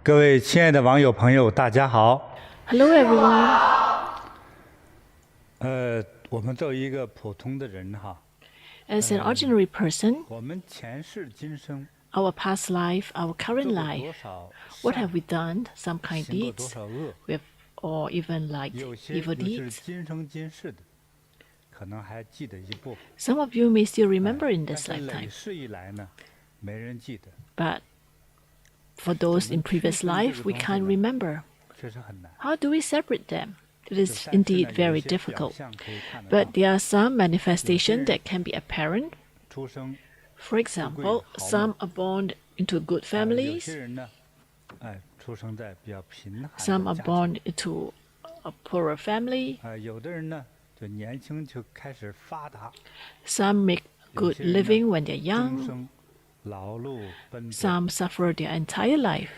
各位亲爱的网友朋友，大家好。Hello, everyone. 我们作为一个普通的人哈， As an ordinary person, 我们前世今生 our past life, our 做 current 过 life, 多少 what have 善， we done? Some kind 行过多 deeds, 少恶， we have, or even like 有些 evil 尤其是 deeds. 今生今世的，可能还记得一部分。 Some of you may still remember in 但 this 是累 lifetime, 世以来呢，没人记得， but for those in previous life, we can't remember. 确实很难。 How do we separate them? It 就 is 但是呢， indeed 有一 very 些表 difficult, 象可以看得 but 到。 there are some manifestations that can be apparent. 出生， For example, some are born into good 有 families, 些人呢，出生在比较贫寒 some 的 are 家庭。 born into a poorer family, 有的人呢，就年轻就开始发达， some make 有 good 些人呢 living when they're 终 young, 生劳碌奔波， some suffer their entire life.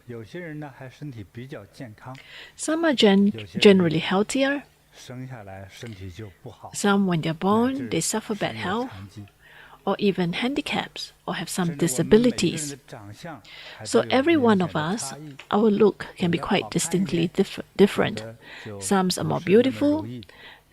有些人呢还身体比较健康， Some are generally healthier. 生下来身体就不好， Some, when they're 乃 born, 至 they suffer 身 bad 有 health 残疾， or even handicaps or have some 甚至我们每个人 disabilities. 的长相还 So 都有 every 明 one 显 of 的 us, 差异， our look can be 有的 quite 好看一 distinctly 点， different. 有的就 Some are 不 more 是那么 beautiful, 如意。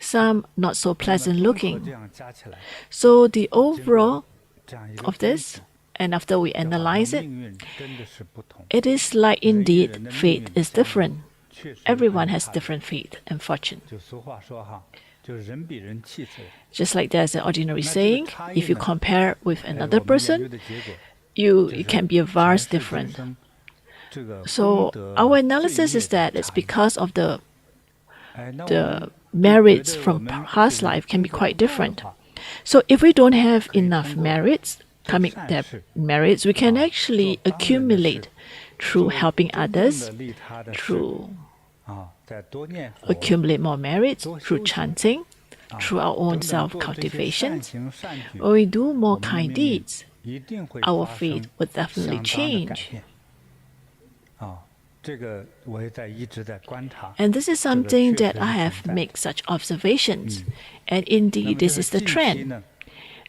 some not so 那么 pleasant 综合 looking. 这样加起来， So the 经过 overall 这样一个 of 分 this, 析， and after we 就好像 analyze it, 命运真的是不同。 it is like 人与 indeed 人的命 fate 运 is 相比 different. 确实有 Everyone 很 has 大的 different fate and fortune. 就俗话说哈，就是人比人气死人。 Just like there's an ordinary 那这个 saying, 差异 if you 呢， compare with 我 another 们研究 person, 的结果 it can be a 前 vast 世今 different. 生这个功 So 德 our 罪 analysis 孽 is 的 that it's 差异。 because of the 那我 the 们觉 merits 得我 from 们 past 这个 life can 功 be 德 quite 不够的 different. 话， So if we don't have 可以 enough 通过 merits, 做 coming 善 that 事 merits, we can 做 actually 帮人的 accumulate 事， through 做 helping 真正 others, 的利他的事 through 再多念佛， accumulate more merits, 多 through 修行 chanting, through our 等 own 等 self 做这些善 cultivation. 行善举， When we do 我 more 们的 kind 命运 deeds, 一定会 our 发 fate 生 will definitely 相当的改 change. 变。这个我也一直在观察。 And this is 这个 something 确 that 实 I 是 have 存在的。 made such observations. And 那么 indeed, 就 this 是 is the 近期 trend. 呢，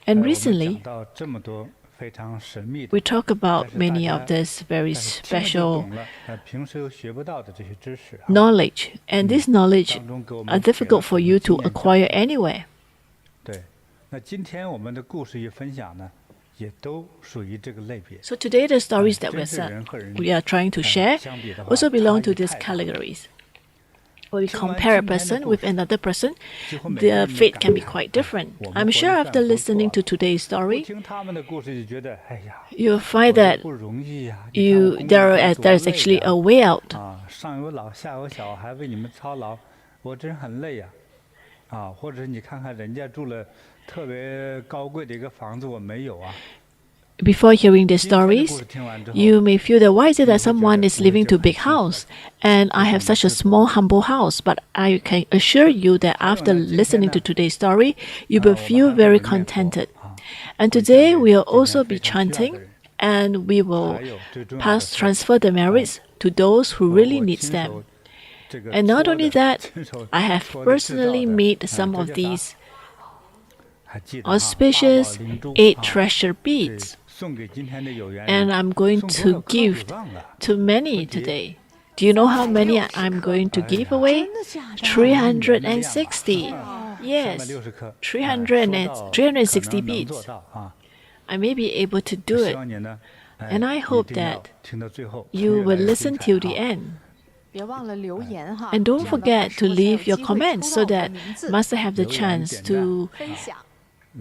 And 我们 recently, 讲到这么多非常神秘的， we talk 但 about 是大 many 家 of this very 听了就 special 懂了，平时又学不到的这些知识 knowledge. And this knowledge 当中给我 are 们给了 difficult 很 for 多 you 经 to 验教 acquire 训。 anywhere. 对，那今天我们的故事与分享呢，也都属于这个类别。 So today, the stories that 真是人和人 we are trying to share 相比的话， also 差 belong 异 to these 太大了。 categories. When we 听完 compare a 今天的 person 故 with 事， another person, 几乎每个 their 人都 fate 感 can be 慨 quite different. 我们 I'm 活 sure 得算 after 不错 listening to 了。 today's 不 story, 听他们的故事就觉得，哎呀， you'll 活 find 得 that 不容易呀！你看我工作 there 多 is 累 actually 呀 a way out. 上有老下有小，还为你们操劳，我真很累呀！或者你看看人家住了特别高贵的一个房子，我没有啊。 Before hearing these 今天的故 stories, 事听完之后， you may feel that why is it that 你会觉 someone 得 is 我会 living 就 to 很 big 幸福 house and I 非 have 常的 such a 知足。 small humble house? But I can assure you that 还有 after 呢，今天 listening to 呢， today's story, you 我 will 们 feel 还会 very 有念佛 contented. 会 And 讲 today 给 we will 今天 also 非 be 常需要的 chanting 人， and we will 还有最重要的 pass 是， transfer the merits to those who 我 really 我 needs 亲 them. 手这个 And not 搓 only 的， that, 亲手 I have 搓的制造 personally 的， made some 这 of 叫啥？ these 还记得哈，八宝 auspicious 灵珠 8啊， treasure 对， beads. 送给今天的有缘 And 人， I'm going 送多 to 少颗给 give 忘了。 to many today. Do you know how many I'm going to give away? 360. Yes, 360颗， 360可能能 beads. 做到啊。 I may be able to do 希 it. 望你呢， And I 一 hope 定要 that 听到最后， You 越 will 来越 listen 精彩 till the 啊。 end. 别忘了留言哈， And 这 don't 样的话 forget 师 to 傅才有 leave your 机会 comments 抽 so 到我的 that 名字 Master have the 留言 chance 点赞 to 分享。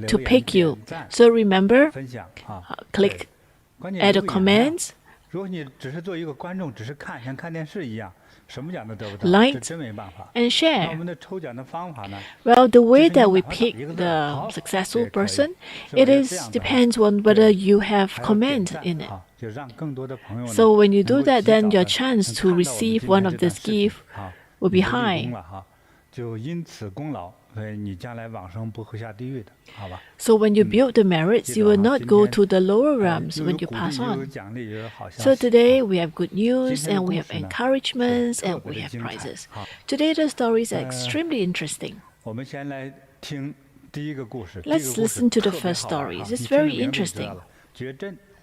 to 留言 pick you. 点赞 So remember, 分享啊， click 对关键 add 留 the 言啊 comments, 如果你只是做一个观众，只是看，像看电视一样，什么奖都得不到， Like 这真没办法。 and 那我 share. 们的抽奖的方法呢？ Well, the way 就是 that 你 we 哪怕打 pick 一个字， the 好， successful 也可以， person, 是吧？ it 这 is 样子哈， depends on 对， whether you have 还要点 comment 赞 in it. 啊，就让更多的朋友呢 So when you 能 do 够 that, 及 then 早 your 的 chance 能 to 看到我们 receive 今 one 天 of 这段 these 视频 gift 啊， will 你 be 的立 high. 功了哈，就因此功劳，所以你将来往生不会下地狱的，好吧？ So when you build the merits, 记 you 住 will 哈， not 今 go 天 to the lower realms 又有 when you 鼓 pass 励，又有 on. 奖励，又有好消 So 息。 today we have good news 今天的 and we 故 have 事呢， encouragements 特 and 别 we 的 have 精彩 prizes. 好， Today the stories are extremely interesting. 我们先来听第一个故事。 Let's 这个故事 listen to the 特别 first 好玩 stories. 哈， It's 你听这 very 名字就知道 interesting. 了，绝症。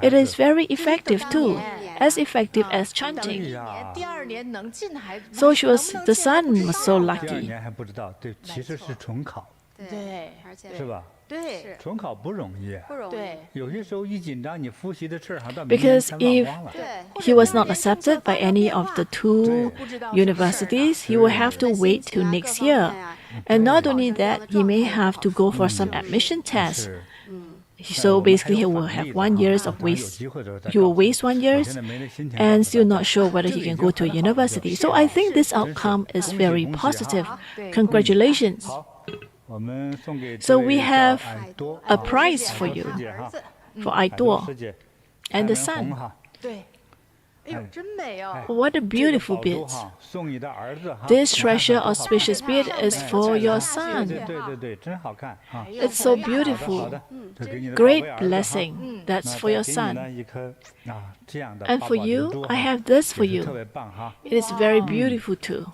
It is very effective too, as effective as 等 chanting. 1年，第2年能进还 So she was, 能不能 the 进还不 son was 知 so 道 第二 lucky. 年还不知道，对，其实是重考，对，而且是吧？对重考不容易，不容易。对有些时候一紧张，你复习的事儿好像到明年 Because 全忘 if 光了。对， he was not accepted by any of the two 不知道 universities, he will have to wait till next year. And not only that, he may have to go for some admission tests. 是， So basically, he will have 1 year of 等有 waste. 机会的时候再 He will 告诉你 waste 1我 year 现在没那心情 and 告诉 still 大 not 家 sure whether he can go to a university. So I think this outcome is very positive. Congratulations. 好，我们送给 So 这 we 位叫 have 爱多 a 啊 prize for 爱多 you 师姐哈 for 爱多 Aiduo 师姐 and the 开门红 son. 哈对， What a beautiful beard. This treasure auspicious beard is for your son. It's so beautiful. Great blessing. That's for your son. And for you, I have this for you. It is very beautiful too.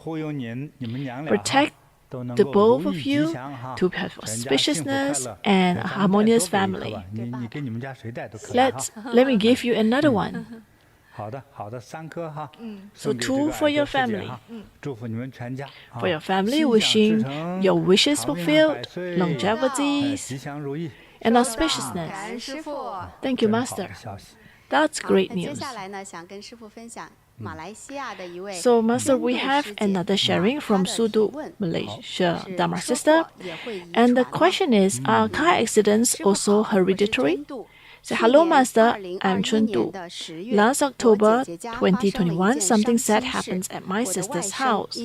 Protect the both of you to have auspiciousness and a harmonious family. Let me give you another one. So 2 for your family. For your family, wishing your wishes fulfilled, longevity, and auspiciousness. Thank you, Master. That's great news. So, Master, we have another sharing from Sudu, Malaysia, Dharma sister. And the question is, are car accidents also hereditary? So, hello, Master. I'm Chundu. Last October 2021, something sad happens at my sister's house.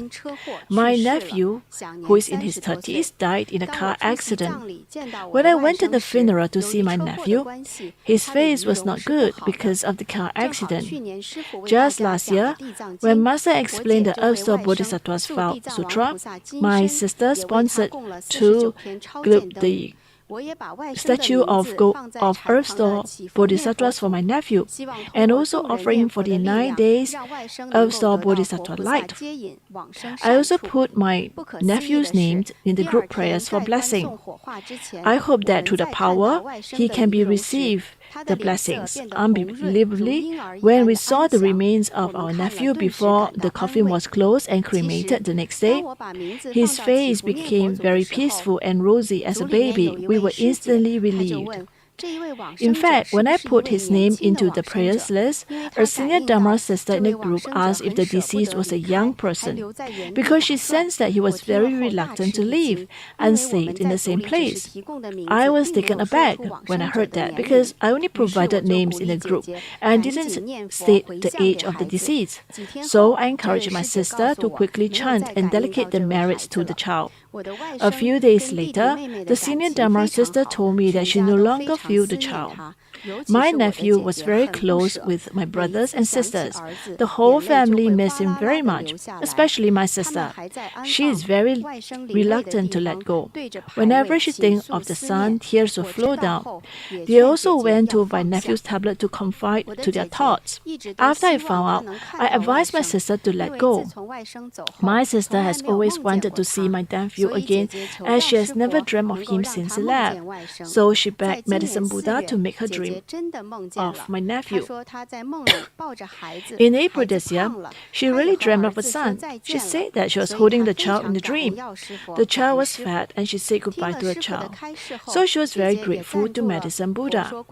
My nephew, who is in his 30s, died in a car accident. When I went to the funeral to see my nephew, his face was not good because of the car accident. Just last year, when Master explained the Earth Store Bodhisattva's Vow Sutra, my sister sponsored to the statue of Earth Store Bodhisattvas for my nephew, and also offering 49 days Earth Store Bodhisattva light. I also put my nephew's name in the group prayers for blessing. I hope that through the power, he can be received the blessings. Unbelievably, when we saw the remains of our nephew before the coffin was closed and cremated the next day, his face became very peaceful and rosy as a baby. We were instantly relieved. In fact, when I put his name into the prayers list, a senior Dharma sister in the group asked if the deceased was a young person, because she sensed that he was very reluctant to leave and stayed in the same place. I was taken aback when I heard that, because I only provided names in the group and didn't state the age of the deceased. So I encouraged my sister to quickly chant and dedicate the merits to the child. A few days later, the senior Dharma sister told me that she no longer felt the child. My nephew was very close with my brothers and sisters. The whole family missed him very much, especially my sister. She is very reluctant to let go. Whenever she thinks of the son, tears will flow down. They also went to my nephew's tablet to confide to their thoughts. After I found out, I advised my sister to let go. My sister has always wanted to see my nephew again, as she has never dreamt of him since he left. So she begged Medicine Buddha to make her dream of my nephew. In April this year, she really dreamt of a son. She said that she was holding the child in the dream. The child was fat and she said goodbye to the child. So she was very grateful to Medicine Buddha.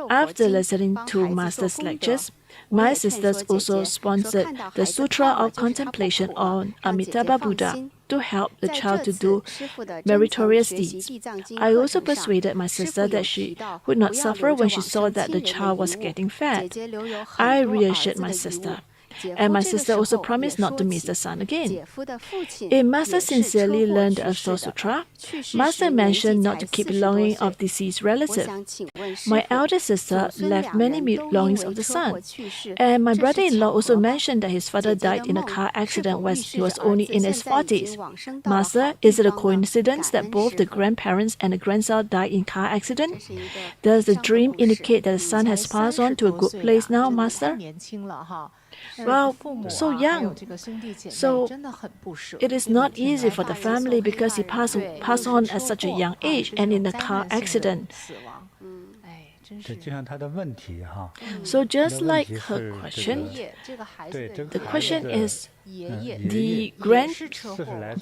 After listening to Master's lectures, my sisters also sponsored the Sutra of Contemplation on Amitabha Buddha to help the child to do meritorious deeds. I also persuaded my sister that she would not suffer when she saw that the child was getting fat. I reassured my sister. And my sister also promised not to miss the son again. If Master sincerely learned the Earth Sutra, Master mentioned not to keep belongings of deceased relatives. My elder sister left many belongings of the son. And my brother-in-law also mentioned that his father died in a car accident when he was only in his 40s. Master, is it a coincidence that both the grandparents and the grandson died in car accident? Does the dream indicate that the son has passed on to a good place now, Master? Well, so young. So it is not easy for the family because he passed on at such a young age and in a car accident. So just like her question, the question is the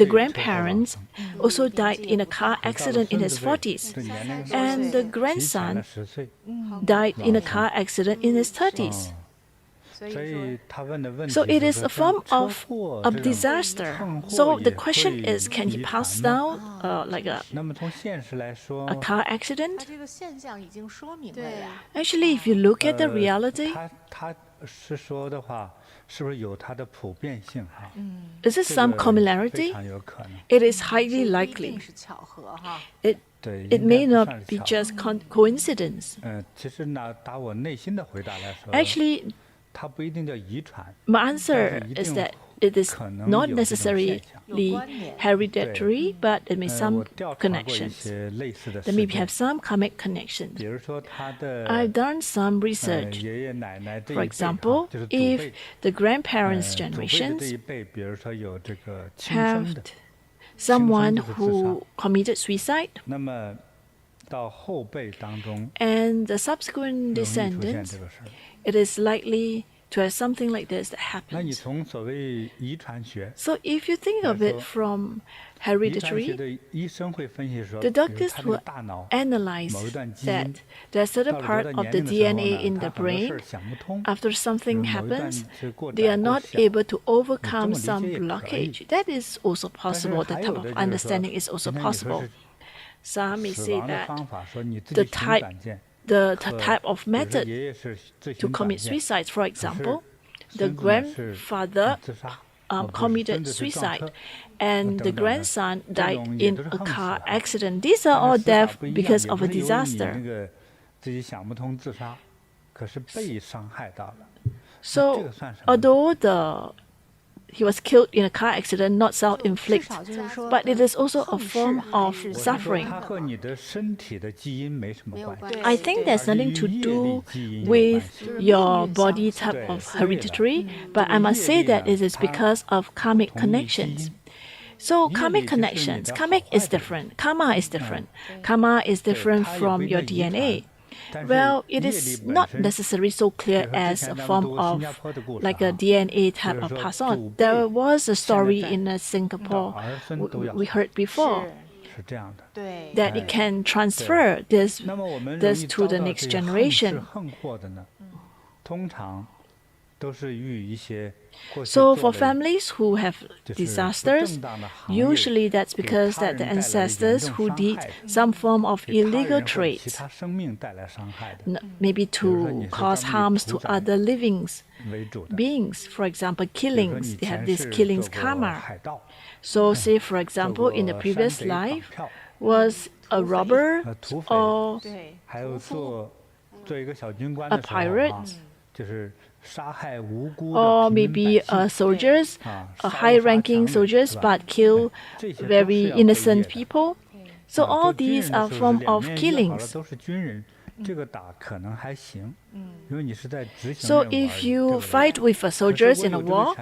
grandparents also died in a car accident in his 40s, and the grandson died in a car accident in his 30s. So it is a form of a disaster. So the question is, can he pass down like a car accident? Actually, if you look at the reality, is there some commonality? It is highly likely. It may not be just coincidence. Actually, My answer is that it is not necessarily hereditary, but it may some connections. They may have some karmic connections. I've done some research. For example, if the grandparents' generations have someone who committed suicide, and the subsequent descendants, it is likely to have something like this that happens. So if you think of it from hereditary, the doctors will analyze that there are certain part of the DNA in the brain, after something happens, they are not able to overcome some blockage. That is also possible. That type of understanding is also possible. Some may say that the type of method to commit suicide, for example, the grandfather committed suicide and the grandson died in a car accident. These are all deaths because of a disaster. So, although he was killed in a car accident, not self-inflicted, but it is also a form of suffering. I think there's nothing to do with your body type of hereditary, but I must say that it is because of karmic connections. So karmic connections, karmic is different, karma is different. Karma is different from your DNA. Well, it is not necessarily so clear as a form of like a DNA type of pass on. There was a story in Singapore we heard before that it can transfer this to the next generation. So for families who have disasters, usually that's because that the ancestors who did some form of illegal trades, maybe to cause harms to other living beings. For example, killings. They have this killings karma. So say for example, in the previous life was a robber or a pirate, or maybe soldiers, high-ranking soldiers, but kill very innocent people. So all these are form of killings. So if you fight with soldiers in a war,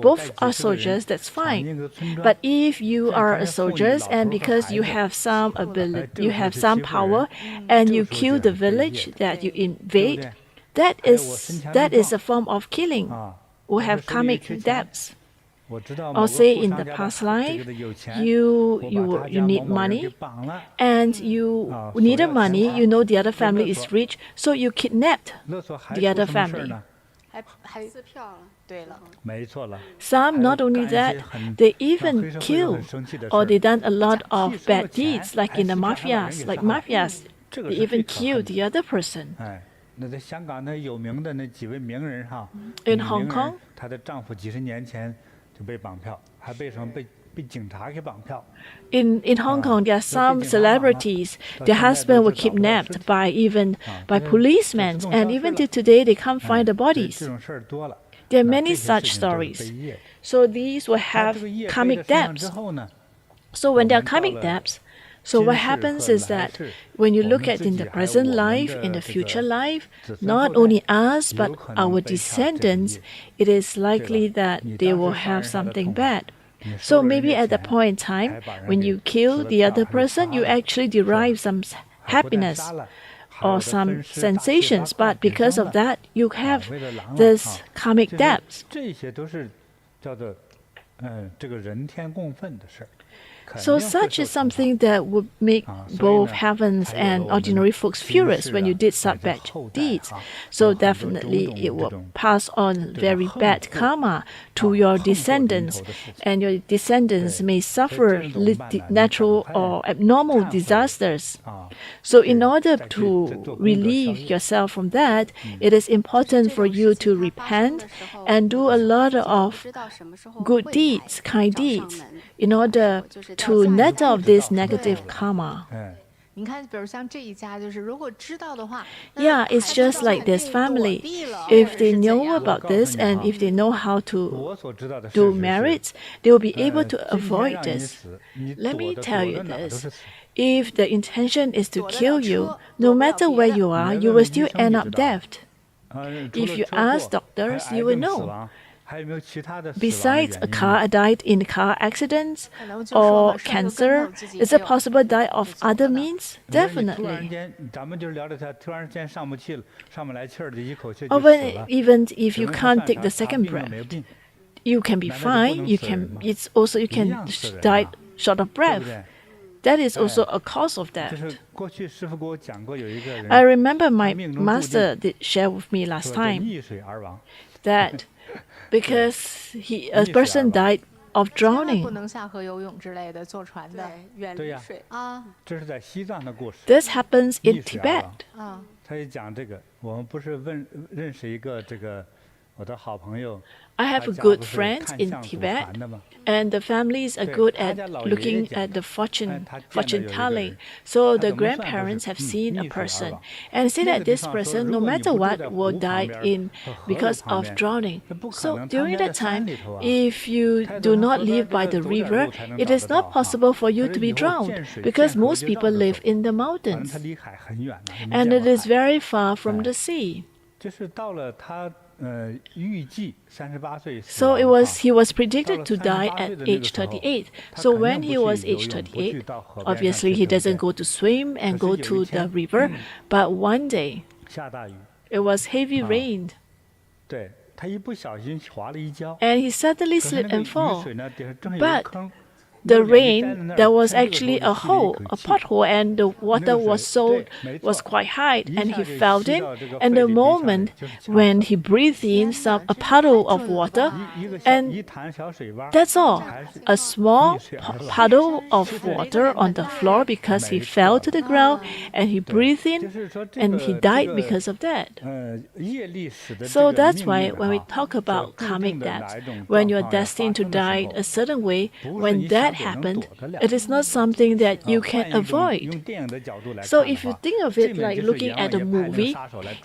both are soldiers, that's fine. But if you are a soldier and because you have some ability, you have some power, and you kill the village that you invade, that is a form of killing, or have karmic debts. Or say in the past life, you need money, and you needed money. You know the other family is rich, so you kidnapped the other family. Some not only that, they even kill, or they done a lot of bad deeds, like in the mafias. They even kill the other person. In Hong Kong, in Hong Kong, there are some celebrities. Their husband were kidnapped by policemen, and even till today they can't find the bodies. There are many such stories. So these will have karmic debts. So when there are karmic debts, so what happens is that when you look at in the present life, in the future life, not only us but our descendants, it is likely that they will have something bad. So maybe at the point in time when you kill the other person, you actually derive some happiness or some sensations, but because of that you have this karmic debts. So such is something that would make both heavens and ordinary folks furious when you did such bad deeds. So definitely it will pass on very bad karma to your descendants, and your descendants may suffer natural or abnormal disasters. So in order to relieve yourself from that, it is important for you to repent and do a lot of good deeds, kind deeds, in order to net off this negative karma. 你看，比如像这一家，就是如果知道的话， Yeah, it's just like this family. If they know about this and if they know how to do merits, they will be able to avoid this. Let me tell you this. If the intention is to kill you, no matter where you are, you will still end up dead. If you ask doctors, you will know. Besides a car died in car accidents or cancer, is it possible die of other means? Definitely. Or even if you can't take the second breath, you can be fine. You can die short of breath. That is also a cause of that. I remember my master did share with me last time that because a person died of drowning. This happens in Tibet. I have a good friend in Tibet, and the families are good at looking at the fortune telling. So the grandparents have seen a person and say that this person, no matter what, will die because of drowning. So during that time, if you do not live by the river, it is not possible for you to be drowned because most people live in the mountains, and it is very far from the sea. So he was predicted to die at age 38. So when he was age 38, obviously he doesn't go to swim and go to the river, but one day it was heavy rain. And he suddenly slipped and fell. But the rain, there was actually a pothole, and the water was quite high, and he fell in. And the moment when he breathed in a puddle of water, and that's all, a small puddle of water on the floor because he fell to the ground, and he breathed in, and he died because of that. So that's why when we talk about karmic debt, when you're destined to die a certain way, when that happened, it is not something that you can avoid. So if you think of it like looking at a movie,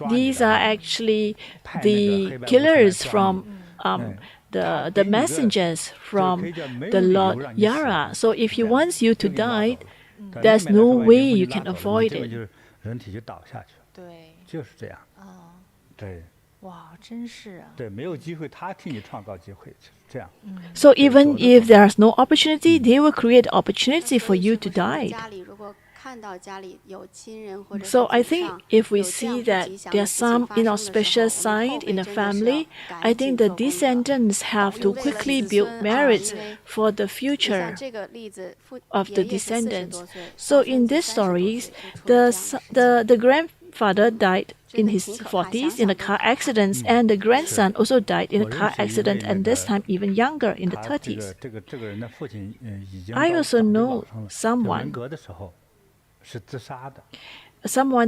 these are actually the killers from the messengers from the Lord Yara. So if he wants you to die, there's no way you can avoid it. So even if there's no opportunity, they will create opportunity for you to die. So I think if we see that there's some inauspicious sign in a family, I think the descendants have to quickly build merits for the future of the descendants. So in these stories, the grandfather died in his 40s in a car accident, and the grandson also died in a car accident, and this time even younger, in the 30s. I also know someone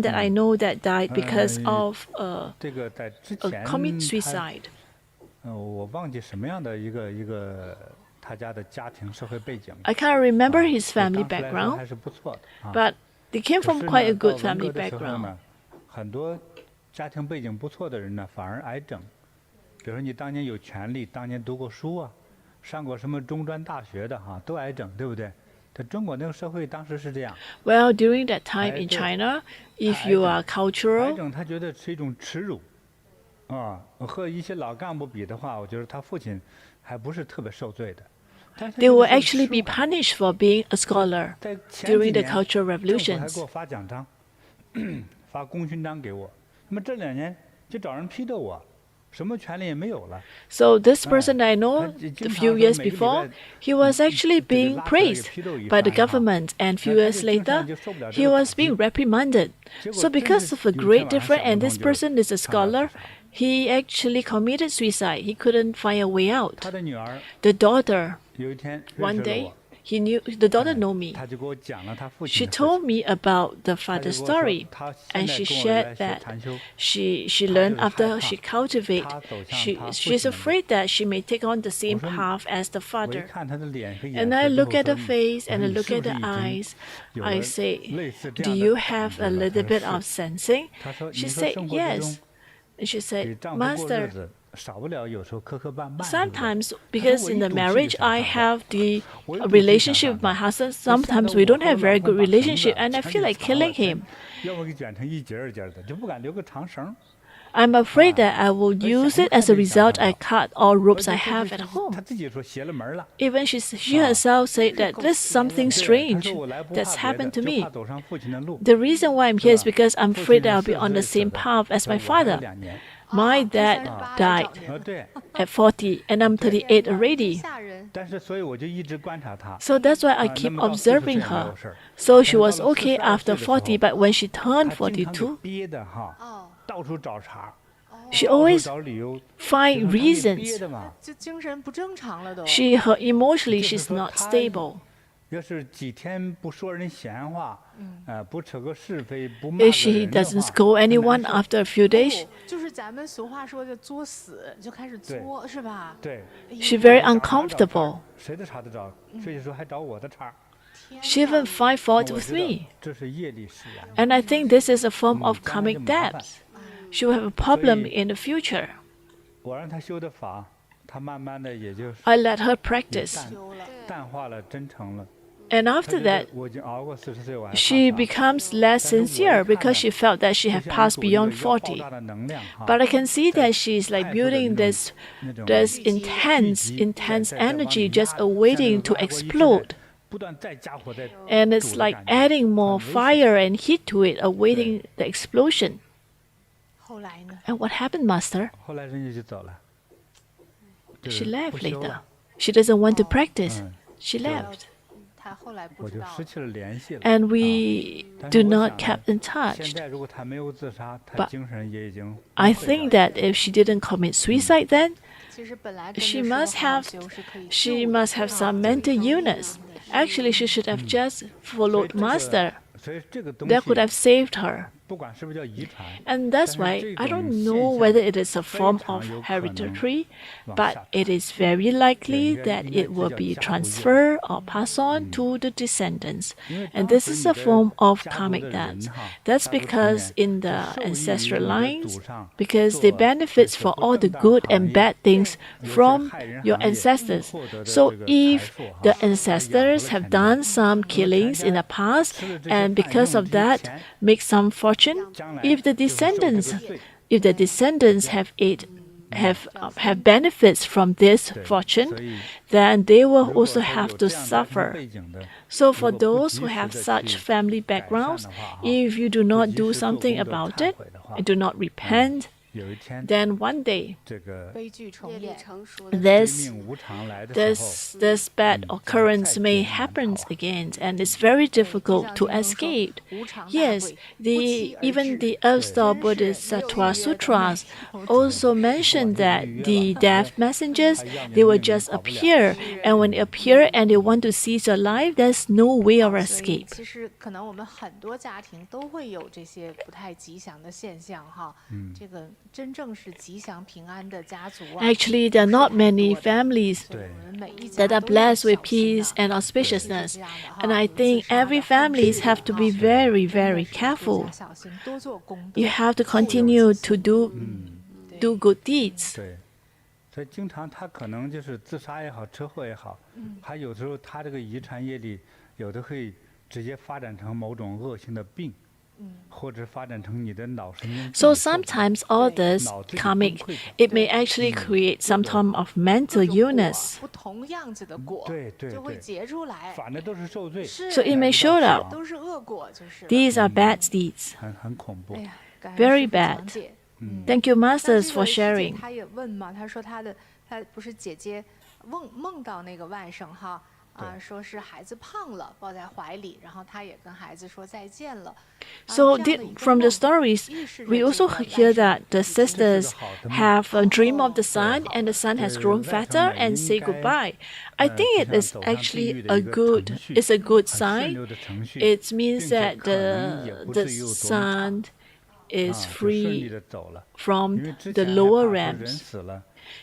that I know that died because of commit suicide. I can't remember his family background, but they came from quite a good family background. 很多家庭背景不错的人呢，反而癌症。比如说你当年有权利，当年读过书啊，上过什么中专大学的哈，都癌症，对不对？在中国那个社会当时是这样。Well, during that time in China, if you are cultural, 癌症他觉得是一种耻辱，啊，和一些老干部比的话，我觉得他父亲还不是特别受罪的。They will actually be punished for being a scholar during the Cultural Revolutions. 给我发奖章，发功勋章给我。那么这2年就找人批斗我，什么权利也没有了。So this person I know, a few years before, he was actually being praised by the government, and few years later, he was being reprimanded. So because of a great difference, and this person is a scholar, he actually committed suicide. He couldn't find a way out. The daughter, one day, the daughter knew me. 他就给我讲了他父 She 亲的事 told 情。 me about the father's 他就跟我说 story, 他现 and 在 she 跟我来 shared 学 that 禅修， she 她 learned 就是害 after 怕 she cultivate, 她走向她父 she's 亲的路。 afraid that she may take on the same 我说 path as the 我一 father. 看他的脸和眼 And I 神之 look 后 at 说 the 你 face 我 and 说 I 你 look 是 at 不是 the 已经 eyes. 有 I 了 say, 类似这 do 样 you 的 have 感 a 觉了？ little 他 bit 说 of 是。 sensing? 他说 She 你说 said 生活之 yes. 中 And she 给 said, 丈夫过日 Master, 子，少不了有时候磕磕绊绊，对不对？ sometimes 他说 because 我 in 一 the 赌气就 marriage 想 I 上当。 have the 我一赌气就想 relationship 上 with my 当。 husband, 我吓得 sometimes 我 we don't 和 have 我老 very 公 good 把绳 relationship 子 and I 全 feel 给 like 藏了， killing 全 him. 要么给卷成一截儿一截儿的，就不敢留个长绳。 I'm afraid that I will 我 use 想一 it 看 as a 就想 result 上 I 当。 cut all 而 ropes 且 I 这 have 是 at 他 home. 自己说邪了门了。 Even she herself said that there's something 对，他 strange 说我来不 that's 怕别的， happened to 就 me. 怕走上父亲的路。 The reason why I'm here is 是吧？ because I'm 父 afraid 亲 I'll 是 be on 40 the 岁死 same 的， path as 说 my 我还有 father. 2年。 My 第 dad 38来 died 找您了。对， at 40 and I'm 38 already. 吓人。但是所以我就一直观察他。 So that's why I 那 keep 么到40 岁 observing 也没 her. 有事儿， So she 但 was 是到了 okay 42 after 岁的时候， 40, but when she turned 他经常给 42, 憋的哈，哦，到处找茬， she 到处 always 找理由， find 就是他给憋 reasons. 的嘛。就精神不正常了都。 Her emotionally 就是 she's 说 not 他 stable. 要是几天不说人闲话，不扯个是非，不骂个 If she 人的 doesn't 话， scold 很难 anyone 受。 after a few days, 哦，就是咱们俗话说的作死，就开始作，是吧？对， she's very 找茬找茬 uncomfortable. 谁的茬都找，所以说还找我的茬。 天 She 哪 even find fault 我 with 知道 me. 这是业力使然。 And I think this is a form of 将来就 karmic 麻烦。 debts. She will have a problem 所以 in the future. 我让他修的法，他慢慢的也就 I let her 也 practice. 修了。淡化了，真诚了。 And 他 after 觉得 that, 我已经熬过40岁，我还怕 she 啥？ becomes less sincere because she felt that she 就 had 像一 passed 股一个 beyond 要爆 40. 炸的能量哈。 But I can see 在 that she's like 快速的 building 那种 this 那种 this 聚 intense 集 intense 在往里 energy 压 just awaiting to 像那个外国一直在 explode. 不断再加火在 And it's 煮的 like 感觉 adding more 很危险 fire and heat to it, awaiting the explosion. 后来呢？ And what happened, Master? 后来人家就走了，就 She 是不 left 修 later. 了， She doesn't want to practice. 嗯， She 就 left. 他后来不我就知道失去了联系了。 And 啊 we 但 do 是我 not 想 keep 呢 in 现 touch. 在如果他没有自杀，他 But 精神也已经 I 崩溃 think 了。 that if she didn't commit suicide then, 其实本来跟 she 着说 must 好好 have 修是可以 she 救 must 的 have some mental illness. Actually, she should have just 所以 followed 这个 Master. 所以这个东 That could 西 have saved her. 不管是不是叫遗传， And 但 that's 是 why 这 I 种 don't 现 know 象 whether it is a 非 form 常 of 有可能 hereditary, 往 but 下 it 传。 is very likely 对，应该 that 应该 it 这 will 叫 be 家族业。 transferred or passed on to the descendants. 因为 And 当 this 时 is 你 a 的 form of 家族 karmic 的 debts. 人哈， That's 家族成 because 员 in 就 the 受益于 ancestral 你的 lines, 祖上 because 做 they 这 benefits 些 for 不 all 正 the 当 good 行 and 业， bad things 有些 from 害人 your 行业 ancestors. 获得的 So 这个财 if 富哈， the 他养活了 ancestors 全 have 家， done some 那么全 killings in the 家 past 吃了这些 and 饭 because 用 of 这些 that 钱， make some fortune, 将来 if the 就会受这个 descendants 罪。 if the descendants have benefits from this 对， fortune, 所以 then they will 如果 also 说 have 有 to 这样家庭 suffer. 背景的， So 如 for 果不 those 及 who 时 have 的 such 去 family 改善 backgrounds, 的话哈， if you do 不 not 及 do 时做 something 功德 about 忏 it 悔的话， and do not repent, 有一天 then one day 这个悲剧重业力演。成熟的 this 命无常来的时候， this bad 嗯， occurrence 再 may 艰难 happen 逃啊。 again, and it's very 就 difficult 像 to 经中说 escape. 无常大 Yes, 贵，不 the 期而 even 至。 the Earth-star 真是没有预 Bodhisattva 约的 Sutras 没有 also 不管 mentioned 这个 that 预约 the 吧， death 反 messengers 正他要你 they 的 will 命你 just 跑不了。 appear, and when they appear and they want to seize your life, there's no way of 所以 escape. 其实可能我们很多家庭都会有这些不太吉祥的现象哈。这个真正是吉祥平安的家族啊， Actually, there are 不是 not 太 many 多的。 families 所以我们每一家 that are 都要 blessed with 小心 peace 啊 and 尤其是 auspiciousness. 这样的哈， And I 有自 think 杀 every 的碰 families 事 have 的 to 哈 be very, 真的 very 是多加 careful. 小心，多做功德。 You have to 后有 continue 吉 to 祥 do good deeds. 对，所以经常他可能就是自杀也好，车祸也好，还有时候他这个遗传业力，有的会直接发展成某种恶性的病，或者发展成你的脑神经。 So sometimes all this 脑子就崩 karmic, 溃掉。 it may actually create some form of 各 mental 种果 illness. 不同样子的果，对对就会对，结出来，反正都是受罪，是 So it may 乃至到 show 死 up. 亡都是恶果，就是了。 These are bad deeds. 很恐怖哎。呀，感恩 Very 师父 bad 讲解。 Thank you, 那 masters, 这 for 个师姐 sharing. 她也问嘛，她说她不是姐姐梦到那个外甥哈，说是孩子胖了，抱在怀里，然后他也跟孩子说再见了。So from the stories, we also hear that the sisters have a dream of the son, and the son has grown fatter and say goodbye. I think it is actually it's a good sign. It means that the son is free from the lower realms.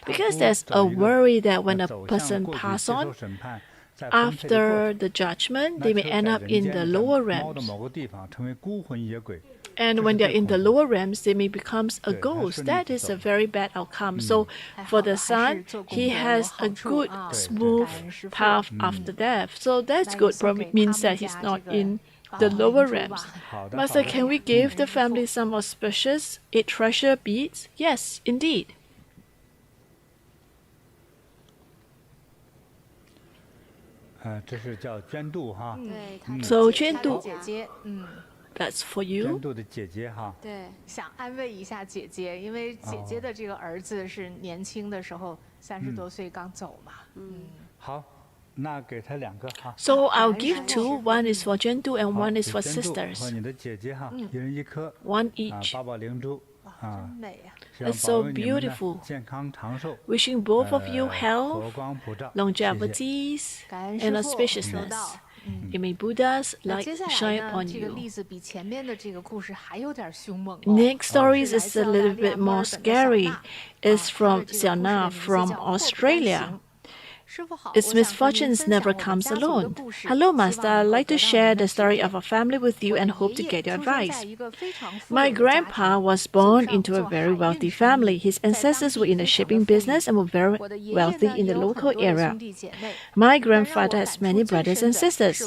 Because there's a worry that when a person passes on, after the judgment, they may end up in the lower realms. And when they're in the lower realms, they may become a ghost. That is a very bad outcome. So for the son, he has a good, smooth path after death. So that's good. Probably means that he's not in the lower realms. Master, can we give the family some auspicious 8 treasure beads? Yes, indeed. So 捐度 That's for you. 捐度的姐姐哈。对，想安慰一下姐姐，因为姐姐的这个儿子是年轻的时候30多岁刚走嘛。好，那给他2个哈。So I'll give 2. One is for 捐度 and one is for 捐度 sisters. 和你的姐姐哈，一人1颗。 One each. 八宝灵珠。真美呀！ That's so beautiful. 健康长寿。 Wishing both of you health, 佛光普照。 longevities, and auspiciousness. May Buddha's light shine upon 这个 you. 例子比前面的这个故事还有点凶猛。 Next stories is a little bit more scary. It's from Xiaona from Australia. Its misfortunes never comes alone. Hello, Master. I'd like to share the story of a family with you and hope to get your advice. My grandpa was born into a very wealthy family. His ancestors were in the shipping business and were very wealthy in the local area. My grandfather has many brothers and sisters,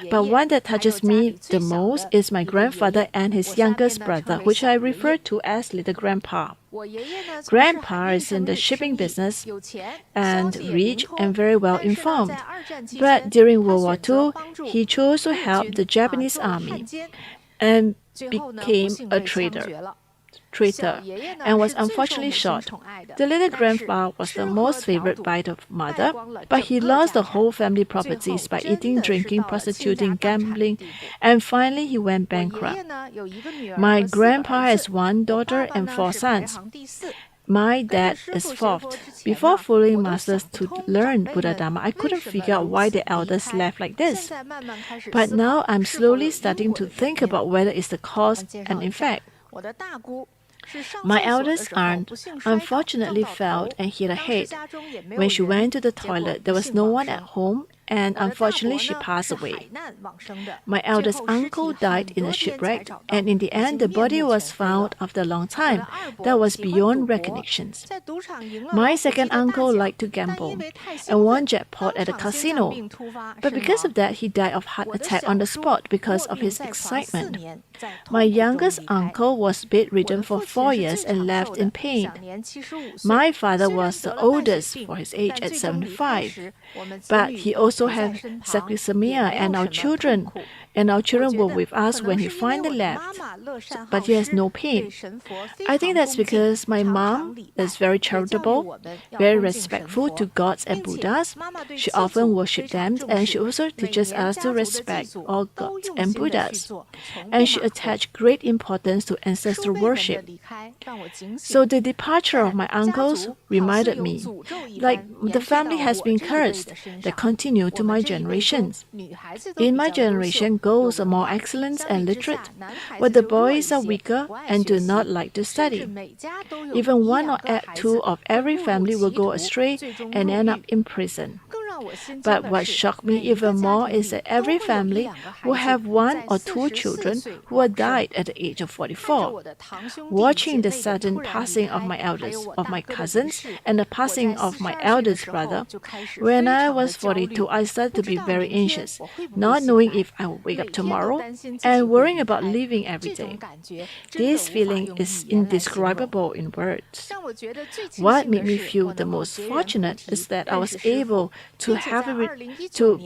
but one that touches me the most is my grandfather and his youngest brother, which I refer to as little grandpa. Grandpa is in the shipping business and rich and very well informed. But during World War II, he chose to help the Japanese army and became a traitor and was unfortunately shot. The little grandpa was the most favored by the mother, but he lost the whole family properties by eating, drinking, prostituting, gambling, and finally he went bankrupt. My grandpa has 1 daughter and 4 sons. My dad is 4th. Before following masters to learn Buddha Dharma, I couldn't figure out why the elders left like this. But now I'm slowly starting to think about whether it's the cause and effect. My eldest aunt unfortunately fell and hit her head. When she went to the toilet, there was no one at home, and unfortunately she passed away. My eldest uncle died in a shipwreck, and in the end the body was found after a long time. That was beyond recognition. My second uncle liked to gamble and won jackpot at a casino, but because of that he died of heart attack on the spot because of his excitement. My youngest uncle was bedridden for 4 years and left in pain. My father was the oldest for his age at 75, but he also had Ksitigarbha, and our children were with us when he finally left, but he has no pain. I think that's because my mom is very charitable, very respectful to gods and Buddhas. She often worships them, and she also teaches us to respect all gods and Buddhas. And she attached great importance to ancestral worship. So the departure of my uncles reminded me, like the family has been cursed, that continue to my generations. In my generation, girls are more excellent and literate, while the boys are weaker and do not like to study. Even 1 or 2 of every family will go astray and end up in prison. But what shocked me even more is that every family will have 1 or 2 children who have died at the age of 44. Watching the sudden passing of my elders, of my cousins, and the passing of my eldest brother, when I was 42, I started to be very anxious, not knowing if I would wake up tomorrow and worrying about living every day. This feeling is indescribable in words. What made me feel the most fortunate is that I was able to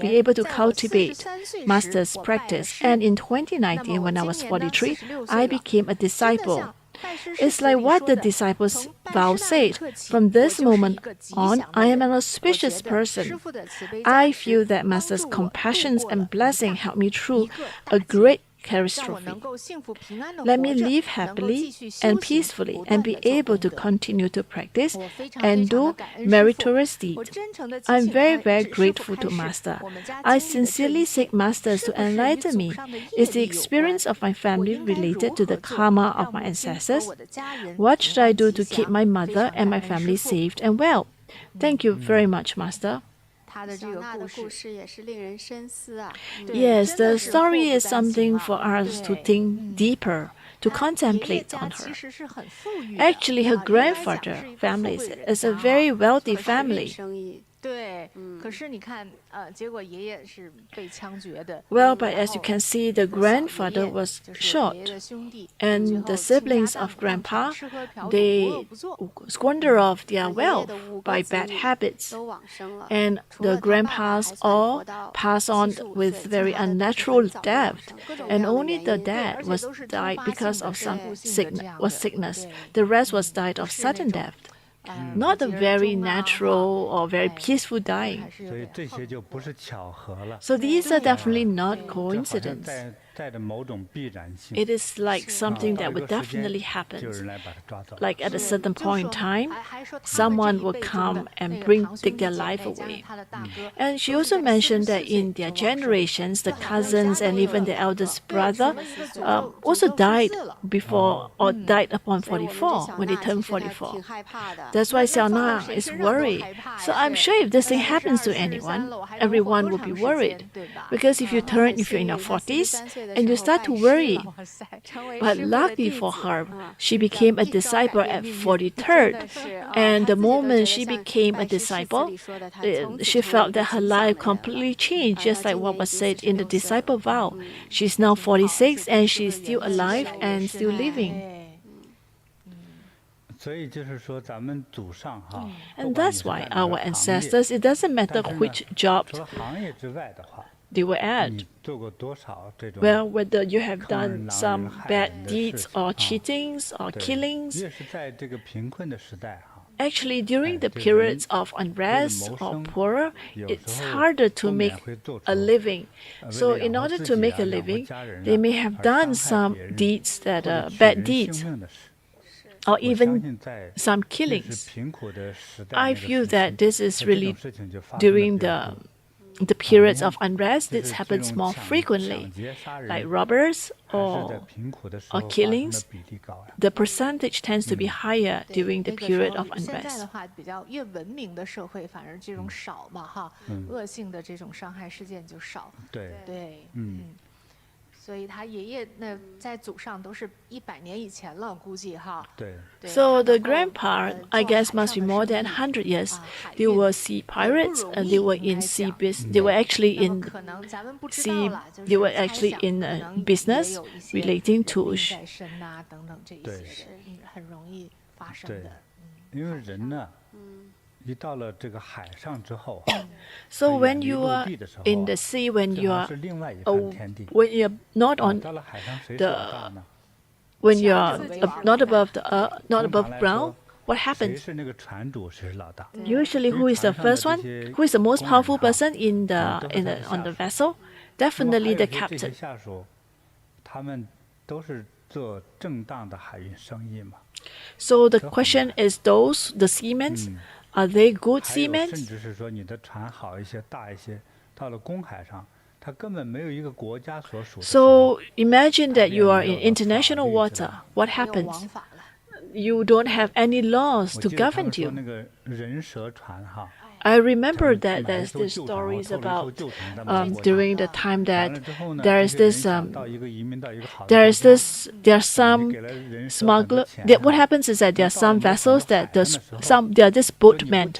be able to cultivate master's practice, and in 2019, when I was 43, I became a disciple. It's like what the disciples' vow said. From this moment on, I am an auspicious person. I feel that Master's compassion and blessing helped me through a great catastrophe. Let me live happily and peacefully and be able to continue to practice and do meritorious deeds. I'm very, very grateful to Master. I sincerely seek Masters to enlighten me. Is the experience of my family related to the karma of my ancestors? What should I do to keep my mother and my family safe and well? Thank you very much, Master. Yes, the story is something for us to think deeper, to contemplate on her. Actually, her grandfather family is a very wealthy family. Well, but as you can see, the grandfather was shot, and the siblings of Grandpa, they squander off their wealth by bad habits, and the grandpas all pass on with very unnatural death, and only the dad was died because of some sickness. The rest was died of sudden death. Not a very natural or very peaceful dying. So these are definitely not coincidence. It is like something that would definitely happen. Like at a certain point in time, someone will come and take their life away. And she also mentioned that in their generations, the cousins and even the eldest brother also died before or died upon 44, when they turned 44. That's why Xiaona is worried. So I'm sure if this thing happens to anyone, everyone will be worried. Because if you're in your 40s, and you start to worry. But luckily for her, she became a disciple at 43rd. And the moment she became a disciple, she felt that her life completely changed, just like what was said in the disciple vow. She's now 46 and she's still alive and still living. And that's why our ancestors, it doesn't matter which job they were at. Well, whether you have done some bad deeds or cheatings or killings, actually during the periods of unrest or poor, it's harder to make a living. So in order to make a living, they may have done some deeds that are bad deeds, or even some killings. I feel that this is really during the periods of unrest. This happens more frequently, like robbers or killings. The percentage tends to be higher during the period of unrest. So the grandpa, I guess, must be more than 100 years. They were sea pirates, and they were in sea business. They were actually in sea. They were actually in business relating to. So when you are in the sea, when you are not on the, when you are not above the earth, not above ground, what happens? Usually, who is the first one? Who is the most powerful person on the vessel? Definitely the captain. So the question is, the seamen, are they good seamen? So imagine that you are in international water. What happens? You don't have any laws to govern you. I remember that there's these stories about during the time that there are some smuggler. What happens is that there are some vessels that there are just boatmen,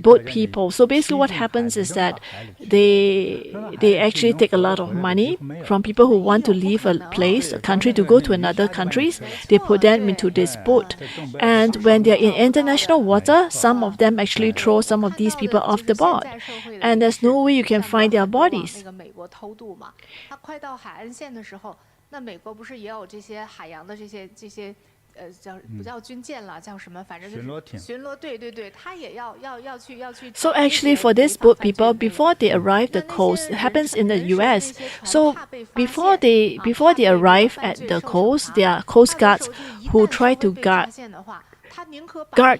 boat people. So basically, what happens is that they actually take a lot of money from people who want to leave a place, a country, to go to another countries. They put them into this boat, and when they are in international water, some of them actually throw some of these people off the boat, and there's no way you can find their bodies. 那美国不是也有这些海洋的这些叫不叫军舰了，叫什么？反正就是巡逻，对，他也要去。So actually, for these boat people, before they arrive the coast, it happens in the U.S. So before they arrive at the coast, there are coast guards who try to guard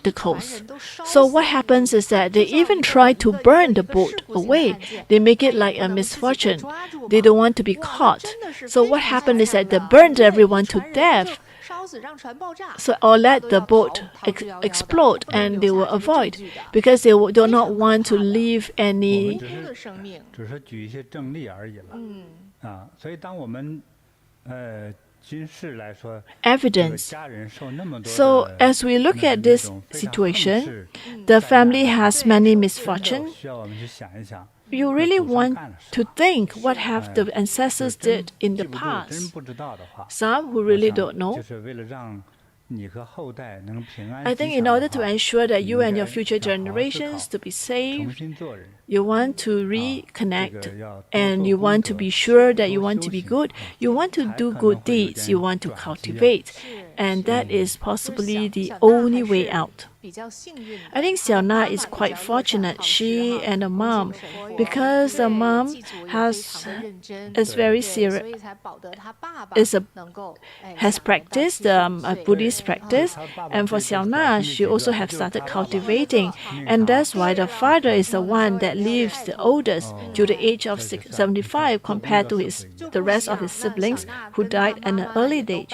the coast. So what happens is that they even try to burn the boat away. They make it like a misfortune. They don't want to be caught. So what happened is that they burned everyone to death. So or let the boat explode, and they will avoid because they do not want to leave any. 只是举一些正例而已了。所以当我们军事来说 evidence. 家人受那么多 So as we look at this situation, the family has many misfortunes. 需要我们去想一想。You really want to think what have the ancestors did in the past. Some who really don't know. I think in order to ensure that you and your future generations to be safe, you want to reconnect and you want to be sure that you want to be good. You want to do good deeds. You want to cultivate. And that is possibly the only way out. I think Xiao Na is quite fortunate, she and the mom, because the mom is very serious, has practiced Buddhist practice, and for Xiao Na, she also has started cultivating, and that's why the father is the one that lives the oldest to the age of 75 compared to the rest of his siblings who died at an early age.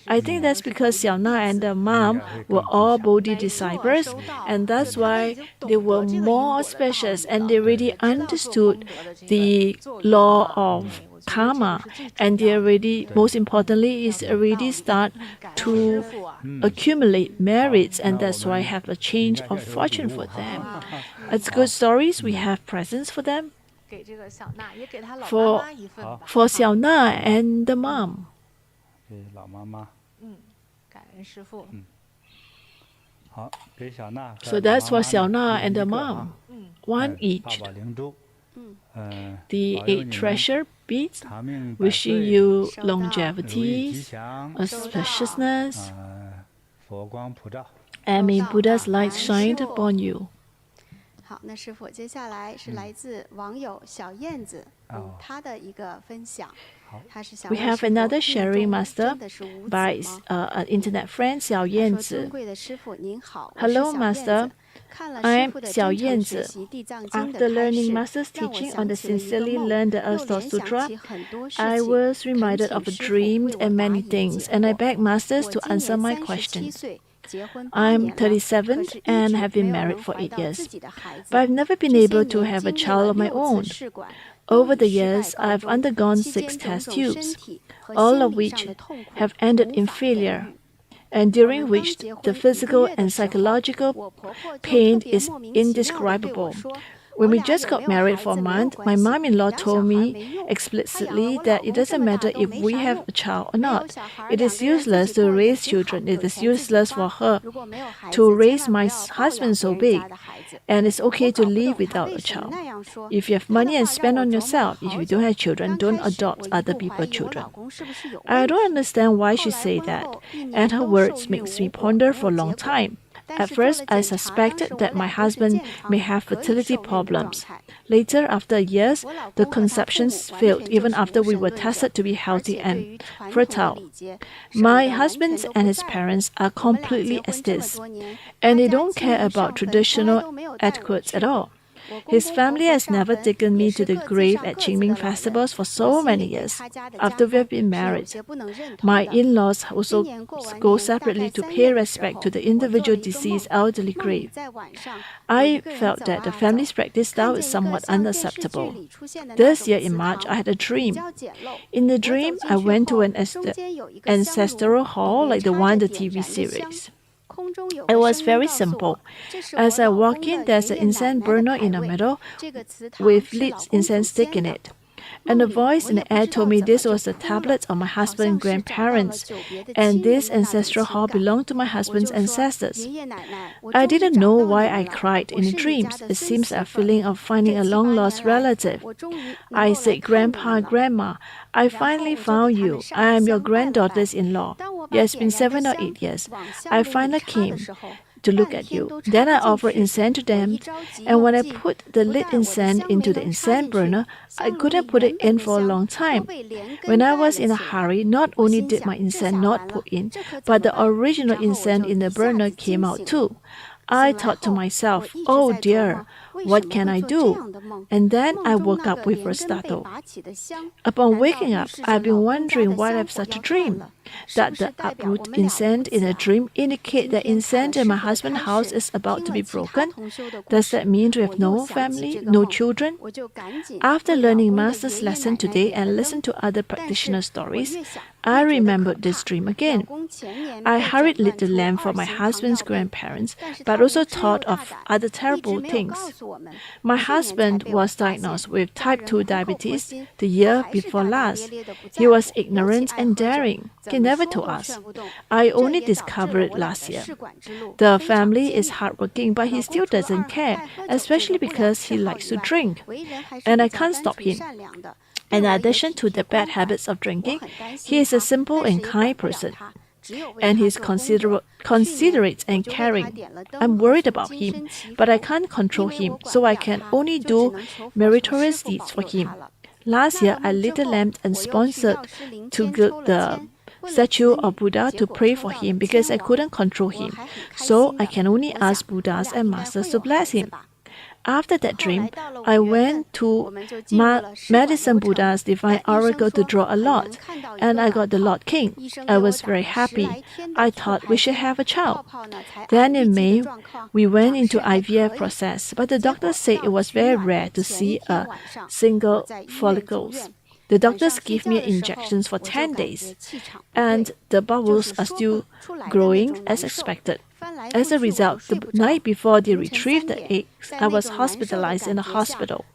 I think that's because Xiao Na and the mom were all Bodhi disciples, and that's why they were more auspicious and they really understood the law of karma, and they already, most importantly, is already start to accumulate merits, and that's why have a change of fortune for them. It's good stories. We have presents for them. For Xiao Na and the mom. 老妈妈。感恩师父。好，给小娜。So that's for Xiao Na and the mom. One each. The 8 treasure beads, wishing you longevity, auspiciousness, and may Buddha's light shine upon you. 好，那师父，接下来是来自网友小燕子，她的一个分享。We have another sharing master by an internet friend, Xiao Yanzi. Hello, master. I'm Xiao Yanzi. After learning master's teaching on the Sincerely Learn the Earth Sutra, I was reminded of a dream and many things, and I begged masters to answer my questions. I'm 37 and have been married for 8 years, but I've never been able to have a child of my own. Over the years, I've undergone 6 test tubes, all of which have ended in failure, and during which the physical and psychological pain is indescribable. When we just got married for a month, my mom-in-law told me explicitly that it doesn't matter if we have a child or not. It is useless to raise children. It is useless for her to raise my husband so big. And it's okay to live without a child. If you have money and spend on yourself, if you don't have children, don't adopt other people's children. I don't understand why she said that, and her words makes me ponder for a long time. At first, I suspected that my husband may have fertility problems. Later, after years, the conceptions failed even after we were tested to be healthy and fertile. My husband and his parents are completely atheists, and they don't care about traditional etiquettes at all. His family has never taken me to the grave at Qingming festivals for so many years after we have been married. My in-laws also go separately to pay respect to the individual deceased elderly grave. I felt that the family's practice style is somewhat unacceptable. This year in March, I had a dream. In the dream, I went to an ancestral hall like the one in the TV series. It was very simple. As I walk in, there's an incense burner in the middle with lit incense stick in it. And a voice in the air told me this was the tablet of my husband's grandparents, and this ancestral hall belonged to my husband's ancestors. I didn't know why I cried in the dreams. It seems a feeling of finding a long-lost relative. I said, Grandpa, Grandma, I finally found you. I am your granddaughter-in-law. It has been 7 or 8 years. I finally came to look at you. Then I offered incense to them, and when I put the lit incense into the incense burner, I couldn't put it in for a long time. When I was in a hurry, not only did my incense not put in, but the original incense in the burner came out too. I thought to myself, oh dear, what can I do? And then I woke up with a startle. Upon waking up, I've been wondering why I have such a dream. That the uproot incense in a dream indicate that incense in my husband's house is about to be broken? Does that mean we have no family, no children? After learning Master's lesson today and listening to other practitioner stories, I remembered this dream again. I hurried lit the lamp for my husband's grandparents, but also thought of other terrible things. My husband was diagnosed with type 2 diabetes the year before last. He was ignorant and daring. He never told us. I only discovered it last year. The family is hardworking, but he still doesn't care, especially because he likes to drink. And I can't stop him. In addition to the bad habits of drinking, he is a simple and kind person. And he's considerate and caring. I'm worried about him, but I can't control him, so I can only do meritorious deeds for him. Last year, I lit a lamp and sponsored to the statue of Buddha to pray for him because I couldn't control him, so I can only ask Buddhas and Masters to bless him. After that dream, I went to Medicine Buddha's Divine Oracle to draw a lot, and I got the Lord King. I was very happy. I thought we should have a child. Then in May, we went into IVF process, but the doctor said it was very rare to see a single follicles. The doctors gave me injections for 10 days, and the bubbles are still growing as expected. As a result, the night before they retrieved the eggs, I was hospitalized in a hospital.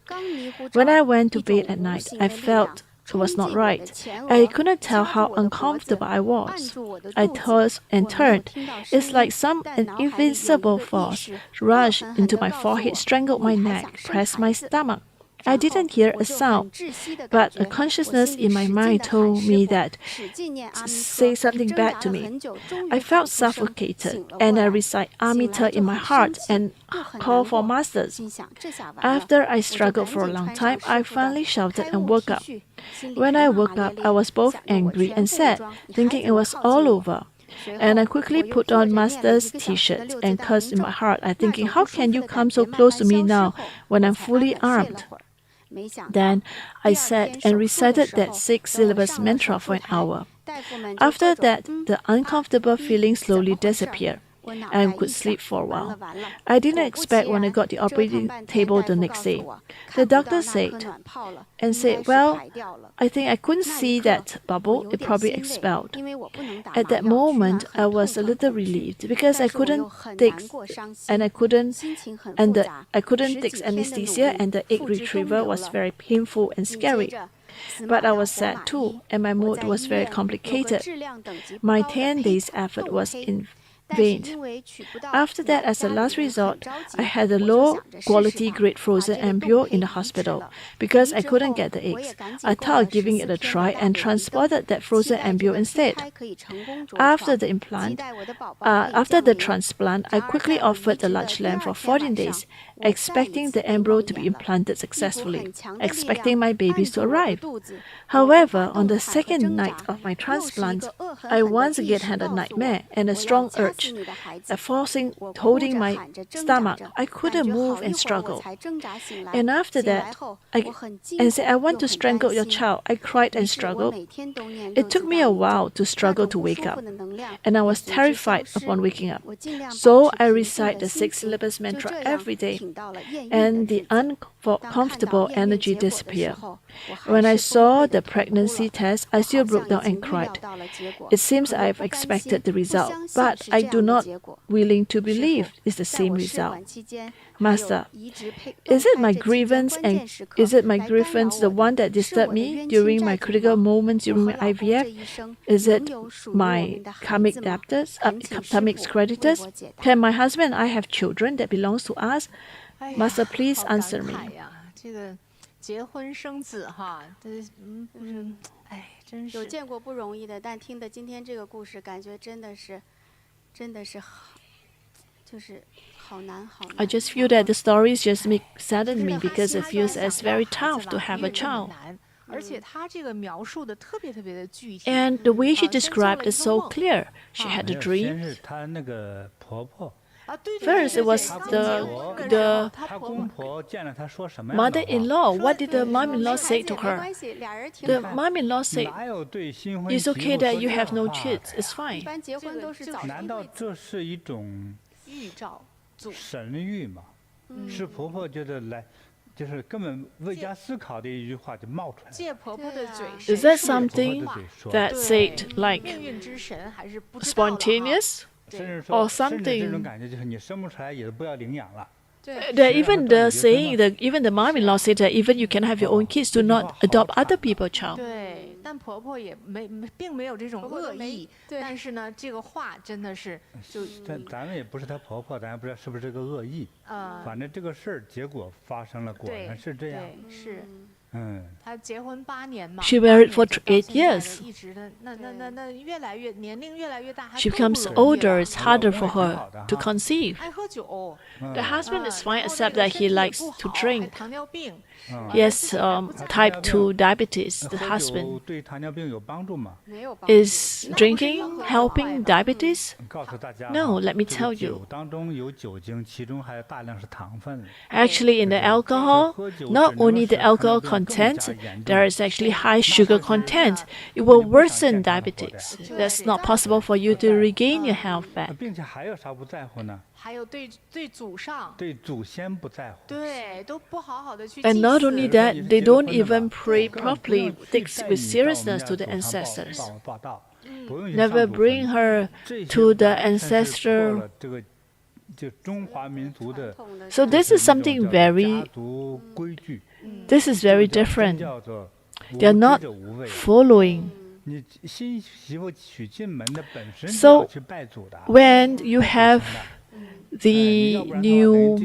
When I went to bed at night, I felt it was not right. I couldn't tell how uncomfortable I was. I tossed and turned. It's like an invincible force rushed into my forehead, strangled my neck, pressed my stomach. I didn't hear a sound, but a consciousness in my mind told me that say something bad to me. I felt suffocated, and I recite Amita in my heart and call for masters. After I struggled for a long time, I finally shouted and woke up. When I woke up, I was both angry and sad, thinking it was all over. And I quickly put on Master's t-shirt and cursed in my heart. I thinking, how can you come so close to me now when I'm fully armed? Then I sat and recited that 6-syllabus mantra for an hour. After that, the uncomfortable feeling slowly disappeared, and could sleep for a while. I didn't expect when I got the operating table the next day. The doctor said, well, I think I couldn't see that bubble, it probably expelled. At that moment, I was a little relieved because I couldn't take anesthesia, and the egg retrieval was very painful and scary. But I was sad too, and my mood was very complicated. My 10 days effort was in vain. After that, as a last resort, I had a low-quality grade frozen embryo in the hospital because I couldn't get the eggs. I thought of giving it a try and transported that frozen embryo instead. After the transplant, I quickly offered the large lamp for 14 days, expecting the embryo to be implanted successfully, expecting my babies to arrive. However, on the second night of my transplant, I once again had a nightmare and a strong urge. Holding my stomach. I couldn't move and struggle. And after that, I said, I want to strangle your child. I cried and struggled. It took me a while to struggle to wake up, and I was terrified upon waking up. So I recite the 6-syllabus mantra every day, and the uncomfortable energy disappeared. When I saw the pregnancy test, I still broke down and cried. It seems I've expected the result, but I do not willing to believe it's the same result. Master, is it my grievance the one that disturbed me during my critical moments during my IVF? Is it my karmic debtors, karmic creditors? Can my husband and I have children that belongs to us? Master, please answer me. 这个结婚生子哈，真是有见过不容易的，但听的今天这个故事，感觉真的是好，就是好难。I just feel that the stories just sadden me because it feels as very tough to have a child. 而且他这个描述的特别的具体。And the way she described is so clear. She had a dream. 先是她那个婆婆。 First, it was the mother-in-law. What did the mom-in-law say to her? The mom-in-law said, "It's okay that you have no kids. It's fine." 难道这是一种预兆、神谕吗？是婆婆觉得来，就是根本未加思考的一句话就冒出来。借婆婆的嘴。Is that something that said like spontaneous? Or something. Even the saying that even the mom-in-law said that even you can have your own kids, do not adopt other people's child. 对，但婆婆也并没有这种恶意，但是呢，这个话真的是就。咱们也不是她婆婆，咱也不知道是不是这个恶意。反正这个事儿结果发生了，果然是这样。对，是。她结婚8年嘛。She married for 8 years. 一直的那年龄越来越大， She becomes older. It's harder for her to conceive. 爱喝酒。The husband is fine, except that he likes to drink. 糖尿病。Yes, type 2 diabetes. The husband. 对糖尿病有帮助吗？ Is drinking helping diabetes? No, let me tell you. 酒当中有酒精，其中还有大量是糖分。 Actually, in the alcohol, not only the alcohol content, there is actually high sugar content. It will worsen diabetes. That's not possible for you to regain your health back. 并且还有啥不在乎呢？还有对祖上，对祖先不在乎。对，都不好好的去。 And not only that, they don't even pray properly, take with seriousness to the ancestors. Never bring her to the ancestral. So this is something very. This is very different. They are not following. So when you have the new.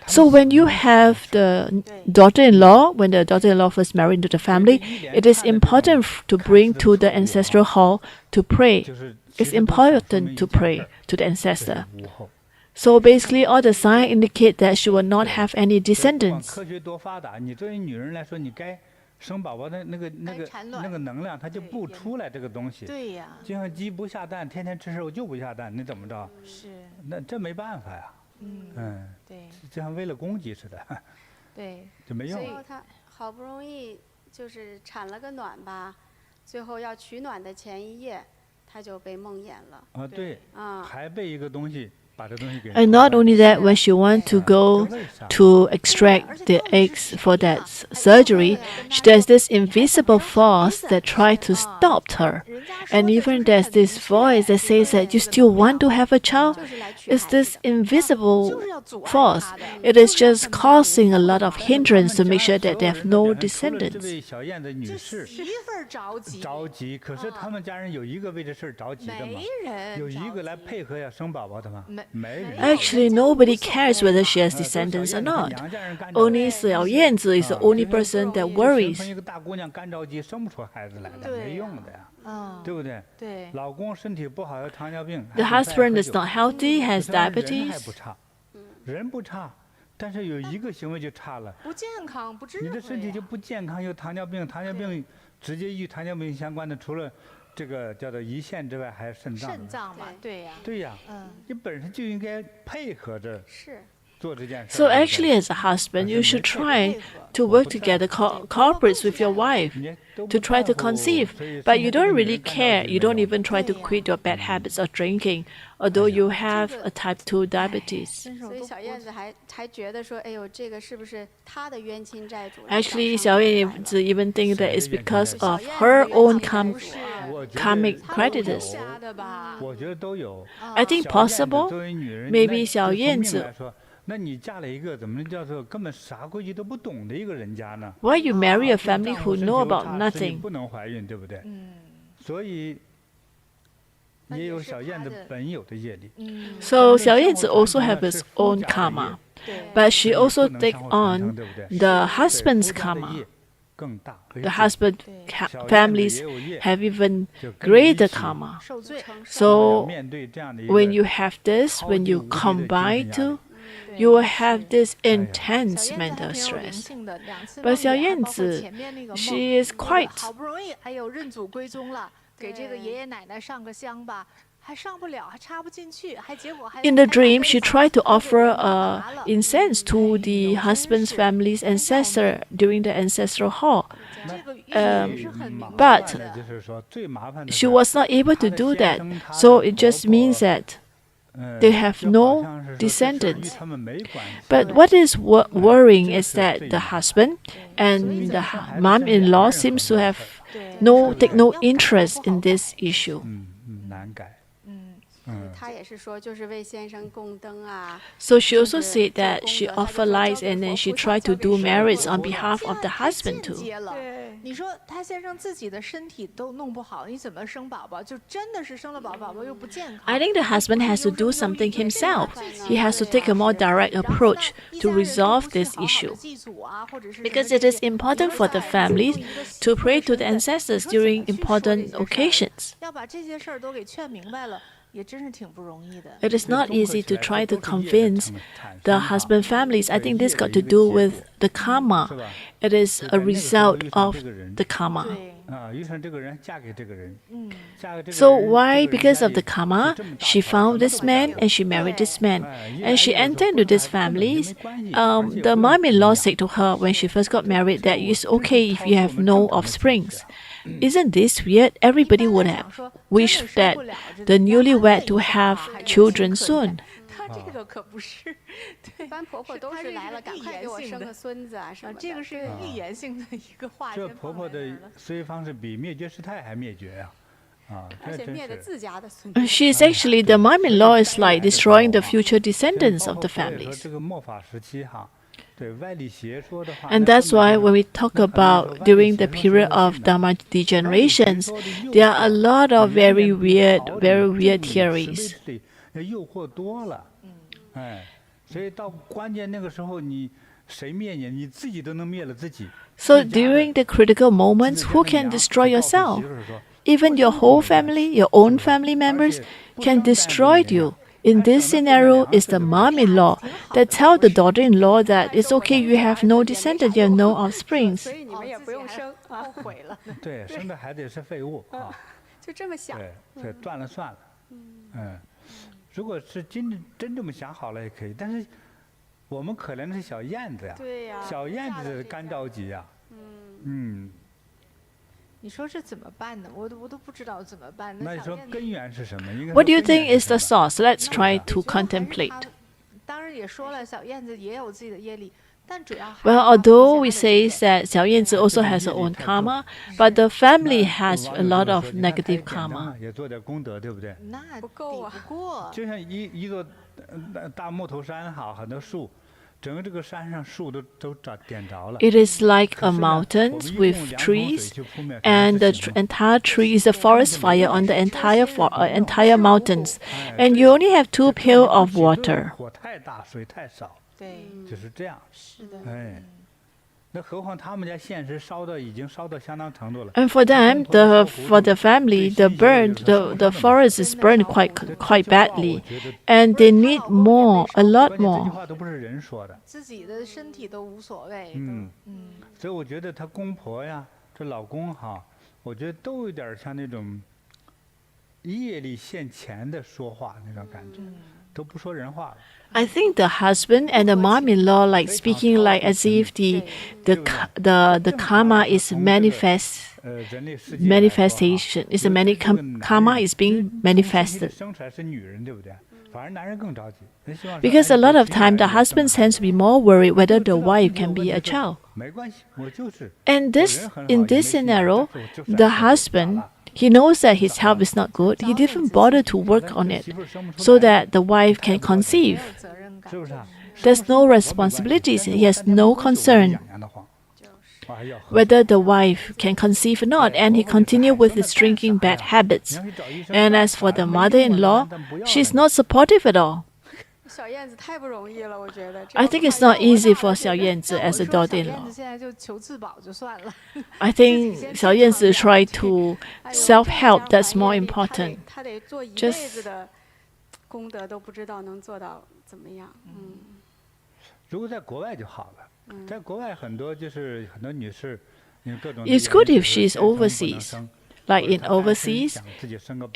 So when you have the daughter-in-law, when the daughter-in-law first married into the family, it is important to bring to the ancestral hall to pray. It's important to pray to the ancestor. So basically, all the signs indicate that she will not have any descendants. 生宝宝的那个能量，它就不出来这个东西。对呀。就像鸡不下蛋，天天吃肉就不下蛋，你怎么着？是。那这没办法呀。对。就像为了供给似的。对。就没用。最后他好不容易就是产了个卵吧，最后要取卵的前一夜，他就被梦魇了。啊，对。还被一个东西。 And not only that, when she wants to go to extract the eggs for that surgery, there's this invisible force that tries to stop her. And even there's this voice that says that you still want to have a child. It's this invisible force. It is just causing a lot of hindrance to make sure that they have no descendants. Actually, nobody cares whether she has descendants or not. Only Xiao Yanzi is the only person that worries. The husband is not healthy, has diabetes. 人不差，但是有一个行为就差了。不健康，不智慧。你的身体就不健康，有糖尿病，糖尿病直接与糖尿病相关的，除了这个叫做胰腺之外，还有肾脏。肾脏嘛，对呀。对呀，你本身就应该配合着。是。So actually, as a husband, you should try to work together, cooperate with your wife to try to conceive. But you don't really care. You don't even try to quit your bad habits of drinking, although you have a type 2 diabetes. 所以小燕子还觉得说，哎呦，这个是不是她的冤亲债主？ Actually, 小燕子 even think that it's because of her own karmic creditors. I think possible. Maybe 小燕子 那你嫁了一个怎么叫做根本啥规矩都不懂的一个人家呢？ Why you marry a family who know about nothing? 不能怀孕，对不对？所以也有小燕子本有的业力。So 小燕子 also have its own karma, but she also take on the husband's karma. 更大。 The husband families have even greater karma. So when you have this, when you combine two, you will have this intense mental stress. But 小燕子 she is quite 好不容易，哎呦，认祖归宗了，给这个爷爷奶奶上个香吧，还上不了，还插不进去，还结果还。In the dream, she tried to offer incense to the husband's family's ancestor during the ancestral hall. But she was not able to do that, so it just means that they have no descendants. But what is worrying is that the husband and the mom-in-law seems to have take no interest in this issue. 难改。 她也是说，就是为先生供灯啊。 So she also said that she offered lights and then she tried to do merits on behalf of the husband too. 你说他先生自己的身体都弄不好，你怎么生宝宝？就真的是生了宝宝又不健康。 I think the husband has to do something himself. He has to take a more direct approach to resolve this issue. Because it is important for the families to pray to the ancestors during important occasions. 要把这些事儿都给劝明白了。 It is not easy to try to convince the husband families. I think this got to do with the karma. It is a result of the karma. So why? Because of the karma, she found this man and she married this man. And she entered into these families. The mom-in-law said to her when she first got married that it's okay if you have no offsprings. Isn't this weird? Everybody would have wished that the newlywed to have children soon. 她这个可不是，对，一般婆婆都是来了，赶快给我生个孙子啊什么的。这个是预言性的一个话。这婆婆的思维方式比灭绝师太还灭绝呀！而且灭的自家的孙子。She is actually the mom-in-law is like destroying the future descendants of the families. 这个末法时期哈。 And that's why when we talk about during the period of Dharma degenerations, there are a lot of very weird theories. So during the critical moments, who can destroy yourself? Even your whole family, your own family members, can destroy you. In this scenario, it's the mom-in-law that tell the daughter-in-law that it's okay, you have no descendants, you have no offspring. 所以你们也不用生，后悔了。对，生的孩子也是废物啊。就这么想。对，断了算了。如果是真这么想好了也可以，但是我们可怜的是小燕子呀。对呀。小燕子干着急呀。你说这怎么办呢？我都不知道怎么办。那你说根源是什么？ What do you think is the source? Let's try to contemplate. 当然也说了，小燕子也有自己的业力，但主要。Well, although we say that 小燕子 also has her own karma, but the family has a lot of negative karma. 也做点功德，对不对？那不够啊，不过。就像一座大木头山哈，很多树。 整个这个山上树都点着了。 It is like a mountain with trees, and the entire tree is a forest fire on the entire mountains, and you only have 2 pails of water. 火太大，水太少。对，就是这样。是的。哎，那何况他们家现实已经烧到相当程度了。 And for them, for the family, the forest is burned quite badly, and they need more, a lot more. 这句话都不是人说的。自己的身体都无所谓。所以我觉得他公婆呀，这老公哈，我觉得都有点像那种业力现前的说话那种感觉，都不说人话了。I think the husband and the mom-in-law like speaking like as if the karma is manifestation. Is karma is being manifested. Because a lot of time the husband tends to be more worried whether the wife can be a child. And in this scenario, the husband, he knows that his health is not good. He didn't bother to work on it so that the wife can conceive. There's no responsibilities. He has no concern whether the wife can conceive or not, and he continued with his drinking bad habits. And as for the mother-in-law, she's not supportive at all. I think it's not easy for Xiao Yanzi as a daughter-in-law. I think Xiao Yanzi try to self-help. That's more important. Just 功德都不知道能做到怎么样。如果在国外就好了，在国外很多女士，因为各种。It's good if she's overseas. Like in overseas,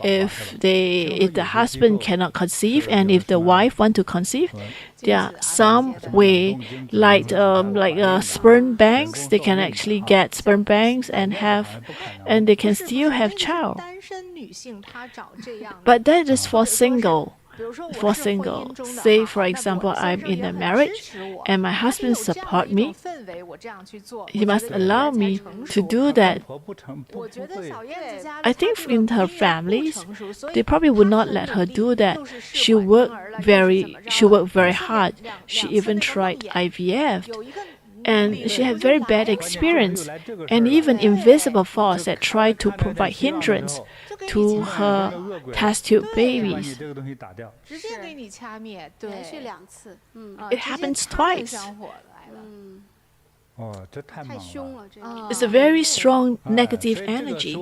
if the husband cannot conceive and if the wife want to conceive, there are some way like sperm banks. They can actually get sperm banks and they can still have child. But that is for single. Say for example, I'm in a marriage and my husband support me. He must allow me to do that. I think in her families, they probably would not let her do that. She worked very hard. She even tried IVF. And she had very bad experience, and even invisible force that tried to provide hindrance to her test tube babies. It happens twice. It's a very strong negative energy.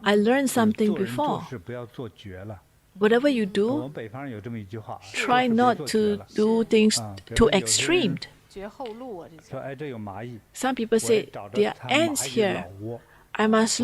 I learned something before. Whatever you do, try not to do things too extreme. Some people say, there are ants here. I must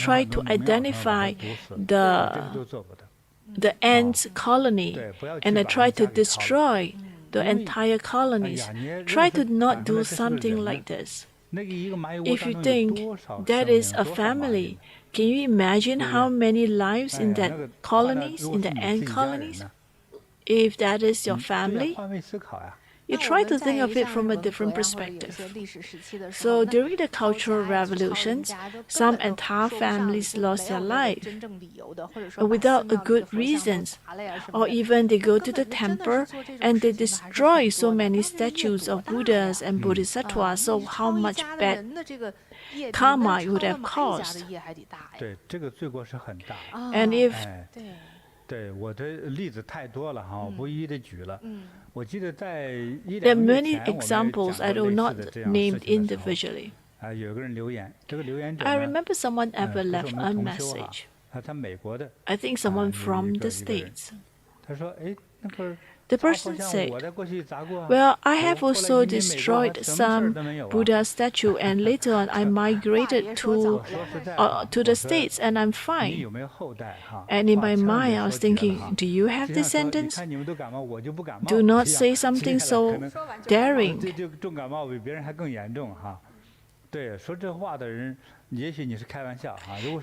try to identify the ant colony, and I try to destroy the entire colonies. Try to not do something like this. If you think that is a family, can you imagine how many lives in that colonies, in the ant colonies? If that is your family, you try to think of it from a different perspective. So during the cultural revolutions, some entire families lost their life without a good reasons. Or even they go to the temple and they destroy so many statues of Buddhas and Bodhisattvas. So how much bad karma it would have caused. And if there are many examples I do not name individually. I remember someone ever left a message. I think someone from the States. The person said, well, I have also destroyed some Buddha statue and later on I migrated to the States and I'm fine. And in my mind I was thinking, do you have descendants? Do not say something so daring.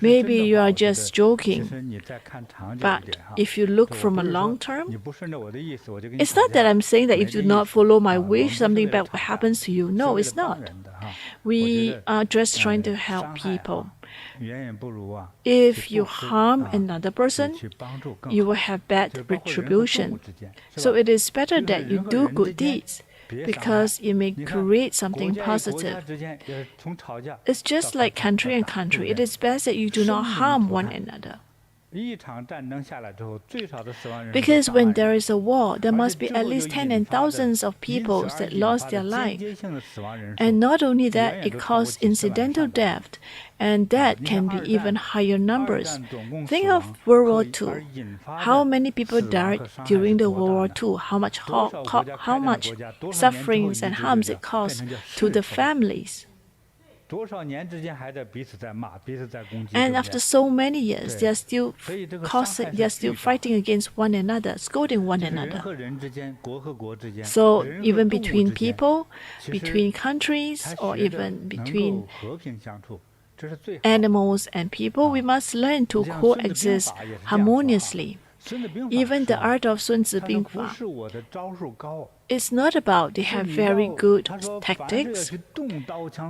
Maybe you are just joking, but if you look from a long term, it's not that I'm saying that if you do not follow my wish, something bad will happen to you. No, it's not. We are just trying to help people. If you harm another person, you will have bad retribution. So it is better that you do good deeds, because it may create something positive. It's just like country and country. It is best that you do not harm one another. Because when there is a war, there must be at least tens and thousands of people that lost their life. And not only that, it causes incidental death, and that can be even higher numbers. Think of World War II. How many people died during the World War II? How much sufferings and harms it caused to the families? And after so many years, they are still fighting against one another, scolding one another. So even between people, between countries, or even between animals and people, we must learn to coexist harmoniously. Even the art of Sun Zi Bing Fa, it's not about they have very good tactics,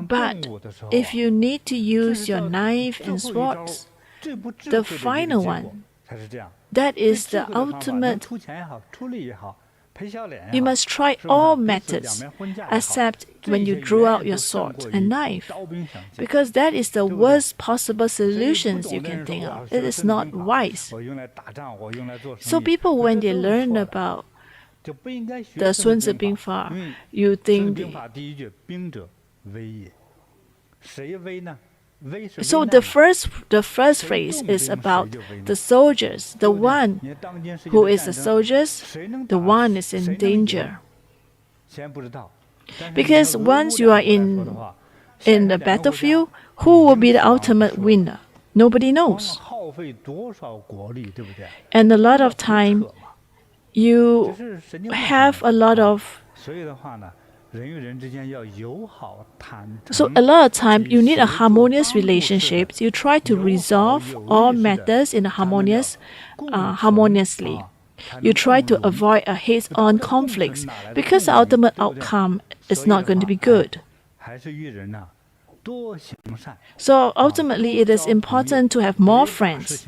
but if you need to use your knife and swords, the final one, that is the ultimate. You must try all methods, except when you drew out your sword and knife, because that is the worst possible solutions you can think of. It is not wise. So people, when they learn about the Sun Zi Bing Fa, you think so the first phrase is about the soldiers. The one who is the soldiers, the one is in danger. Because once you are in the battlefield, who will be the ultimate winner? Nobody knows. And a lot of time, you have a lot of. So a lot of time, you need a harmonious relationship. You try to resolve all matters in a harmoniously. You try to avoid a head-on conflicts because the ultimate outcome is not going to be good. So ultimately, it is important to have more friends.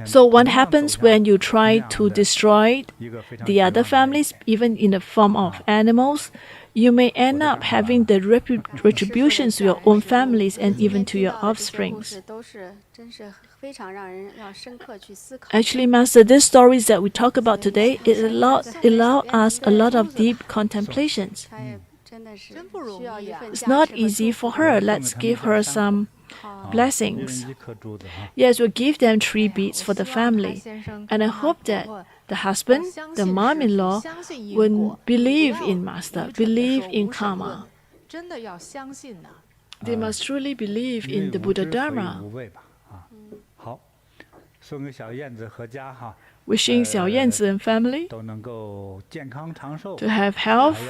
So what happens when you try to destroy the other families, even in the form of animals? You may end up having the retributions to your own families and even to your offspring. Actually, Master, these stories that we talk about today, it allow us a lot of deep contemplations. It's not easy for her. Let's give her some blessings. Yes, we'll give them 3 beads for the family. And I hope that the husband, the mom-in-law, will believe in Master, believe in karma. They must truly believe in the Buddha Dharma. Wishing Xiao Yanzi and family to have health,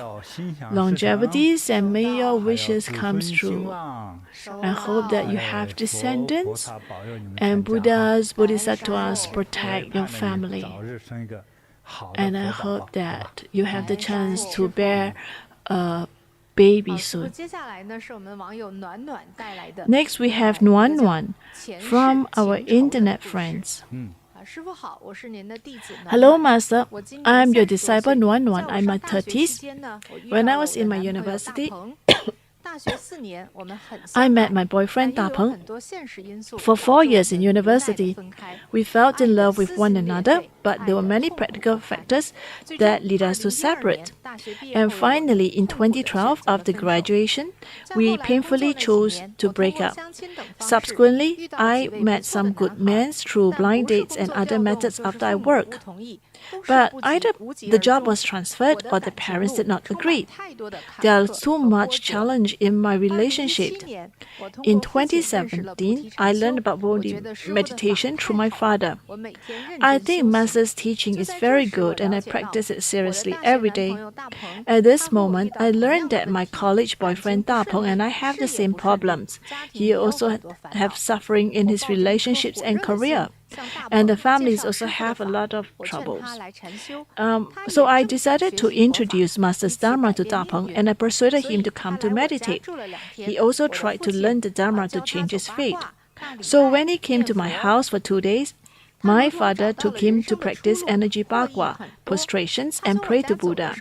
longevities, and may your wishes come true. I hope that you have descendants and Buddhas, Bodhisattvas protect your family. And I hope that you have the chance to bear a baby soon. Next, we have Nuan Nuan from our internet friends. Hello, Master. I'm your disciple Nuan Nuan. I'm in my 30s. When I was in my university, I met my boyfriend Da Peng. For 4 years in university, we fell in love with one another, but there were many practical factors that led us to separate. And finally, in 2012, after graduation, we painfully chose to break up. Subsequently, I met some good men through blind dates and other methods after I work. But either the job was transferred or the parents did not agree. There was too much challenge in my relationship. In 2017, I learned about Bodhi meditation through my father. I think Master's teaching is very good and I practice it seriously every day. At this moment, I learned that my college boyfriend Da Peng and I have the same problems. He also has suffering in his relationships and career. And the families also have a lot of troubles. So I decided to introduce Master's Dharma to Da Peng and I persuaded him to come to meditate. He also tried to learn the Dharma to change his fate. So when he came to my house for 2 days, my father took him to practice energy bagua, prostrations, and pray to Buddha.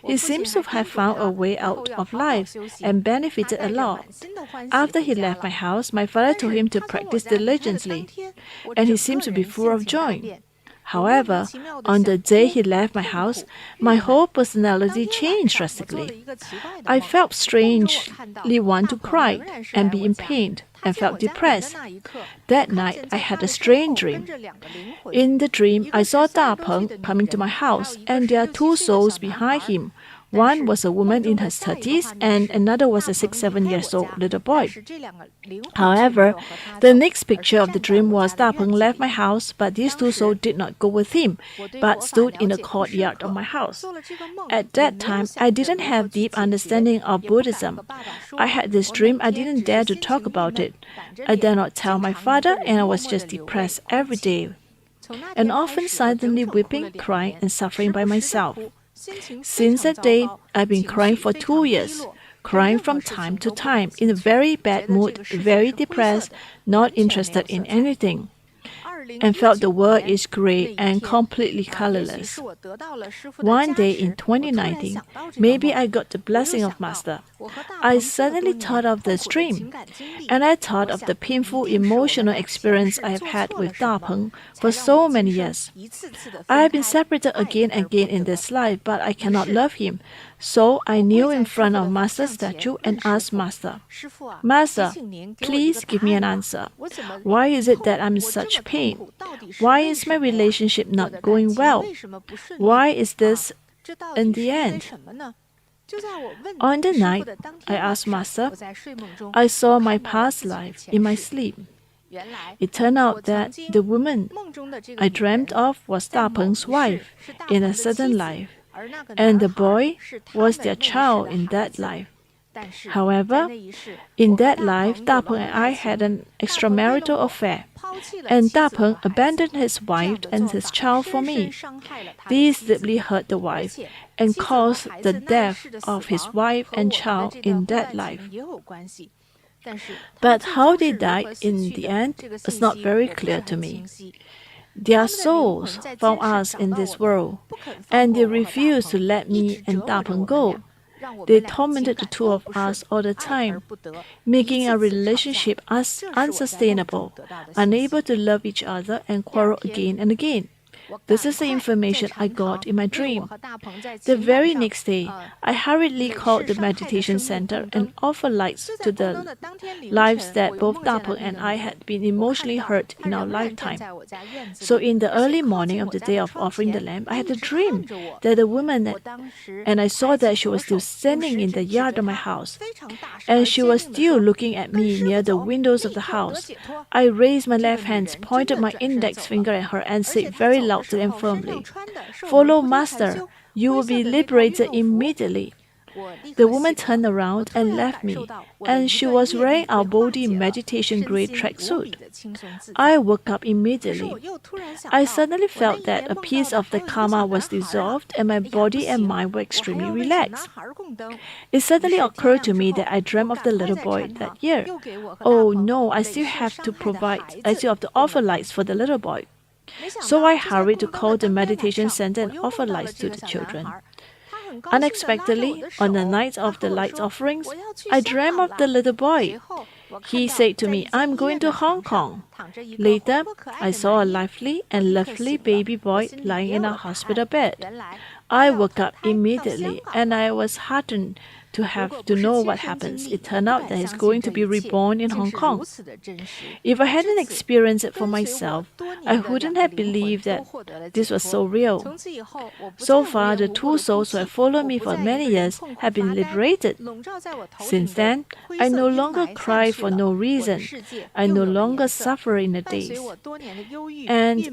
He seems to have found a way out of life and benefited a lot. After he left my house, my father told him to practice diligently, and he seemed to be full of joy. However, on the day he left my house, my whole personality changed drastically. I felt strangely want to cry and be in pain. and felt depressed. That night, I had a strange dream. In the dream, I saw Da Peng coming to my house, and there are two souls behind him. One was a woman in her 30s, and another was a 6-7 years old little boy. However, the next picture of the dream was Da Peng left my house, but these two souls did not go with him, but stood in the courtyard of my house. At that time, I didn't have deep understanding of Buddhism. I had this dream, I didn't dare to talk about it. I dare not tell my father, and I was just depressed every day, and often silently weeping, crying, and suffering by myself. Since that day, I've been crying for 2 years, crying from time to time, in a very bad mood, very depressed, not interested in anything, and felt the world is gray and completely colorless. One day in 2019, maybe I got the blessing of Master. I suddenly thought of this dream, and I thought of the painful emotional experience I have had with Da Peng for so many years. I have been separated again and again in this life, but I cannot love him. So I kneel in front of Master's statue and asked Master, Master, please give me an answer. Why is it that I'm in such pain? Why is my relationship not going well? Why is this in the end? On the night, I asked Master, I saw my past life in my sleep. It turned out that the woman I dreamt of was Da Peng's wife in a certain life, and the boy was their child in that life. However, in that life, Da Peng and I had an extramarital affair, and Da Peng abandoned his wife and his child for me. This deeply hurt the wife and caused the death of his wife and child in that life. But how they died in the end is not very clear to me. Their souls found us in this world, and they refused to let me and Da Peng go. They tormented the two of us all the time, making our relationship unsustainable, unable to love each other, and quarrel again and again. This is the information I got in my dream. The very next day, I hurriedly called the meditation center and offered lights to the lives that both Da Peng and I had been emotionally hurt in our lifetime. So in the early morning of the day of offering the lamp, I had a dream that a woman, and I saw that she was still standing in the yard of my house, and she was still looking at me near the windows of the house. I raised my left hand, pointed my index finger at her, and said very loudly and firmly, "Follow Master, you will be liberated immediately." The woman turned around and left me, and she was wearing our Bodhi meditation grey tracksuit. I woke up immediately. I suddenly felt that a piece of the karma was dissolved, and my body and mind were extremely relaxed. It suddenly occurred to me that I dreamt of the little boy that year. Oh no, I still have to offer lights for the little boy. So I hurried to call the meditation center and offer lights to the children. Unexpectedly, on the night of the light offerings, I dreamt of the little boy. He said to me, "I'm going to Hong Kong." Later, I saw a lively and lovely baby boy lying in a hospital bed. I woke up immediately, and I was heartened to have to know what happens. It turned out that he's going to be reborn in Hong Kong. If I hadn't experienced it for myself, I wouldn't have believed that this was so real. So far, the two souls who have followed me for many years have been liberated. Since then, I no longer cry for no reason. I no longer suffer in the days. And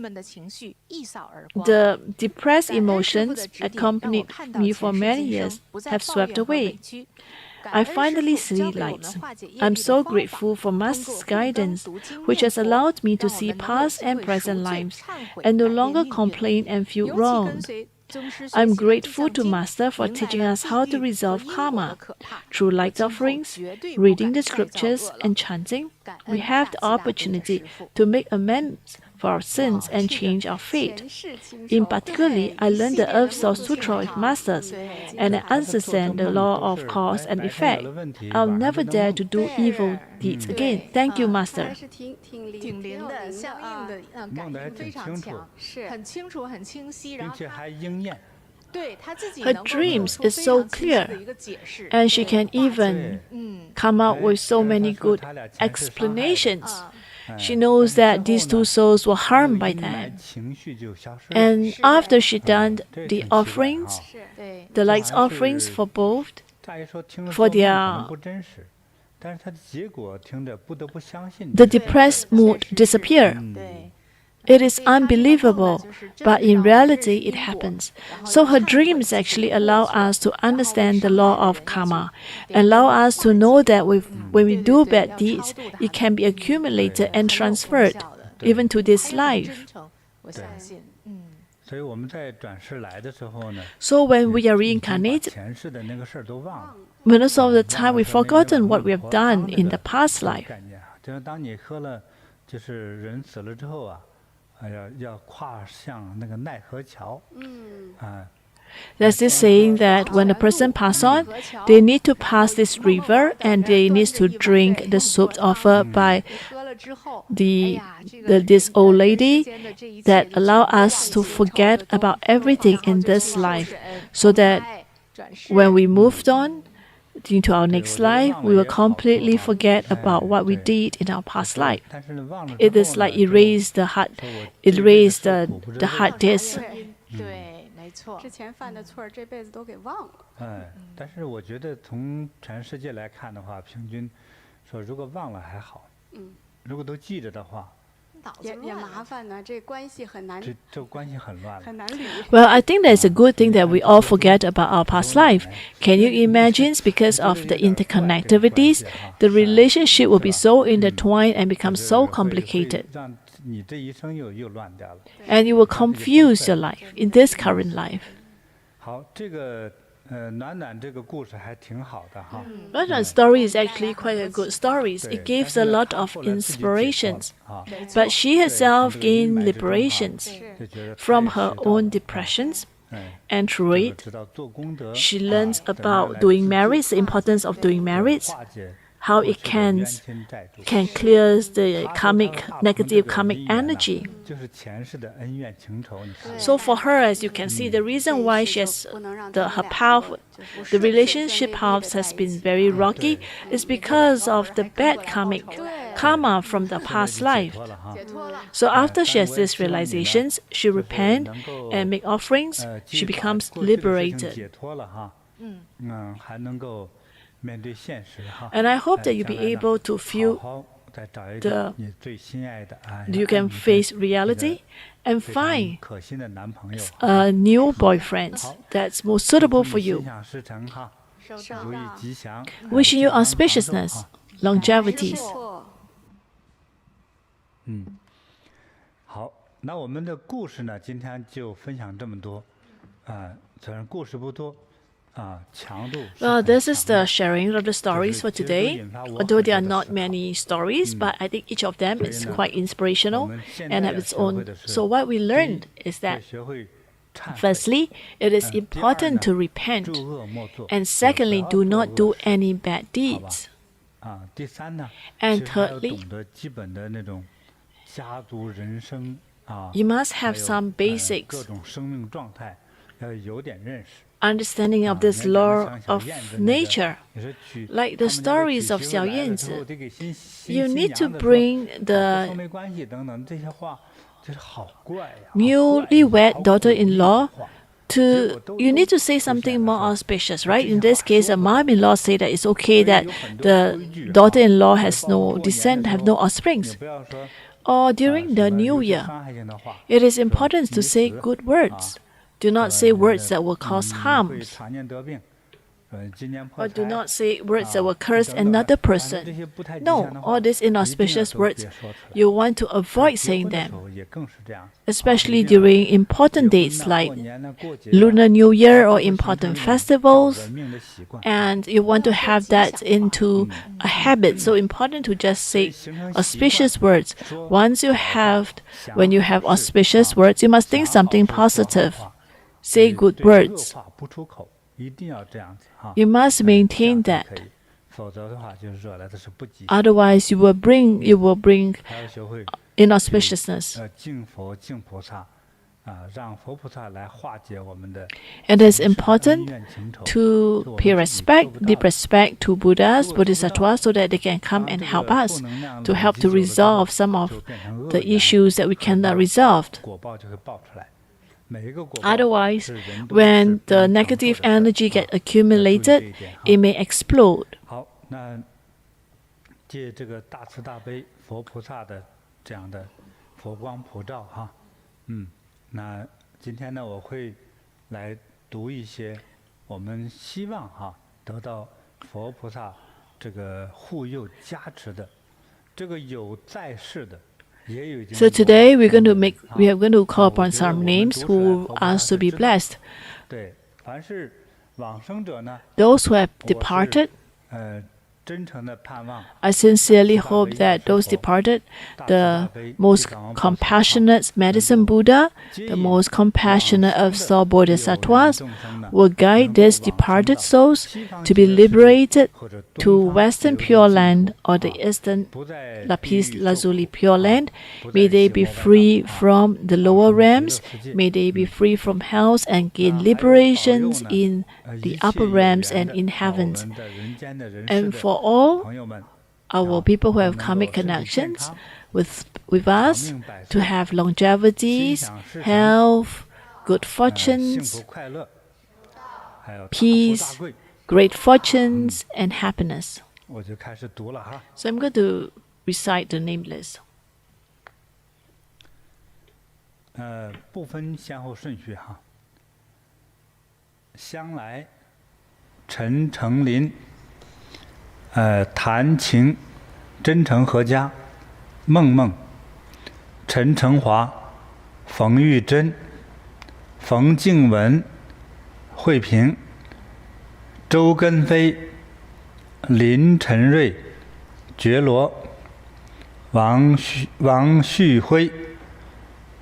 the depressed emotions accompanied me for many years have swept away. I finally see lights. I'm so grateful for Master's guidance, which has allowed me to see past and present lives and no longer complain and feel wronged. I'm grateful to Master for teaching us how to resolve karma. Through light offerings, reading the scriptures, and chanting, we have the opportunity to make amends for our sins and change our fate. In particular, I learned the Earth Source Sutra of Masters, and I understand the law of cause and effect. I'll never dare to do evil deeds again. Thank you, Master. 挺灵的，相应的感应非常强，很清楚、很清晰，然后他并且还应验。Her dreams is so clear, and she can even come up with so many good explanations. She knows that these two souls were harmed by that. And after she done the offerings, the light offerings for both, for their the depressed mood disappear. It is unbelievable, but in reality it happens. So her dreams actually allow us to understand the law of karma, and allow us to know that when we do bad deeds, it can be accumulated and transferred even to this life. So when we are reincarnated, most of the time we've forgotten what we have done in the past life. There's this saying that when a person passes on, they need to pass this river and they need to drink the soup offered by this old lady that allow us to forget about everything in this life, so that when we moved on into our next life, we will completely forget about what we did in our past life. It is like erase the hard disk. 对，没错。之前犯的错，这辈子都给忘了。但是我觉得从全世界来看的话，平均说如果忘了还好，如果都记着的话，也麻烦呢，这关系很难，这关系很乱，很难捋。Well, I think that's a good thing that we all forget about our past life. Can you imagine? Because of the interconnectivities, the relationship will be so intertwined and become so complicated. 让你这一生又乱掉了。And it will confuse your life in this current life. 好，这个暖暖这个故事还挺好的哈。暖暖 story is actually quite a good story. It gives a lot of inspirations. But she herself gained liberations from her own depressions. And through it, she learns about doing merits, the importance of doing merits, how it can clear the negative karmic energy. So for her, as you can see, the reason why she has her path, the relationship path has been very rocky, is because of the bad karma from the past life. So after she has these realizations, she repent and make offerings. She becomes liberated. And I hope that you'll be able to feel you can face reality and find a new boyfriend that's more suitable for you. Wishing you auspiciousness, longevities. 好，那我们的故事呢，今天就分享这么多，虽然故事不多。Well, this is the sharing of the stories for today. Although there are not many stories, but I think each of them is quite inspirational and have its own. So what we learned is that, firstly, it is important to repent, and secondly, do not do any bad deeds. And thirdly, you must have some basics. Understanding of this law of nature, like the stories of Xiao Yanzi. You need to bring the newlywed daughter-in-law to, you need to say something more auspicious, right? In this case, a mom-in-law say that it's okay that the daughter-in-law has no descent, have no offsprings. Or during the New Year, it is important to say good words. Do not say words that will cause harm. Or do not say words that will curse another person. No, all these inauspicious words, you want to avoid saying them. Especially during important dates like Lunar New Year or important festivals. And you want to have that into a habit. So important to just say auspicious words. When you have auspicious words, you must think something positive. Say good words. You must maintain that. Otherwise, you will bring inauspiciousness. 让佛菩萨来化解我们的 It is important to pay deep respect to Buddhas, Bodhisattvas, so that they can come and help us to help to resolve some of the issues that we cannot resolve. Otherwise, when the negative energy gets accumulated, it may explode. 好，那借这个大慈大悲佛菩萨的这样的佛光普照哈，那今天呢，我会来读一些我们希望得到佛菩萨这个护佑加持的，这个有在世的。So today we are going to call upon some names who are to be blessed. Those who have departed, I sincerely hope that those departed, the most compassionate medicine Buddha, the most compassionate of all Bodhisattvas, will guide these departed souls to be liberated to Western Pure Land or the Eastern Lapis Lazuli Pure Land. May they be free from the lower realms. May they be free from hell and gain liberations in the upper realms and in heavens. And for all our people who have karmic connections with us, to have longevities, health, good fortunes, peace, great fortunes, and happiness. So I'm going to recite the name list. 不分先后顺序哈。香来，陈成林。谭晴、真诚合家、梦梦、陈成华、冯玉珍、冯静文、慧萍、周根飞、林晨瑞、觉罗、王旭辉、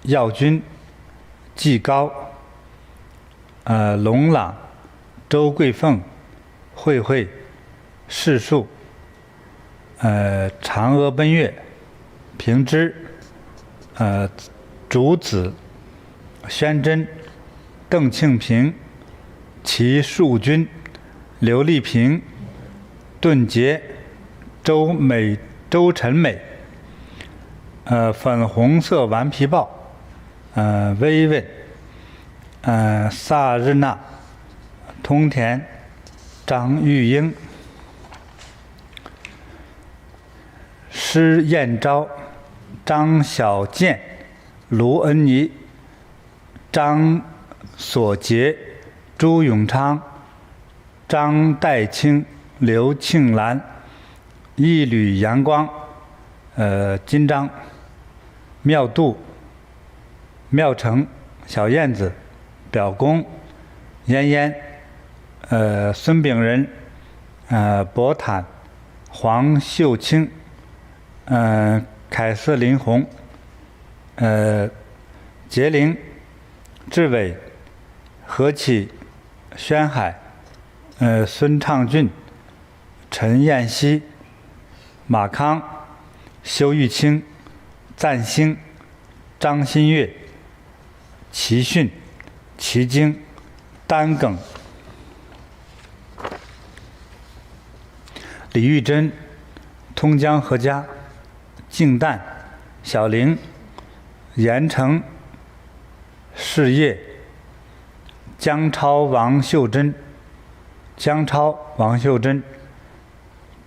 耀军、季高、龙朗、周桂凤、慧慧。世树，嫦娥奔月，平之，竹子，宣真，邓庆平，齐树军，刘丽萍，顿杰，周晨美，粉红色顽皮豹，薇薇，萨日娜，通田，张玉英。施彦昭、张小健、卢恩妮、张所杰、朱永昌、张代清、刘庆兰、一缕阳光、金章、妙度、妙成、小燕子、表公、燕燕、孙炳仁、博坦、黄秀清。凯瑟琳红，杰玲、志伟、何启、宣海，孙畅俊、陈彦希、马康、修玉清、赞星、张新月、齐训、齐京、丹耿、李玉珍、通江何家。静淡、小玲、盐城、事业、江超、王秀珍、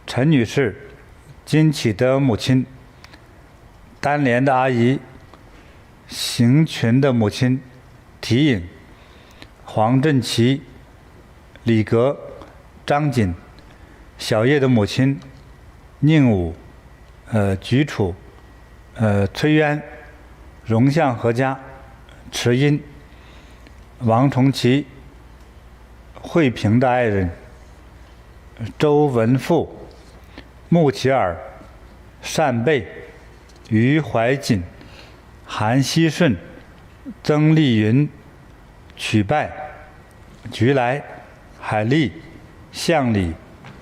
陈女士、金启的母亲、单连的阿姨、邢群的母亲、提颖、黄振奇、李格、张锦、小叶的母亲、宁武。举楚，崔渊、荣相何家、池音、王重奇、慧萍的爱人、周文富、穆齐尔、单贝、于怀瑾、韩熙顺、曾丽云、曲拜、菊来、海丽、向里、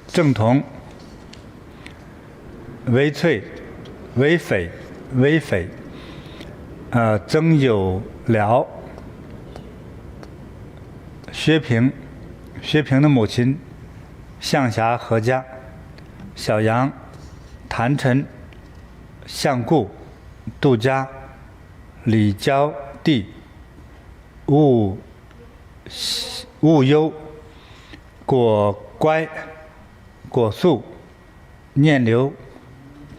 郑彤。微翠、微斐、曾有辽、薛平的母亲向霞何家，小杨、谭晨、向固、杜家、李娇弟、兀优、果乖、果素、念流、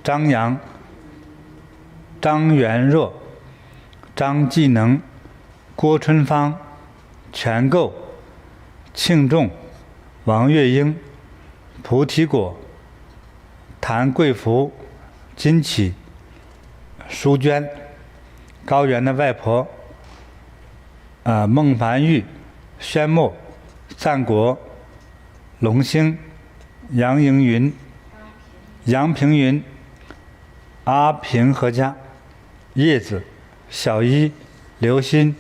张扬、张元若、张继能、郭春芳、全构、庆仲、王月英、菩提果、谭贵福、金启、淑娟、高原的外婆、孟凡玉、宣墨、赞国、龙兴、杨平云、阿平何家、叶子、小一、刘鑫、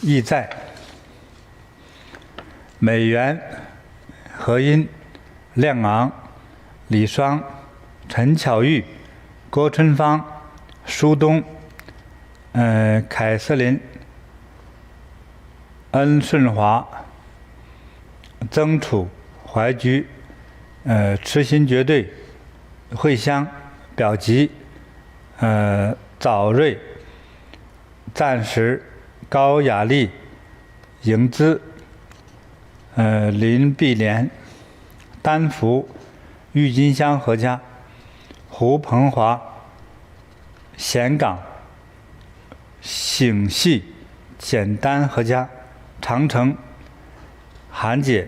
义在、美元、何音、亮昂、李双、陈巧玉、郭春芳、舒东、凯瑟琳、恩顺华、曾楚、怀菊、痴心绝对、慧香、表吉、早瑞、暂时、高雅丽、迎姿、林碧莲、丹福、郁金香何家、胡鹏华、咸港、醒系、简单何家、长城、韩姐、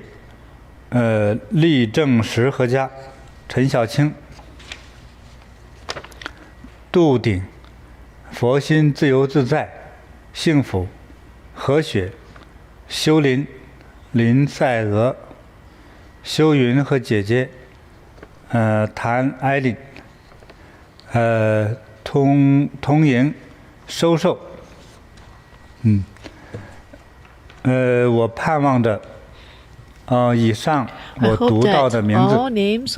厉正实何家、陈小青、杜鼎、佛心自由自在、幸福、何雪、修林、林赛娥、修云和姐姐、谭艾琳、通莹、收受。我盼望着以上我读到的名字，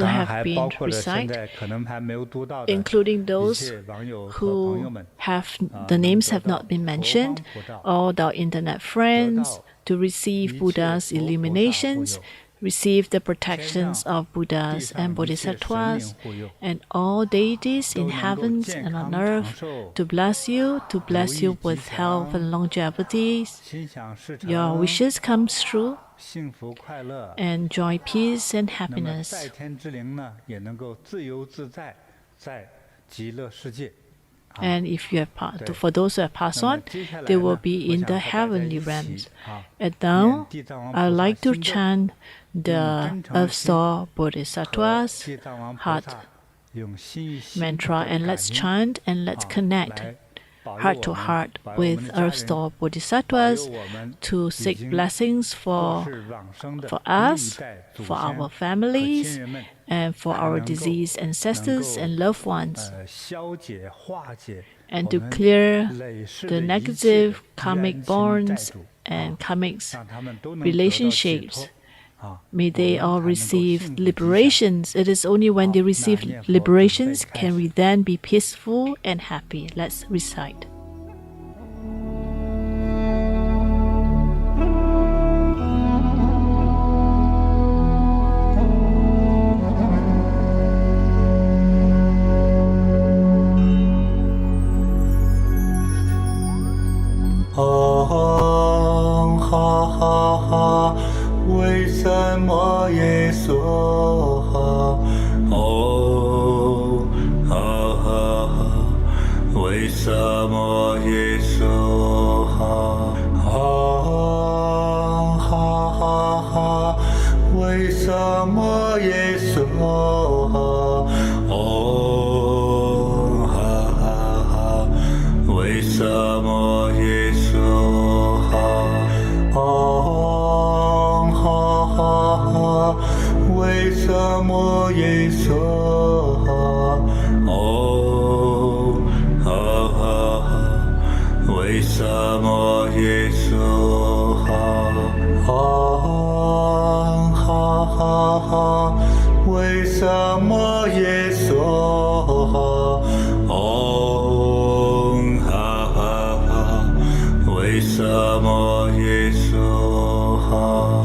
当然还包括了现在可能还没有读到的 including those 一切网友和 who 朋友们 have the names have not been mentioned, all the internet friends, to receive Buddha's illuminations, receive the protections of Buddhas and Bodhisattvas, and all deities in heavens and on earth, to bless you with health and longevity. Your wishes come true, 幸福快乐， and joy, peace, and 那么 happiness. 在天之灵呢，也能够自由自在在极乐世界。 And if you have for those who have passed on, they will be in the heavenly realms. And now, I'd like to chant the Earth Store Bodhisattva's heart mantra, and let's chant and let's connect heart to heart with Earth Store Bodhisattvas to seek blessings for us, for our families, and for our deceased ancestors and loved ones, and to clear the negative karmic bonds and karmic relationships. May they all receive liberations. It is only when they receive liberations can we then be peaceful and happy. Let's recite. hahaha, 为什么耶娑哈？哦，哈哈哈，为什么耶娑哈？哦，哈哈哈，为什么耶娑哈？哦，哈哈哈，为什么耶娑哈？哦，哈哈哈，为什么耶娑哈？哦，哈哈哈，为什么耶娑哈？哦，哈哈哈，为什么耶娑哈？哦，哈哈哈，为什么耶娑哈？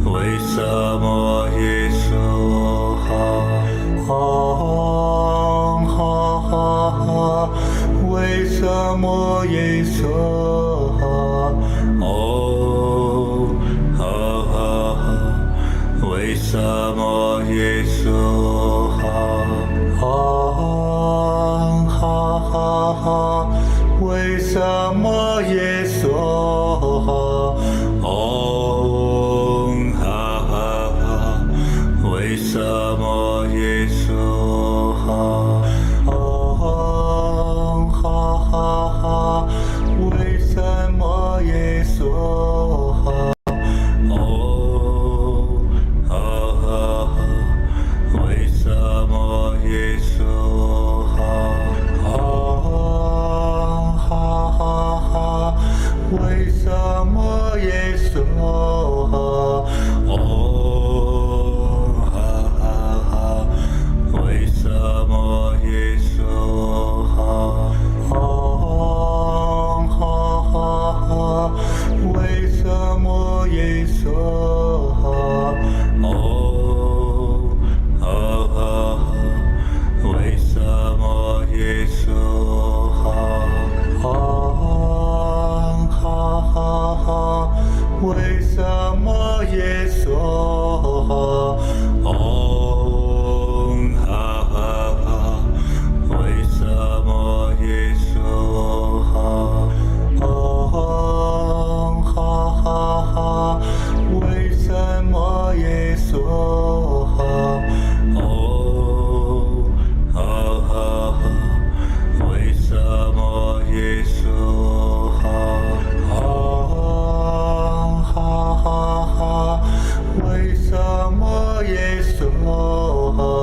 svaha. Hahaha. Vismaye svaha. Hahaha. Vismaye svaha. Vismaye svaha. Hahaha. Vismaye svaha. Hahaha. Vismaye svaha. Hahaha. Vismaye svaha. Vismaye svaha. Hahaha. Vismaye svaha. Hahaha. Vismaye svaha.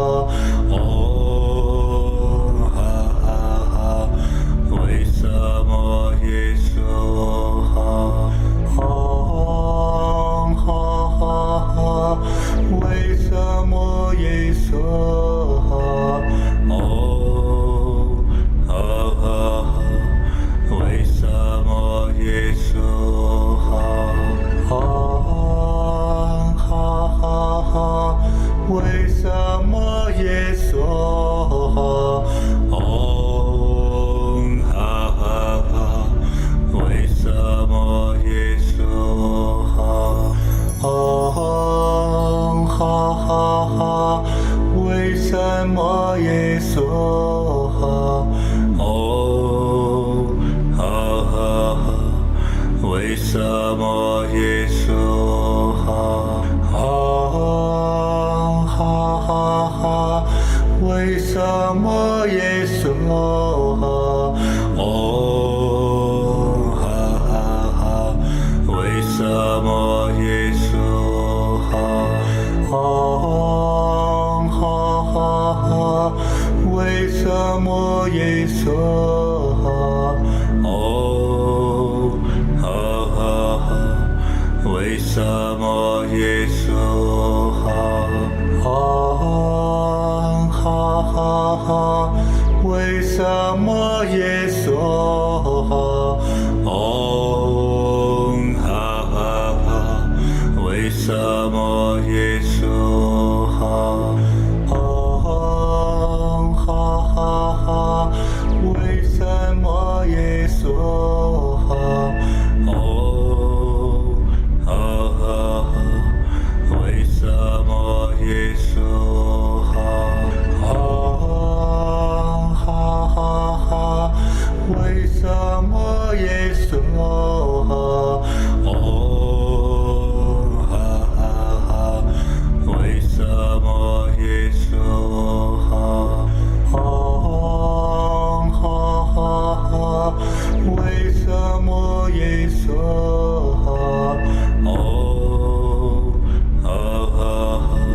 Hahaha. Vismaye svaha. Vismaye svaha. Hahaha. Vismaye svaha. Hahaha. Vismaye svaha. Hahaha. Vismaye svaha. Vismaye svaha. Hahaha. Vismaye svaha. Hahaha. Vismaye svaha. Hahaha. Vismaye svaha. Vismaye svaha. Hahaha. Vismaye svaha. Hahaha. Vismaye svaha. Hahaha. Vismaye svaha. Vismaye svaha. Hahaha. Vismaye svaha. Hahaha. Vismaye svaha. Hahaha. Vismaye svaha. Vismaye svaha. Hahaha.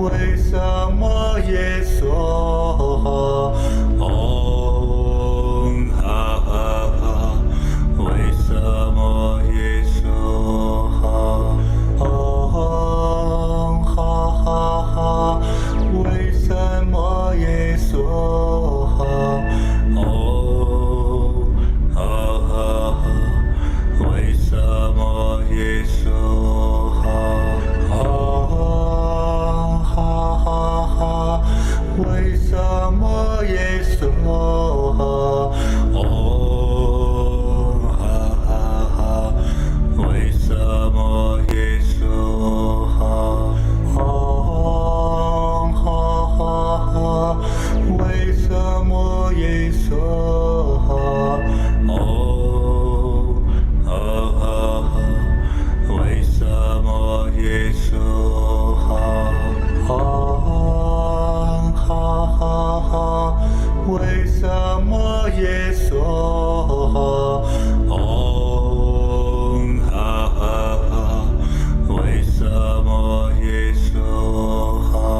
Vismaye svaha. Hahaha. Vismaye svaha. Hahaha. Vismaye svaha. Vismaye svaha. Hahaha. Vismaye svaha. Hahaha. Vismaye svaha. Hahaha. Vismaye svaha. Vismaye svaha. Hahaha. Vismaye svaha. Hahaha. Vismaye svaha.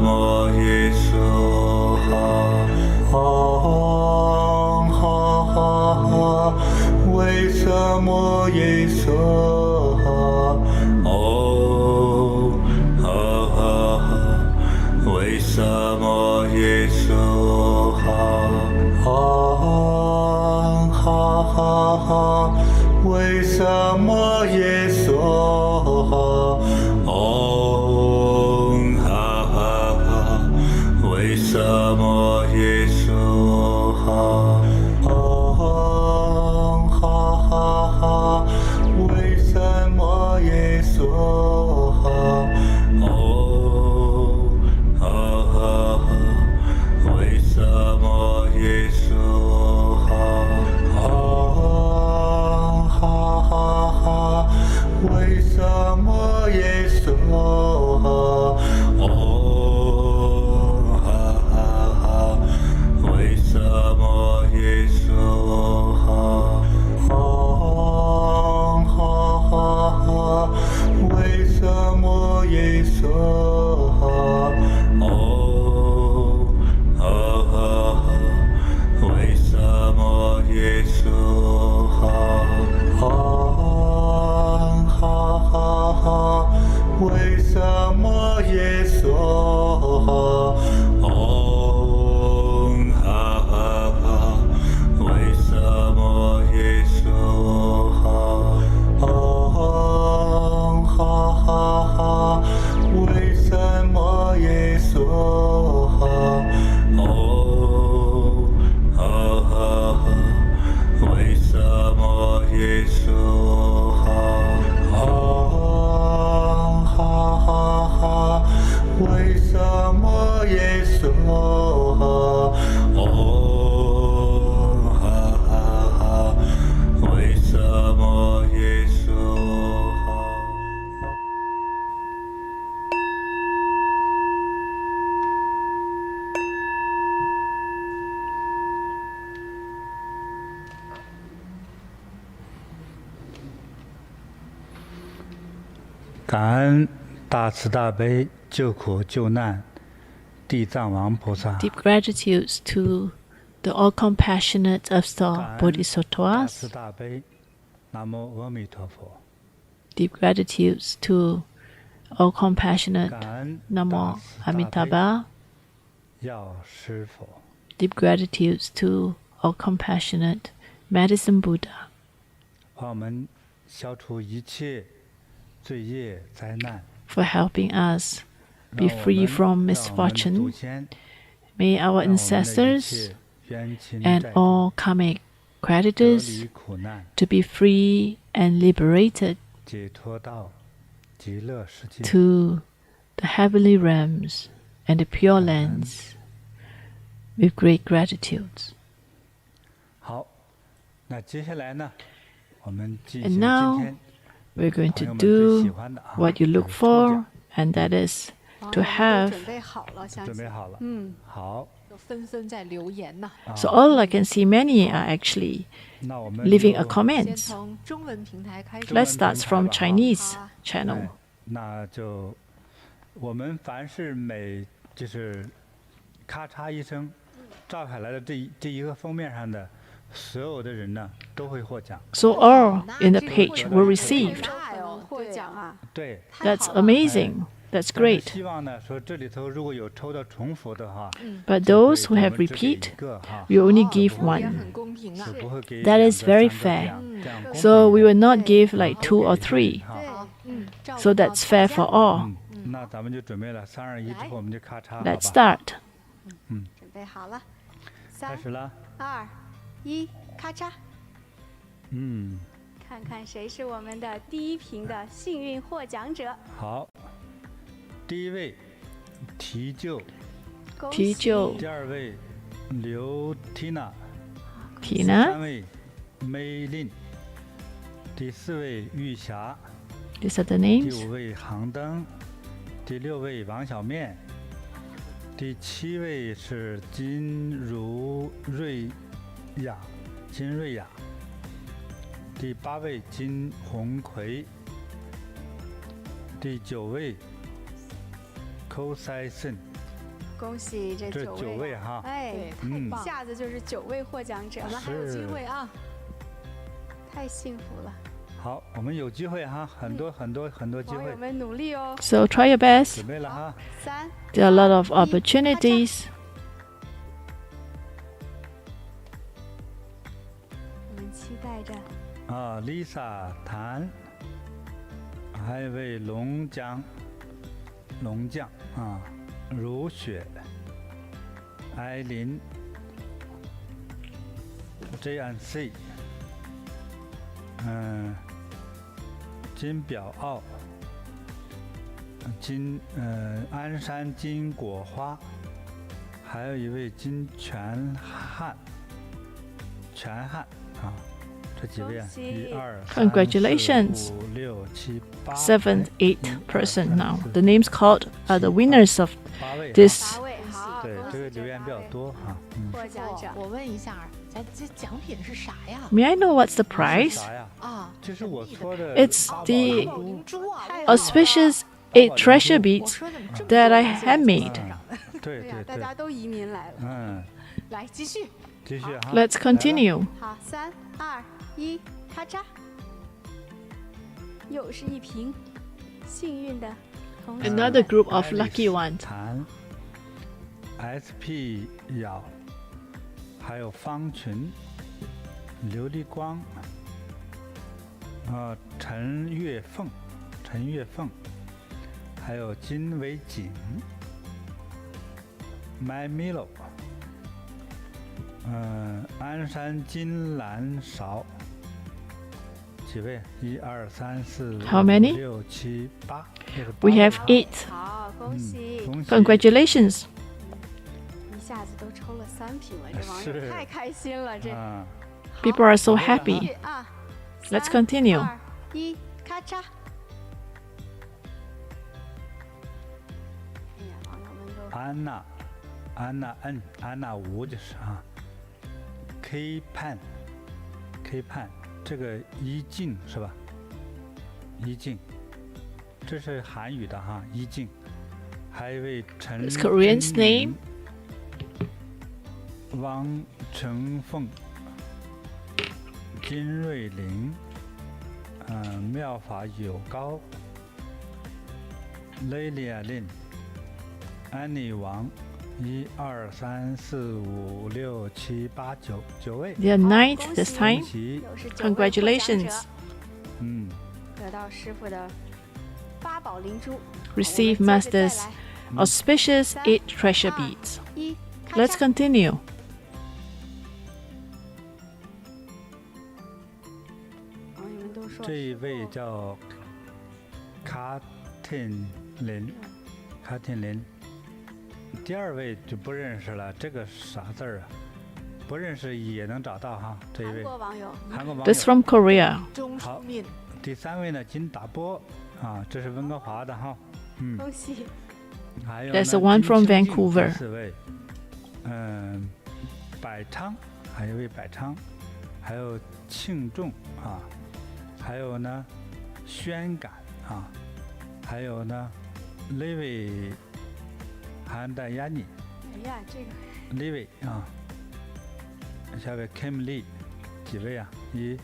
摩耶svaha Om ha ha ha vismaye svaha Om ha ha ha vismaye svaha Om ha ha ha vismaye svaha Om ha ha ha vismaye svaha Om ha ha ha vismaye svaha Om ha ha ha vismaye svaha Om ha ha ha vismaye svaha Om ha ha ha vismaye svaha Om ha ha ha vismaye svaha Om ha ha ha vismaye svaha Om ha ha ha vismaye svaha Om ha ha ha vismaye svaha Om ha ha ha vismaye svaha Om ha ha ha vismaye svaha Om ha ha ha vismaye svaha Om ha ha ha vismaye svaha感恩大慈大悲救苦救难地藏王菩萨。 Deep gratitude to the all compassionate of the 感恩大 Bodhisattvas. 慈大悲南无阿弥陀佛。 Deep gratitude to all compassionate 感恩 Namo 大慈大悲 Amitabha. 药师佛。 Deep gratitude to all compassionate Medicine Buddha 帮我们消除一切罪业灾难， for helping us 让 be 我 free 们 from 让我们的祖 misfortune. 先 May our 让我们的一 ancestors 切冤亲 and 债主 all karmic 得 creditors 离苦难， to be free and liberated 解脱到极乐世界。 to the heavenly realms and the pure lands with great gratitude. 好，那接下来呢，我们进 And 行 now 今天 We're going 朋友 to 们最喜 do 欢的啊， what you 就 look 是抽 for, 奖。 and that is 网 to 友们都 have. 准备好了，相信。准备好了，嗯，好。都纷纷在留言呢。啊 So all I can see, many are actually 那我们 leaving a 就 先 comment. 从中文平台开始。 Let's start from Chinese 好啊。 channel. 哎那就我们凡是就是咔嚓一声照下来的这一个封面上的所有的人呢，都会获奖。 So all in the 这个 page 获 were 奖率 received. 大哟，获对奖啊！对，太 That's 好了 amazing. That's 但是 great. 希望呢，说这里头如果有抽到重复的话， But 就会 those who 给我 have 们只给一 repeat, 个哈， we only 哦 give 这样也 one. 很公平啊是。不会给 That 两 is 个 very 三个 fair. 这样公 So 平 we 一 will 点 not give like 2 or 给 3. 哈对，照顾 So 到 that's 大 fair 家 for all. 那咱们就准备了，3、2、1之后我们就咔嚓，好 Let's 吧？ start. 准备好了，开3、始了， 2、1，咔嚓！嗯，看看谁是我们的第一瓶的幸运获奖者。好，第一位提救，恭喜提救第2位刘 Tina， 第 Tina, 3位梅林，第4位玉霞， these are the 第 names. 5位航灯，第6位王小面，第7位是金瑞雅，第8位金红葵，第9位寇塞森，恭喜这这9 位哈，哎，对，太棒了，一下子就是9位获奖者我，们还有机会啊！太幸福了。好，我们有机会哈，很多机会网友，们努力哦。 So try your best. 准备了哈。 3， There are a lot of opportunities. 我们期待着。啊 ，Lisa 谭，还有一位龙将啊，如雪，艾琳 ，JNC， 金表傲，鞍山金果花，还有一位金全汉啊。这几位啊，1、2、3、Congratulations. 4、5、6、7、8 7th, 8th person now. The names called are the winners of 8位。 this. 8位，好，对，这个留言比较多哈。获奖者。我问一下，咱这奖品是啥呀？ May I know what's the 是 prize? 啥呀？啊，这是我说的 It's 八宝 the 灵珠灵珠啊！ Auspicious 8 treasure 我 beads 说怎么这么 that 多 I 人 had made. 对对呀，大对家都移民来了。嗯，来继续。继续哈。 Let's continue. 好，3、2、1，咔嚓，又是一瓶幸运的同学们。 Another group of lucky ones. 谭 SP 咬，还有方群、琉璃光，陈月凤，还有金维锦，My Milo，鞍山金兰勺，几位？1、2、3、4、 How many? 5、6、7、8。 We have 8. 好，恭喜！恭喜 Congratulations. 一下子都抽了3瓶了，这网友是太开心了，这。啊， People are so 继 happy. 续啊 Let's 3、 continue. 2、1，咔嚓。哎呀，网友们都安娜吴就是啊。K 盼，这个一静是吧？一静，这是韩语的哈，一静。还有一位陈 It's Korean's 真明 name. 汪成凤，金瑞玲，妙法有高，Lelia Lin， 安妮王，1、2、3、4、5、6、7、8、9位， They are 9th this 恭 time. 喜，又是9位获奖者 Congratulations. 得到师傅的八宝灵珠。 Receive 我们接着再 Master's 来 auspicious 8 treasure 2、 beads. 1，咔 Let's 嚓。 continue. 网友们都说这一位叫卡汀林，第2位就不认识了，这个啥字儿啊？不认识也能找到哈，这一韩位国网友，韩国网 This 友。 from Korea. 钟好书敏，第3位呢，金达波啊，这是温哥华的哈，恭喜！还有 There's 呢 the one 金 from 清静 Vancouver 第4位，百昌，还有一位百昌，还有庆仲啊，还有呢宣感啊，还有呢那位韩代亚尼哎呀，这个那位啊，下位 Kim Lee 几位啊？1、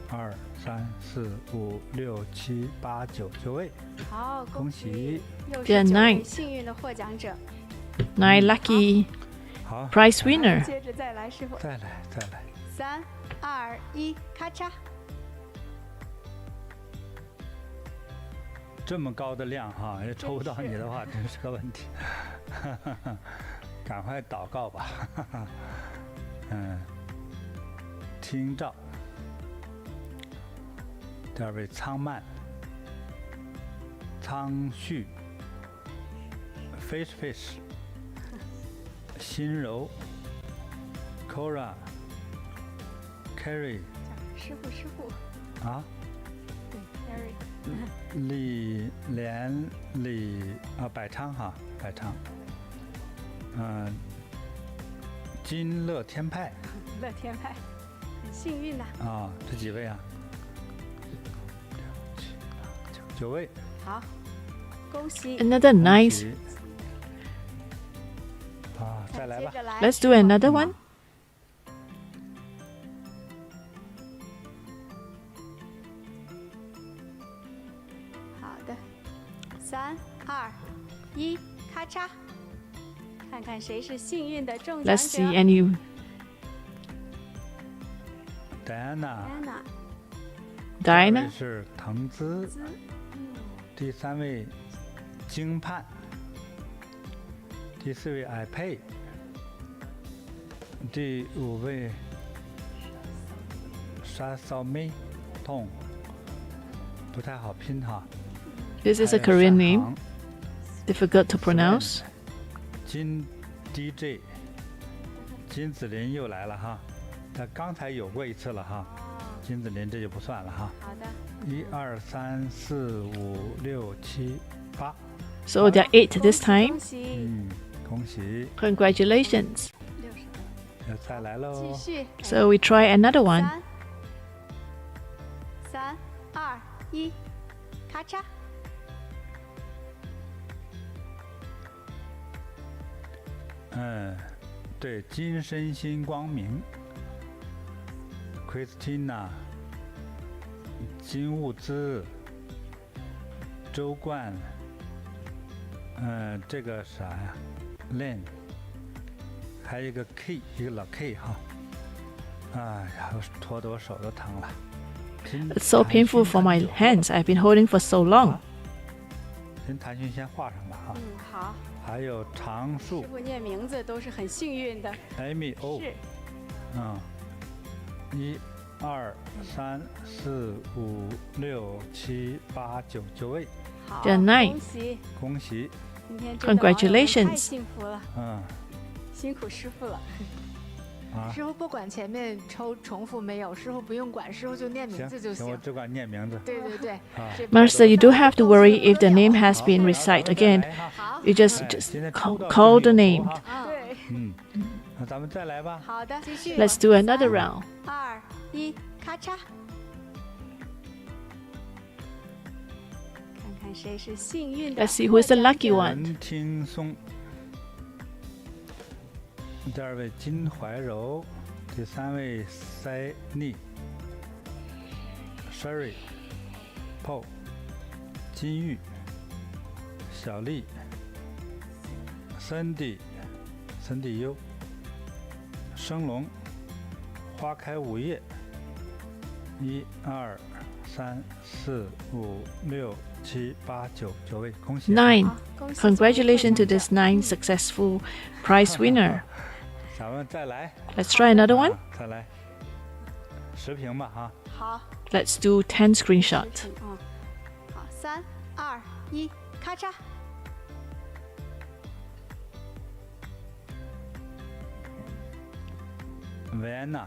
2、3、4、5、6、7、8、9位，好，恭喜！又是 They are 9位 9. 幸运的获奖者。 9 lucky 好， prize winner. 接着再来，师傅。再来。 3、2、1，咔嚓！这么高的量哈，要抽不到你的话，真是个问题。赶快祷告吧。听照。第2位苍曼、苍旭、Fish、心柔、Cora、Carrie 师傅，啊。对 ，Harry。百昌哈，金乐天派乐天派，很幸运呐。啊，这几位啊9位，好，恭喜！ Another 9th. 恭喜啊，再来吧。接着来。 Let's do another one. 好的，3、2、1，咔嚓，看看谁是幸运的中奖 Let's 者。 see any. Diana， Anna， 第二位 Diana. 是腾姿，第3位京盼，第4位艾佩，第5位沙骚妹痛，不太好拼哈。 This is a 还有 Korean 单 name, 行 difficult to pronounce. 金 DJ， 金子林又来了哈，他刚才有过一次了哈，金子林这就不算了哈。好的， 1、2、3、4、5、6、7、8， So there are 8 this 恭 time. 喜，恭喜， Congratulations. 要再来喽。继续。 So we try another one. 3、2、1，咔嚓。对，金身心光明 ，Christina， 金物资，周冠，这个啥呀 ，Len， 还有一个 K， 一个老 K 哈，哎呀，拖得我手都疼了。 It's so painful for my hands. I've been holding for so long. 先谭勋先画上吧哈。好。还有常树师傅念名字都是很幸运的。 ，Amy O， 是。 1、2、3、4、5、6、7、8、9， 9位，好， There are 9. 恭喜！恭喜！今天真的网友们 Congratulations 太幸福了，辛苦师傅了。师傅不管前面抽重复没有，师傅不用管，师傅就念名字就行，我只管念名字。对对对。 Master, you don't have to worry if the name has been recited again. 好。 You just call the name. 对。那咱们再来吧。好的，继续。 Let's do another round. 2、1，咔嚓。看看谁是幸运的。 Let's see who is the lucky one. 文听松，第2位金怀柔，第3位塞妮，Sherry Paul， 金玉，小丽，Cindy U， 生龙，花开午夜，1、2、3、4、5、6、7、8、9， 9位，恭喜！ 9. 恭喜 Congratulations to this 9 successful prize winner. 咱们再来。 Let's try another one. 再来10瓶吧哈。好。 Let's do 10 screenshot. 好，3、2、1，咔嚓。 Vienna，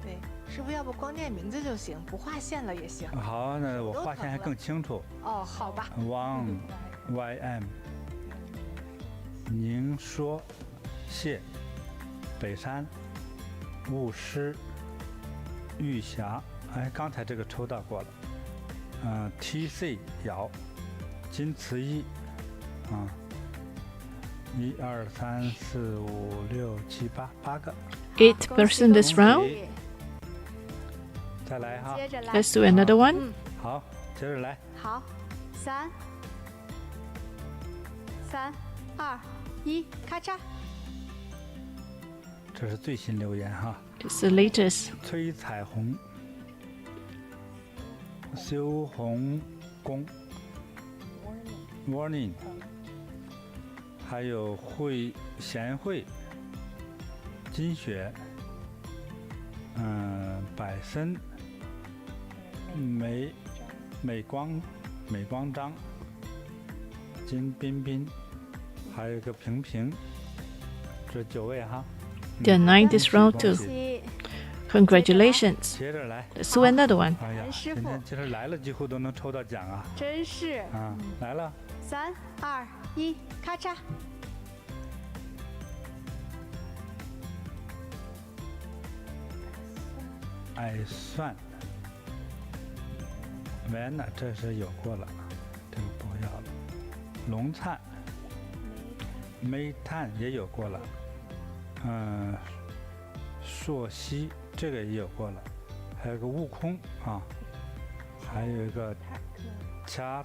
对，师傅要不光念名字就行，不画线了也行。好，那我画线还更清楚。哦，好吧。Wang YM， 宁说谢，北山，雾师，玉霞，哎，刚才这个抽到过了。TC 瑶，金慈一，1、2、3、4、5、6、7、8个。 8 person this round. 再来哈。接着来。 Let's do another one. 好，接着来。好，3、2、1，咔嚓。这是最新留言哈。 This is the latest. 崔彩虹，修红宫 ，Warning， 还有贤惠，金雪，百森，美光章，金彬彬，还有一个平平，这9位哈。 There are 9 this round too. 恭喜！ Congratulations. 接着来。 Let's do another one. 哎呀，师傅今天其实来了几乎都能抽到奖啊！真是。来了。 3、2、1，咔嚓。爱算，Vienna 这是有过了，这个不要了。龙灿，煤炭也有过了。朔溪这个也有过了，还有个悟空啊，还有一个恰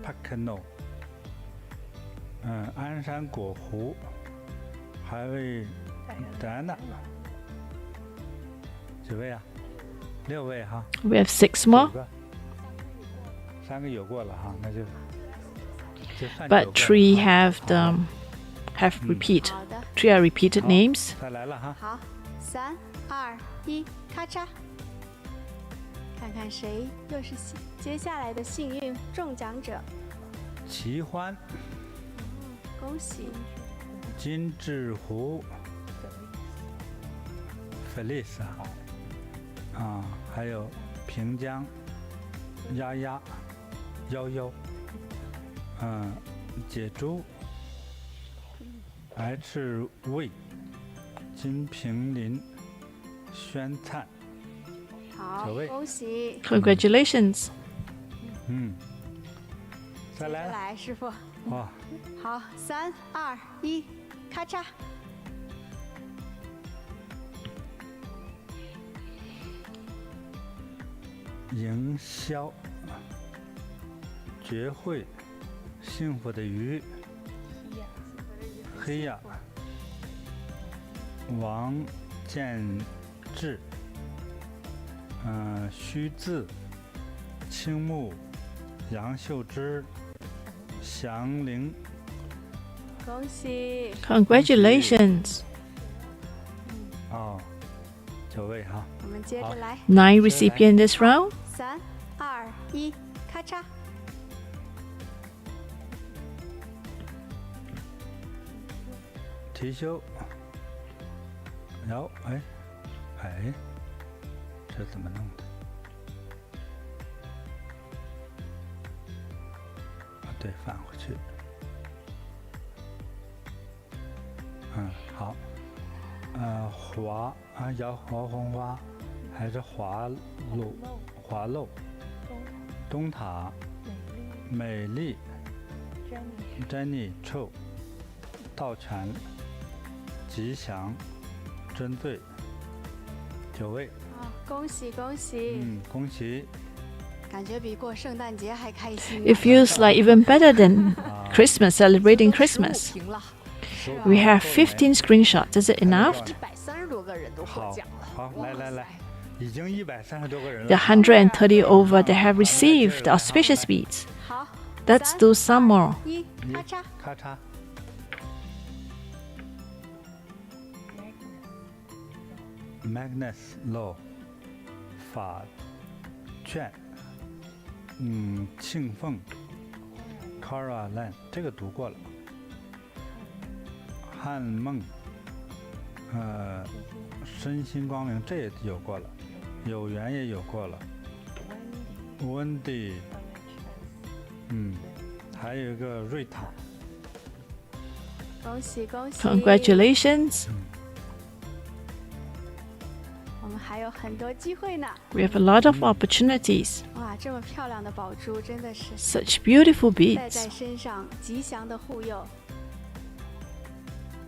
帕克诺，鞍山果湖，还有位戴安娜，几位啊？6位哈。We have 6 more. 3个有过了哈，那就算9 But 个 3 了 have repeat. 好的， 3 are repeated 好 names. 再来了哈。好，3、2、1，咔嚓，看看谁又是接下来的幸运中奖者。奇欢、恭喜！金志湖、Felisa 啊，还有平江、丫丫、幺幺，解珠、H 魏、金平林、宣灿，好9位，恭喜！ Congratulations. 再来了，来，师傅。哇，好，3、2、1，咔嚓。营销、绝会、幸福的鱼、黑呀、王建志、虚字、青木、杨秀芝、祥林，恭喜！ Congratulations. 哦，9位哈。我们接着来， 9 recipients this round. 3、2、1，咔嚓。提修，然后哎，这怎么弄的？啊，对，返回去。好。摇华红花，还是华漏，东塔，美丽，Jenny 臭，道全，吉祥，真醉，9位。好，恭喜恭喜！恭喜！感觉比过圣诞节还开心。 It feels like even better than Christmas, celebrating Christmas. 屏了， We have 15 screenshots. Is it enough? 130多个人都获奖了。好，来，已经130多个人了。 The 130 over that have received the auspicious beads. 好 Let's do some more. 1，咔嚓。咔嚓。Magnus Law 法卷，庆凤 Kara Lan 这个读过了。汉梦，身心光明这也有过了，有缘也有过了。Wendy，还有一个瑞塔。恭喜恭喜 Congratulations. 我们还有很多机会呢。 We have a lot of opportunities. 哇，这么漂亮的宝珠真的是 Such beautiful 戴在 beads. 身上，吉祥的护佑。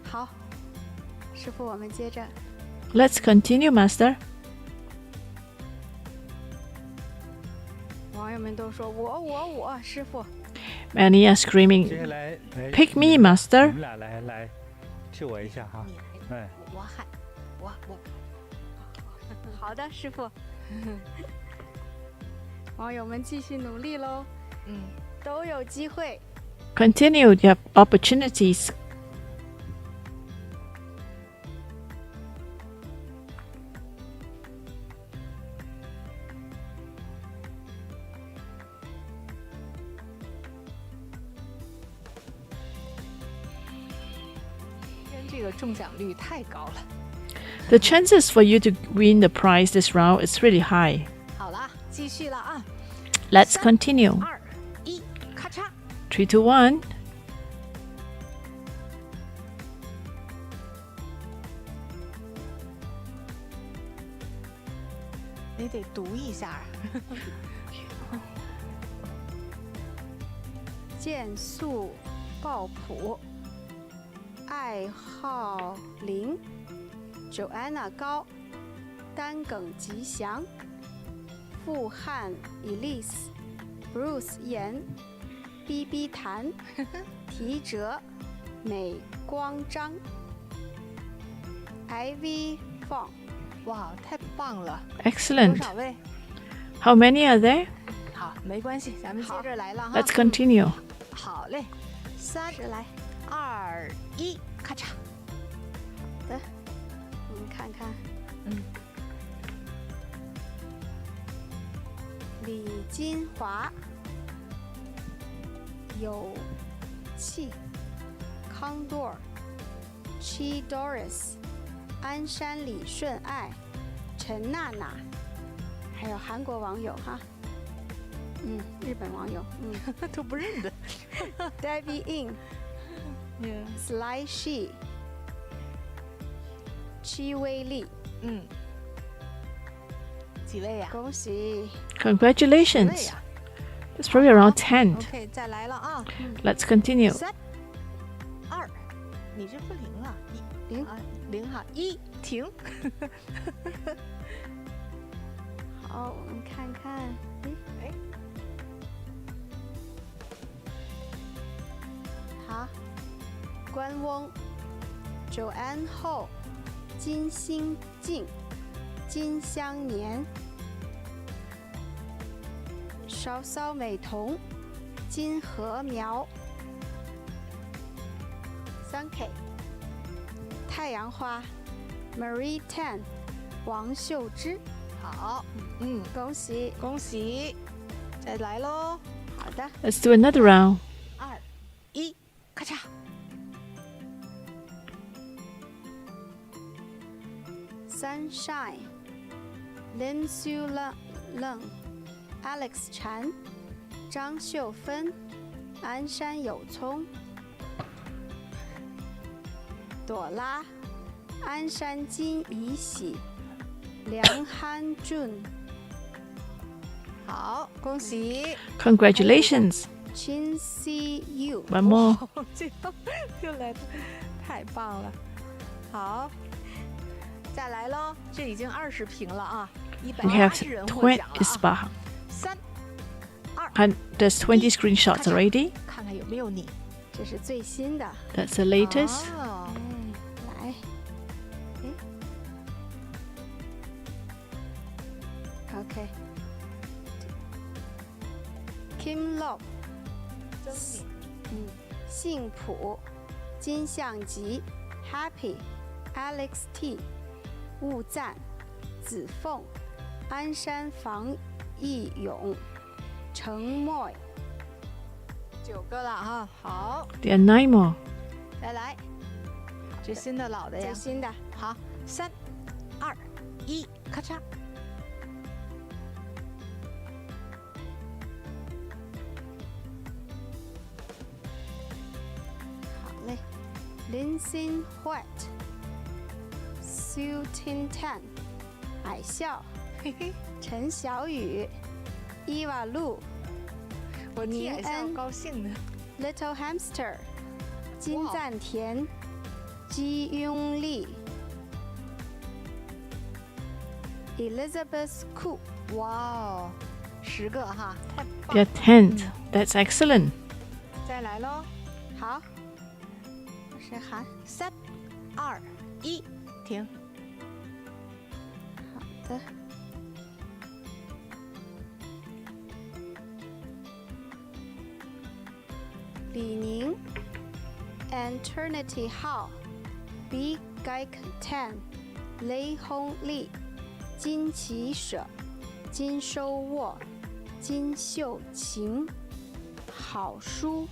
好，师傅，我们接着。 Let's continue, Master. 网友们都说我，师傅。 Many are 接 screaming, 下来 Pick me, 你 Master. 们俩来替我一下哈。哎，我喊，我。好的，师傅。网友们继续努力喽，都有机会。 Continue, you have opportunities. 这个中奖率太高了。 The chances for you to win the prize this round is really high. 好了，继续了啊。 Let's continue. 2、1，咔嚓。 3, 2, 1. 你得读一下。剑速爆谱，爱代号0 ，Joanna 高，单梗吉祥，富汉 Elise，Bruce 严，BB 谭，提哲美光章，Ivy 放。哇，太棒了！ Excellent. 多少位？ How many are there? 好，没关系，咱们接着来了哈。 Let's continue. 好嘞，3、来， 2、1，咔嚓。好的，我们看看，李金华，有气，康多尔，Chi Doris， 鞍山李顺爱，陈娜娜，还有韩国网友哈，日本网友，都不认得。 Debbie In，Sly She， 戚薇丽，几位呀？恭喜！ Congratulations. That's probably around 10. OK， 再来了啊。 Let's continue. 3、2，你这不0啊？0啊，0哈，1停。好，我们看看，好，关翁 ，Joanne Ho， 金星静，金香年，稍稍美瞳，金禾苗，3K， 太阳花 ，Marie Tan， 王秀芝。 好，恭喜！恭喜！再来喽。好的， Let's do another round. 2、1，咔嚓。 Sunshine， Lin Su Leng， Alex 禅，张秀芬，鞍山有葱，朵拉，鞍山金怡喜，梁憨俊，好，恭喜！ Congratulations. Chin Si Yu， One more. 又来了，太棒了！好，再来喽，这已经20瓶了啊We have ，180人获 20 奖了啊。 svaha. 3、2， And there's 20 screenshots already. 看看有没有你。这是最新的。 That's the latest. 哦来，OK。Kim Love， 幸普，金相吉 ，Happy，Alex T， 雾赞，子凤，鞍山房义勇，程墨，9个了哈。好， There are 9 more. 再来，这新的老的呀最。新的。好，3、2、1，咔嚓。 好嘞，林心 White， Su Tin Tan， 矮笑，嘿嘿，陈小雨，伊娃露，我替宁矮笑恩高兴呢。 Little Hamster， 金赞田，姬雍丽，Elizabeth Ku， 哇哦，10个哈，太棒 There 了 are 10. That's excellent. 再来喽，好，我是韩， 3、2、1，停。好的。李宁 ，Eternity Hall， B Gai Tan， 雷轰利，金奇舍，金收沃，金秀琴，好书，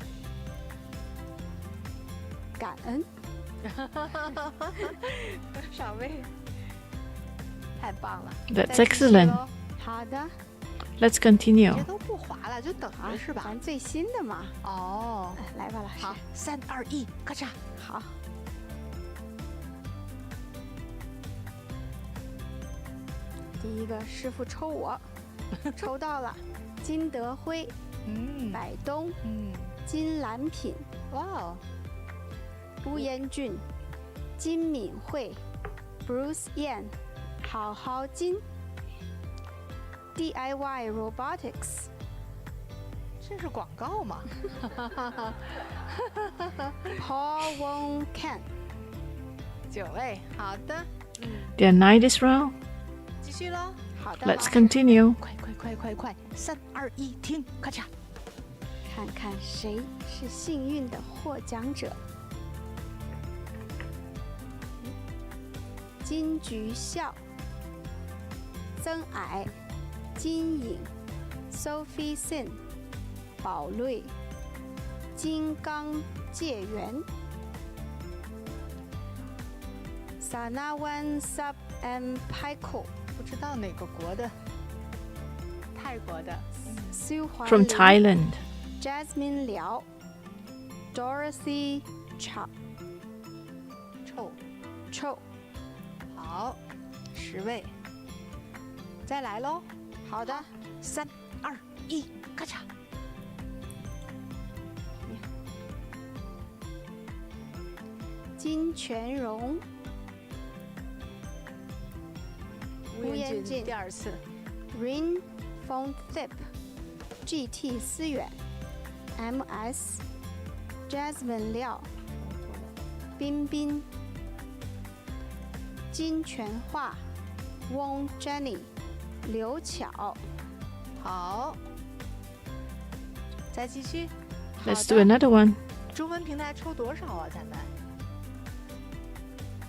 感恩。少位，太棒了 That's 再继续 excellent. 喽好的， Let's continue. 这都不划了，就等着是吧？咱最新的嘛。哦，来吧，老师。好，3、2、1，咔嚓。好。第一个师傅抽我，抽到了金德辉、百东、金兰品、哇哦，乌烟俊、金敏慧、Bruce Yan、好好金、DIY Robotics。这是广告吗？ Paul Wong Ken。9位，好的， Day 9 this round. 继续喽。好的， Let's continue. 快，3、2、1，停，咔嚓。看看谁是幸运的获奖者。金菊笑、曾蔼、金颖、Sophie Sin、宝瑞、金刚界缘、Sanawan Sub and Paiko、不知道哪个国的，泰国的，苏华 From 林、 Thailand. Jasmine 廖、Dorothy Chow、臭。好，10位，再来喽。好的， 3、2、1，咔嚓。金泉荣、吴彦彦俊第2次， Rin Fong Thip、GT 思远、MS、Jasmine 廖、彬彬、金泉化、Wong Jenny、刘巧。好，再继续。 Let's do another one. 中文平台抽多少啊？咱们？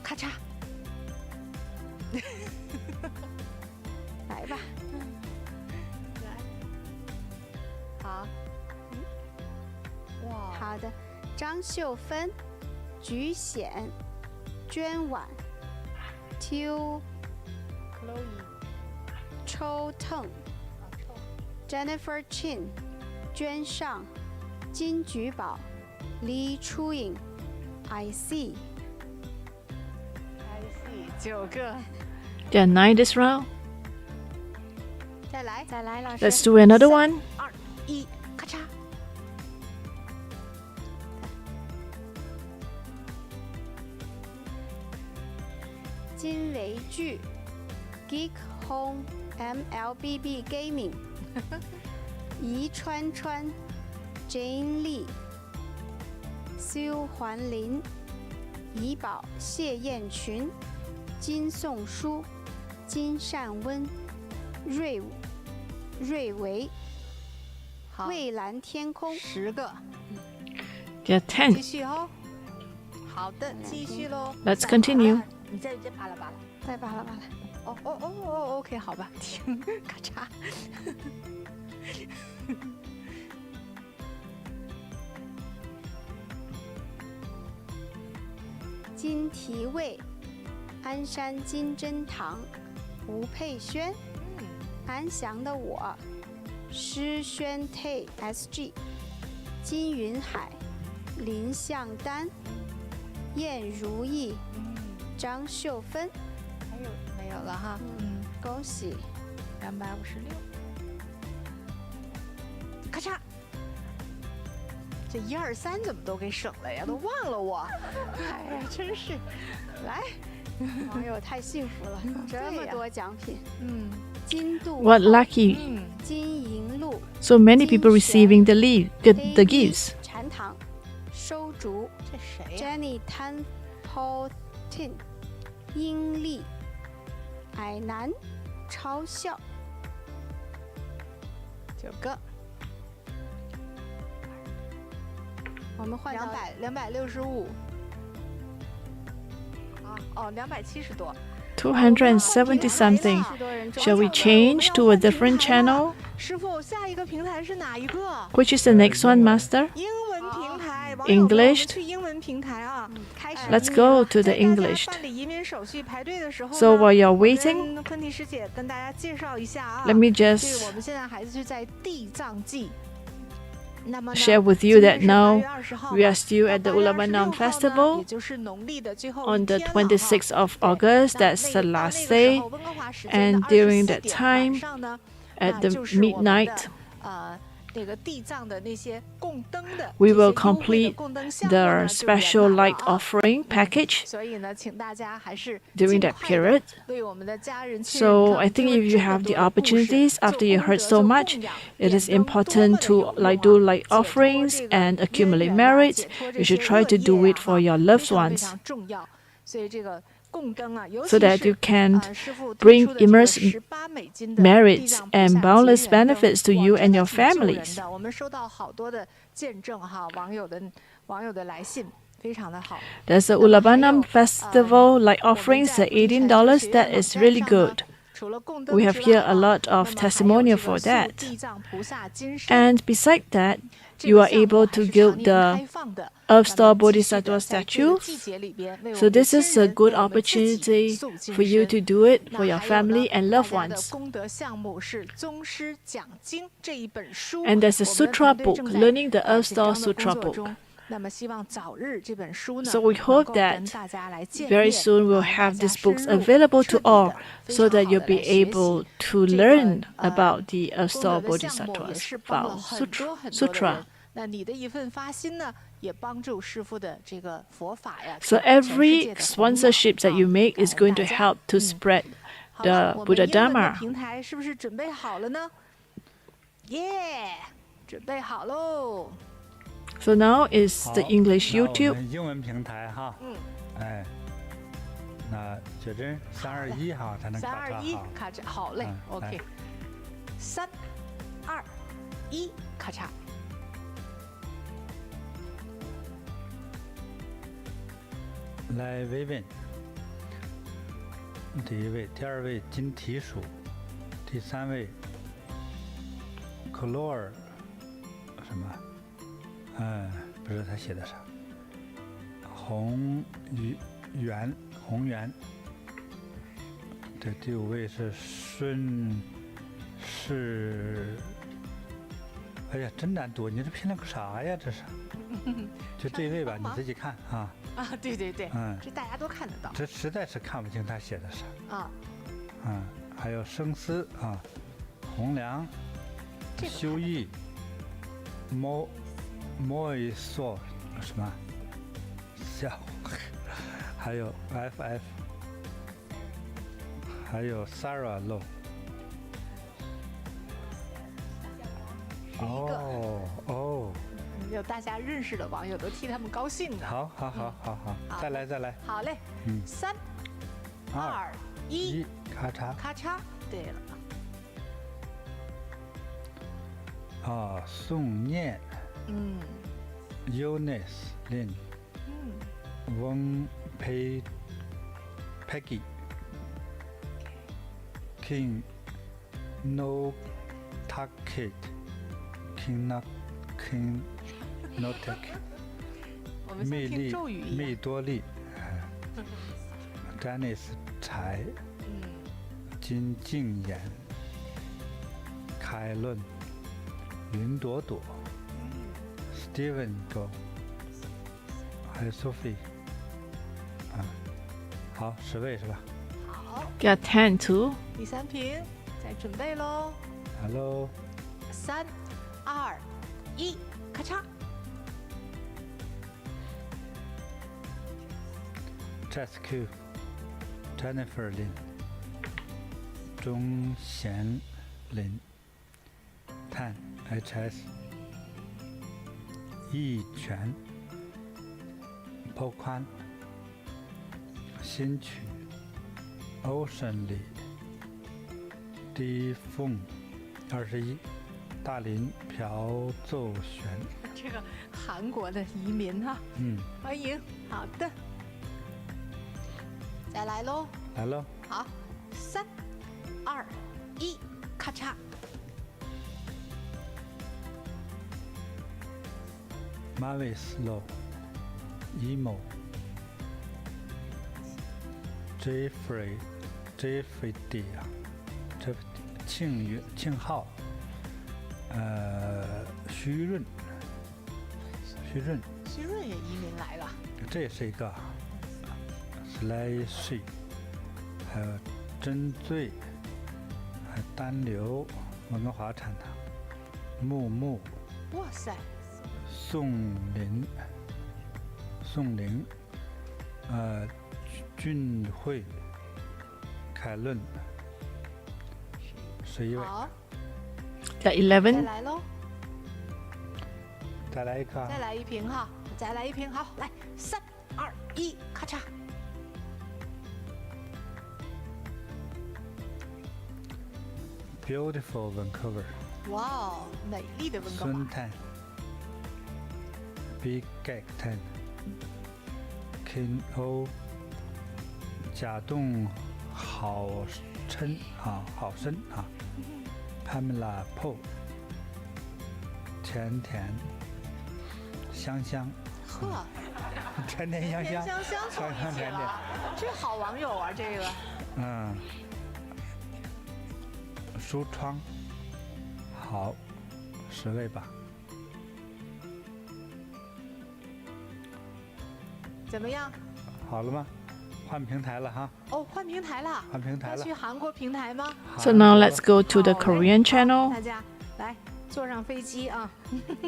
咔嚓。来吧，来。好。哇。好的，张秀芬、菊显、娟婉、Tiu、 Chloe。抽腾、Jennifer Chin、娟尚、金菊宝、Li Chuing、I see。 I see， 9个。 Day 9 this round. 再来。再来，老师。 Let's do another one. 2、1，咔嚓。金维剧、Geek Home MLBB Gaming、宜川川、Jane Lee、苏环林、怡宝、谢艳群、金颂书、金善温、瑞维、好。蔚蓝天空。 10个， Day 继 10. 续哦。好的，继续喽。 Let's continue. 你再扒拉扒拉。再扒拉扒拉。OK， 好吧，停，咔嚓。金提味、鞍山金针堂、吴佩轩、安详的我、施轩 Tay SG、金云海、林向丹、燕如意、张秀芬。还有没有了哈？恭喜256。咔嚓。这1、2、3怎么都给省了呀？都忘了我。哎呀，真是。来。网友太幸福了，这么多奖品。金度 What lucky. 金银鹿、 So many people receiving the gifts. 禅堂、收竹、这谁呀？ Jenny Tan Paul Tin、英丽、矮男、超笑。9个。我们换到265。哦，270多。 270 something. Shall we change to a different channel? 师傅，下一个平台是哪一个？ Which is the next one, Master? 英文平台。 English 去英文平台啊。开始。 Let's go to the English. 办理移民手续排队的时候呢， So while you're waiting, 昆蒂师姐跟大家介绍一下啊。 let me 这 just 个我们现在还是在地藏记。那么呢 share with you that 今天是8 now 月20号 we are still 那 at the 8月 Ulavanam 26号呢 Festival 也就是农历的最后 on 一 the 天了哈。 26th of 对 August. 那 That's 那 the 到 last 那个时 day. 候温哥华时间 And 的 during 24 that 点 time, 晚上呢 at the 就是我们的 midnight, we will complete the special light offering package during that period. So I think if you have the opportunities after you heard so much, it is important to do light offerings and accumulate merits. You should try to do it for your loved ones, so that you can bring immense merits and boundless benefits to you and your families. There's a Ulabanam festival light offerings at $18. That is really good. We have here a lot of testimonial for that. And beside that, you are able to gild the Earth Star Bodhisattva statues. So this is a good opportunity for you to do it for your family and loved ones. And there's a sutra book, Learning the Earth Star Sutra book. So we hope that very soon we'll have these books available to all, so that you'll be able to learn about the Earth Star Bodhisattva's vow sutra. So every sponsorship that you make is going to help to spread the Buddha Dharma. So now is the English YouTube. 英文平台哈，哎，那觉真3、2、1哈才能咔嚓3、2、1，咔嚓，好嘞，OK，3、2、1，咔嚓。来慰问，第1位，第2位金提鼠，第3位克洛尔什么？不知道他写的啥。红圆，这第5位是顺势。哎呀，真难读！你这拼了个啥呀？这是，就这位吧，你自己看啊。啊，对，这大家都看得到。这实在是看不清他写的啥。啊。还有生丝啊，洪良，修义，莫一索什么？笑，还有 FF， 还有 Sarah Low。哦，有大家认识的网友都替他们高兴的。好，再来。好嘞，3、2、1，咔嚓。对了。宋念。Eunice Lin。翁Peggy。King No Tucket。King No Take。魅多利。Janice 柴。金静言。凯伦。云朵朵。Steven Go。还有 Sophie。好，10位是吧？好。Got 10 too。第3瓶，再准备喽。Hello。3、2、1，咔嚓。Jess Q。Jennifer Lin。钟贤林。Tan HS。义全。抛宽。新曲。Ocean 里。低凤。21。大林朴奏玄。这个韩国的移民哈。欢迎。好的。再来喽。好，3、2、1，咔嚓。Mavis Low。Emo。Jeffrey D 啊，这庆浩。徐润也移民来了。这也是一个。Slash。还有真醉。还有单流。温哥华产的。木木，哇塞，宋林，俊慧，凯论，11位。好， The 再 11. 来喽，再来一个啊。再来一瓶哈，再来一瓶，好，来，3、2、1，咔嚓。 Beautiful Vancouver，哇哦，美丽的温哥华。孙探，Big Gag Tan，King O，贾栋好琛啊，好深啊，Pamela Po，甜甜香香，呵，甜甜香香，甜香香凑一起了，这好网友啊，这个。嗯，舒窗，好，10位吧。怎么样？好了吗？换平台了哈，哦，换平台了。换平台了要去。韩国平台吗？ So now let's go to the 好 Korean 大 channel. 家来坐上飞机啊！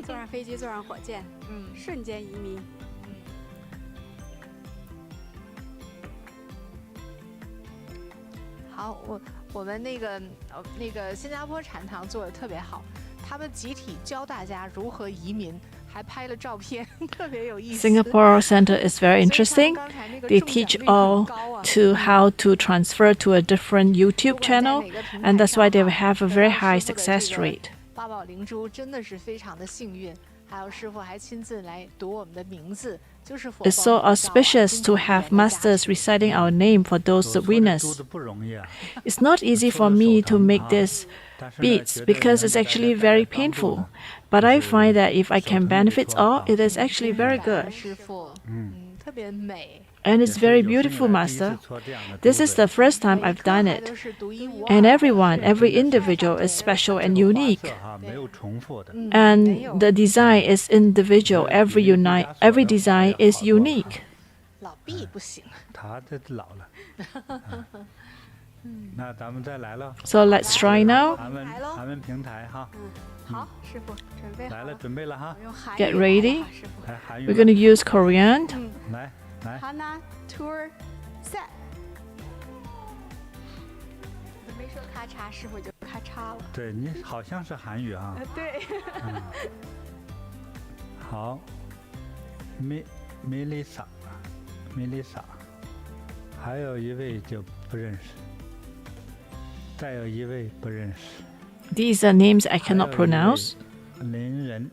坐上飞机，坐上火箭，瞬间移民。好，我们那个新加坡禅堂做的特别好，他们集体教大家如何移民，还拍了照片，特别有意思。 Singapore Center is very 所以他们 interesting. 刚才那个 They 中奖 teach 率很 all 高啊 to how to transfer to a different 不 YouTube 管在 channel, 哪个平 and 台 that's why 上 they 哈 have a 得 very 到 high 师父的 success 这个 rate. 八宝灵珠真的是非常的幸运，还有师傅还亲自来读我们的名字，就是佛 It's so 报菩萨啊 auspicious to 经常 have 给人的加 masters 持 reciting our name for those 读 winners. 的不容易啊， It's not easy for me to make this 但是呢 beats 觉得 because 能 it's 给大家 actually 带来 very 帮助 painful. 呢 But I 就是 find that if I 手 can 疼的没 benefit 错 all, 啊 it is actually very 感恩 good. 师傅，特别美。 And 也 it's 是 very 有生以 beautiful, 来第一次 Master. 搓这样的 This 珠 is 子 the first time 每一 I've 颗 done 还 it. 都是独一无二 And 的 everyone, 对 every 真的是 individual is 这个 special 这 and 个花 unique. 色哈没有重复的，没 And 有 the design is individual. Every every design is unique. 老毕不行。他这老了。那咱们再来了， So let's try now. 韩文平台哈，好，师傅准备好来了，准备了哈，用韩 Get 语好不 ready. 好师傅。来韩语 We're 吧， going to use Korean. 来来， Hana tour set。没说咔嚓，师傅就咔嚓了。对你好像是韩语啊，对。好，Melissa，还有一位就不认识，再有一位不认识， These are names I 还有 cannot 一位 pronounce. 邻人。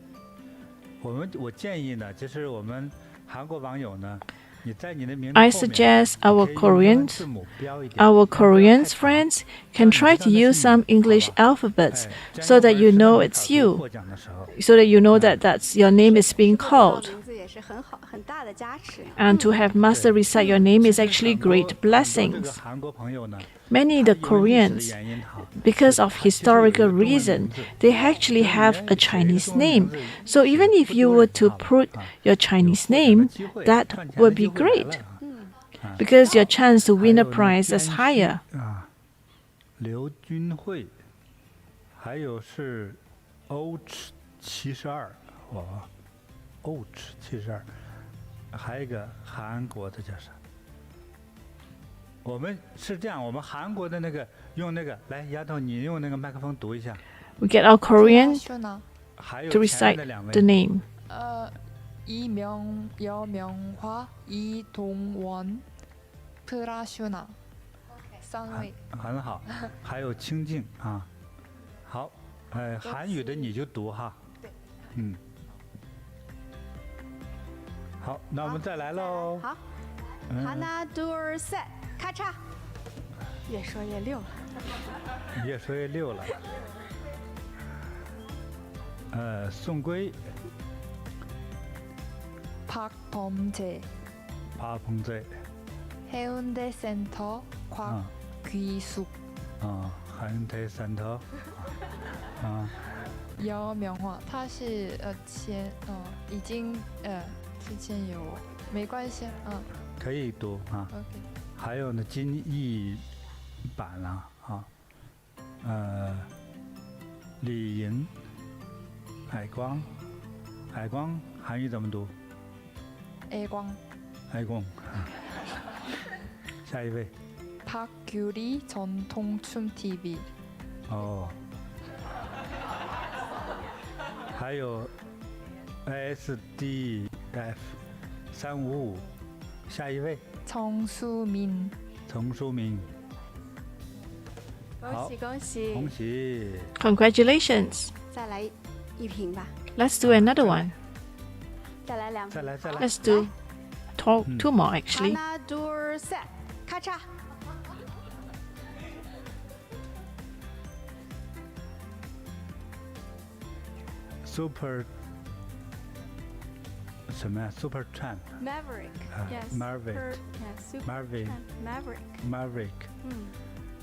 我建议呢，就是我们韩国网友呢，你在你的名字 I 后面 suggest our 你可以用英文 Koreans, 字母标一点 our 不要太 Koreans 长 friends can try to use some English alphabets 哎 so that 这样 you 我 know 们 it's 知道 you, 获奖的时候 so that you know that that's your name is being 师傅的 called. 名字也是很好很大的加持。 And to have Master recite your name is actually 很多 great 很多这个 blessings. 韩国朋友呢， Many 他 the 因为历史的 Koreans, 原因哈 because of 他其实有一个 historical 中文名 reason, 字 they actually 这里 have 面 a 写一个 Chinese 中文名 name. 字 So 写 even 不 if you 多 were 人 to 知道 put 啊 your 有 Chinese 获奖的 name, 机会 that 赚钱 would 的机 be 会来 great 了啊 because your chance to 还 win a 有呢 prize is 捐 higher. 躯啊，刘军慧，还有是欧尺72，哇，欧尺72，还有一个韩国的叫啥？我们是这样，我们韩国的那个用那个来，丫头你用那个麦克风读一下， We get our Korean 说呢？还有 to 前面 recite 的两 the 位， name. 여명화, 이동원, 프라슈나. 三位。很好，还有清静啊，好，韩语的你就读哈，嗯，好，那我们再来喽。好嗯，Hana tour set，咔嚓。越说越溜了。越说越溜了。宋圭、 박범재, 巴鹏醉， 해운대 센터 곽귀숙, 韩台三头，여명화. 他是已经之前有没关系可以读啊。 OK。还有呢，金译版了啊，李莹、爱光，爱光韩语怎么读？ 애광 爱光。下一位。 박규리 전통춤 TV 哦。还有 SDF 355，下一位。 정수민 丛书明。恭喜恭喜！恭喜！ Congratulations. 再来一瓶吧， Let's do another one. 再来2瓶。再来。 Let's do two more actually. Hana Dur Set， 咔嚓。Super 什么呀 ？Super Champ Maverick， yes。 Maverick Super Maverick Maverick。 Maverick。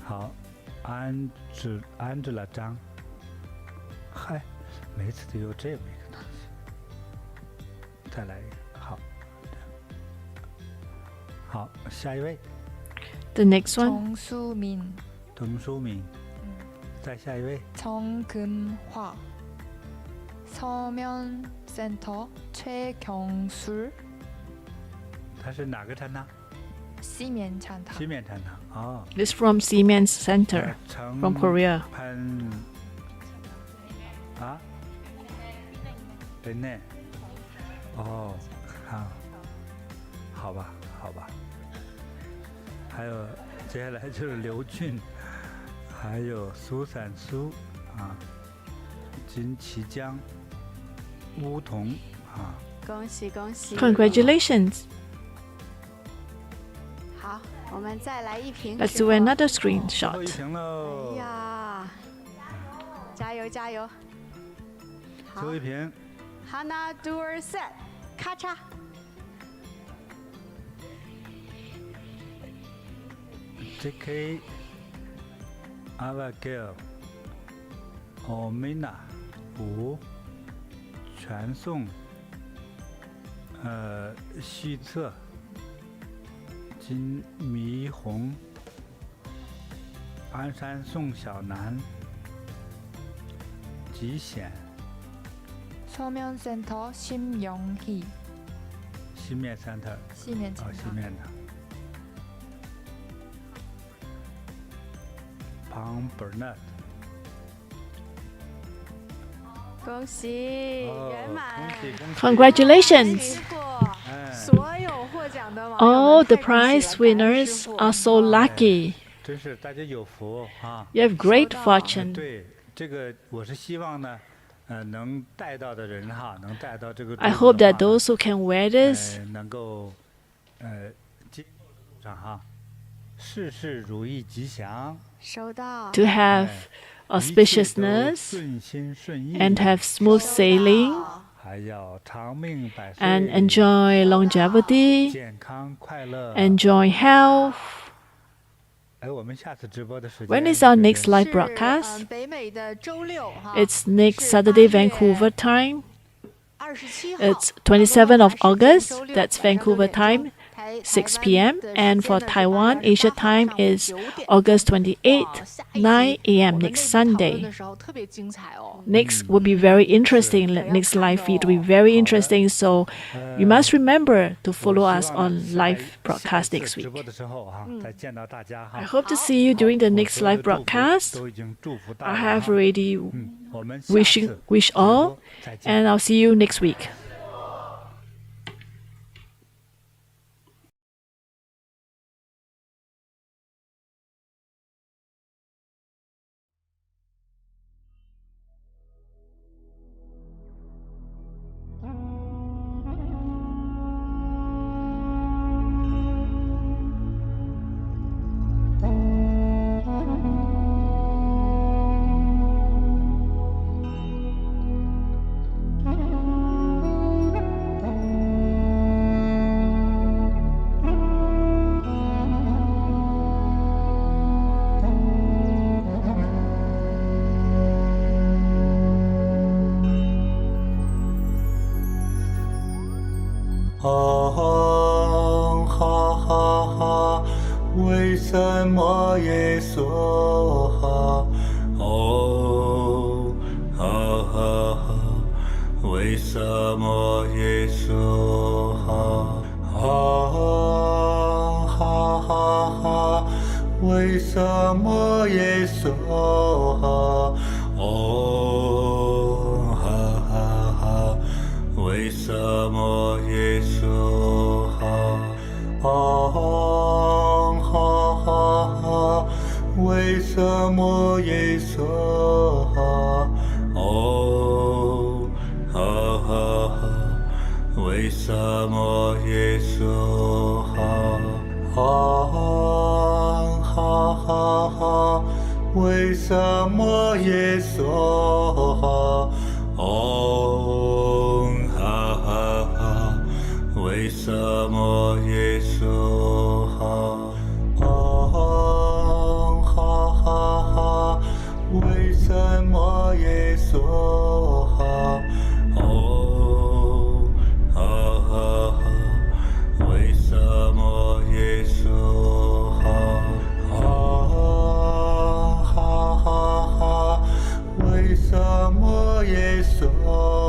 好，Angela 张。嗨，每次都有这么一个东西。再来一个，好。好，下一位。 The next one. 정수민 滕书敏。再下一位。 정금화 서면센터 최경술 他是哪个禅堂？ 시면 찬타 西面禅堂。哦。 It's from Siemens Center 程 from Korea. 潘啊？对呢。哦，好吧。还有接下来就是刘俊，还有苏散苏啊，金奇江，乌桐啊。恭喜恭喜！ Congratulations. 好，我们再来一瓶。 Let's do another 最后一 screenshot. 瓶喽哎！呀，加油加油！好最后一瓶。 ，Hana Dur Set， 咔嚓。 J.K. Avagil Omina 5全颂续册金迷红鞍山宋小南极显 서면센터 심영희 西面 center 시면 啊西 찬타 面的 庞 Bernard 恭喜圆满！恭喜 Congratulations. 所有获奖的网友们 All the 太恭喜 prize 了 winners 师傅 are so lucky. 真是大家有福啊！ You have great 收到 fortune. 对，这个我是希望呢，能带到的人哈，能带到这个。 I hope that those who can wear this 能够，今后的路上哈，事事如意吉祥，收到。 to have 一切都 auspiciousness 顺心顺意， and have smooth sailing 还要长命百岁 and enjoy longevity, 健康快乐。 enjoy health. 哎，我们下次直播的时间 When is our 是 next live 是 broadcast? 北美的周六哈 It's next Saturday Vancouver time. 27号 It's 27th of 韩国华时 August. 间周六 That's 晚上6 Vancouver 点钟 time, 台 6 台湾 p.m. 的 And 时 for 间呢是 Taiwan, 8 Asia 月8 time 号 is 上午9点 August 哇 28th, 下一集 9 a.m. 我们 next 内部讨论 Sunday. 的时候特别精彩哦。 Next will be very interesting. Next live feed will be very interesting. So you must remember to follow us on live broadcast next 直 week. 播的时候哈，再见到大家哈 I。hope to see you during the 我 next 所有 live 的祝福 broadcast. 都已经祝福到 I 了 have 哈 already 我们下次 wish 直播 all, 再见。 and I'll see you next week. hahaha vismaye svaha hahaha vismaye svaha hahaha vismaye svaha hahaha vismaye svaha hahaha vismaye svaha vismaye svaha hahaha vismaye svaha hahaha vismaye svaha hahaha vismaye svaha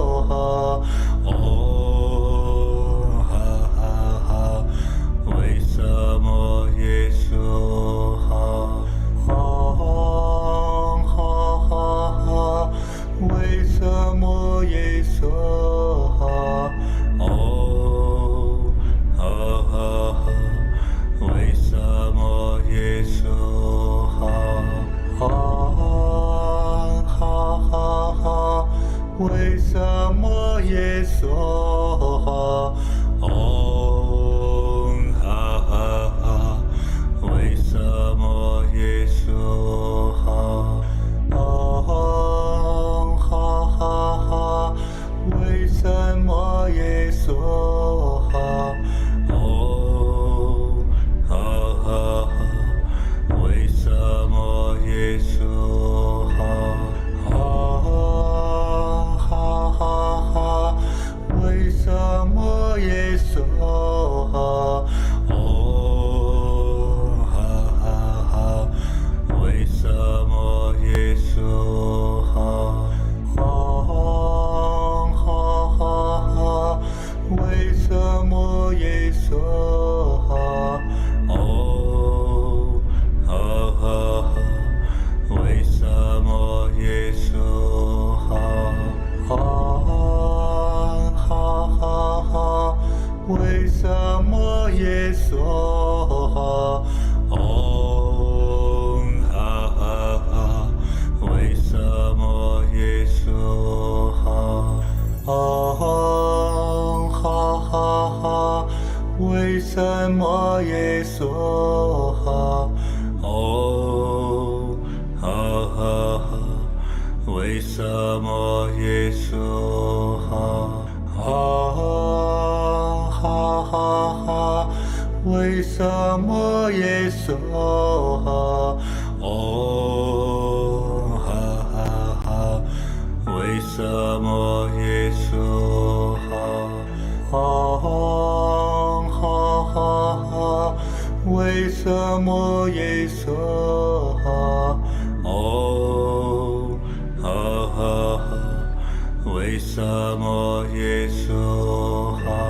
vismaye svaha vismaye svaha hahaha vismaye svaha hahaha vismaye svaha hahaha vismaye svaha hahaha vismaye svaha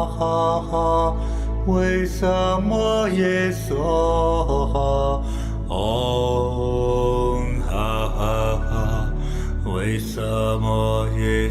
hahaha vismaye svaha hahaha vismaye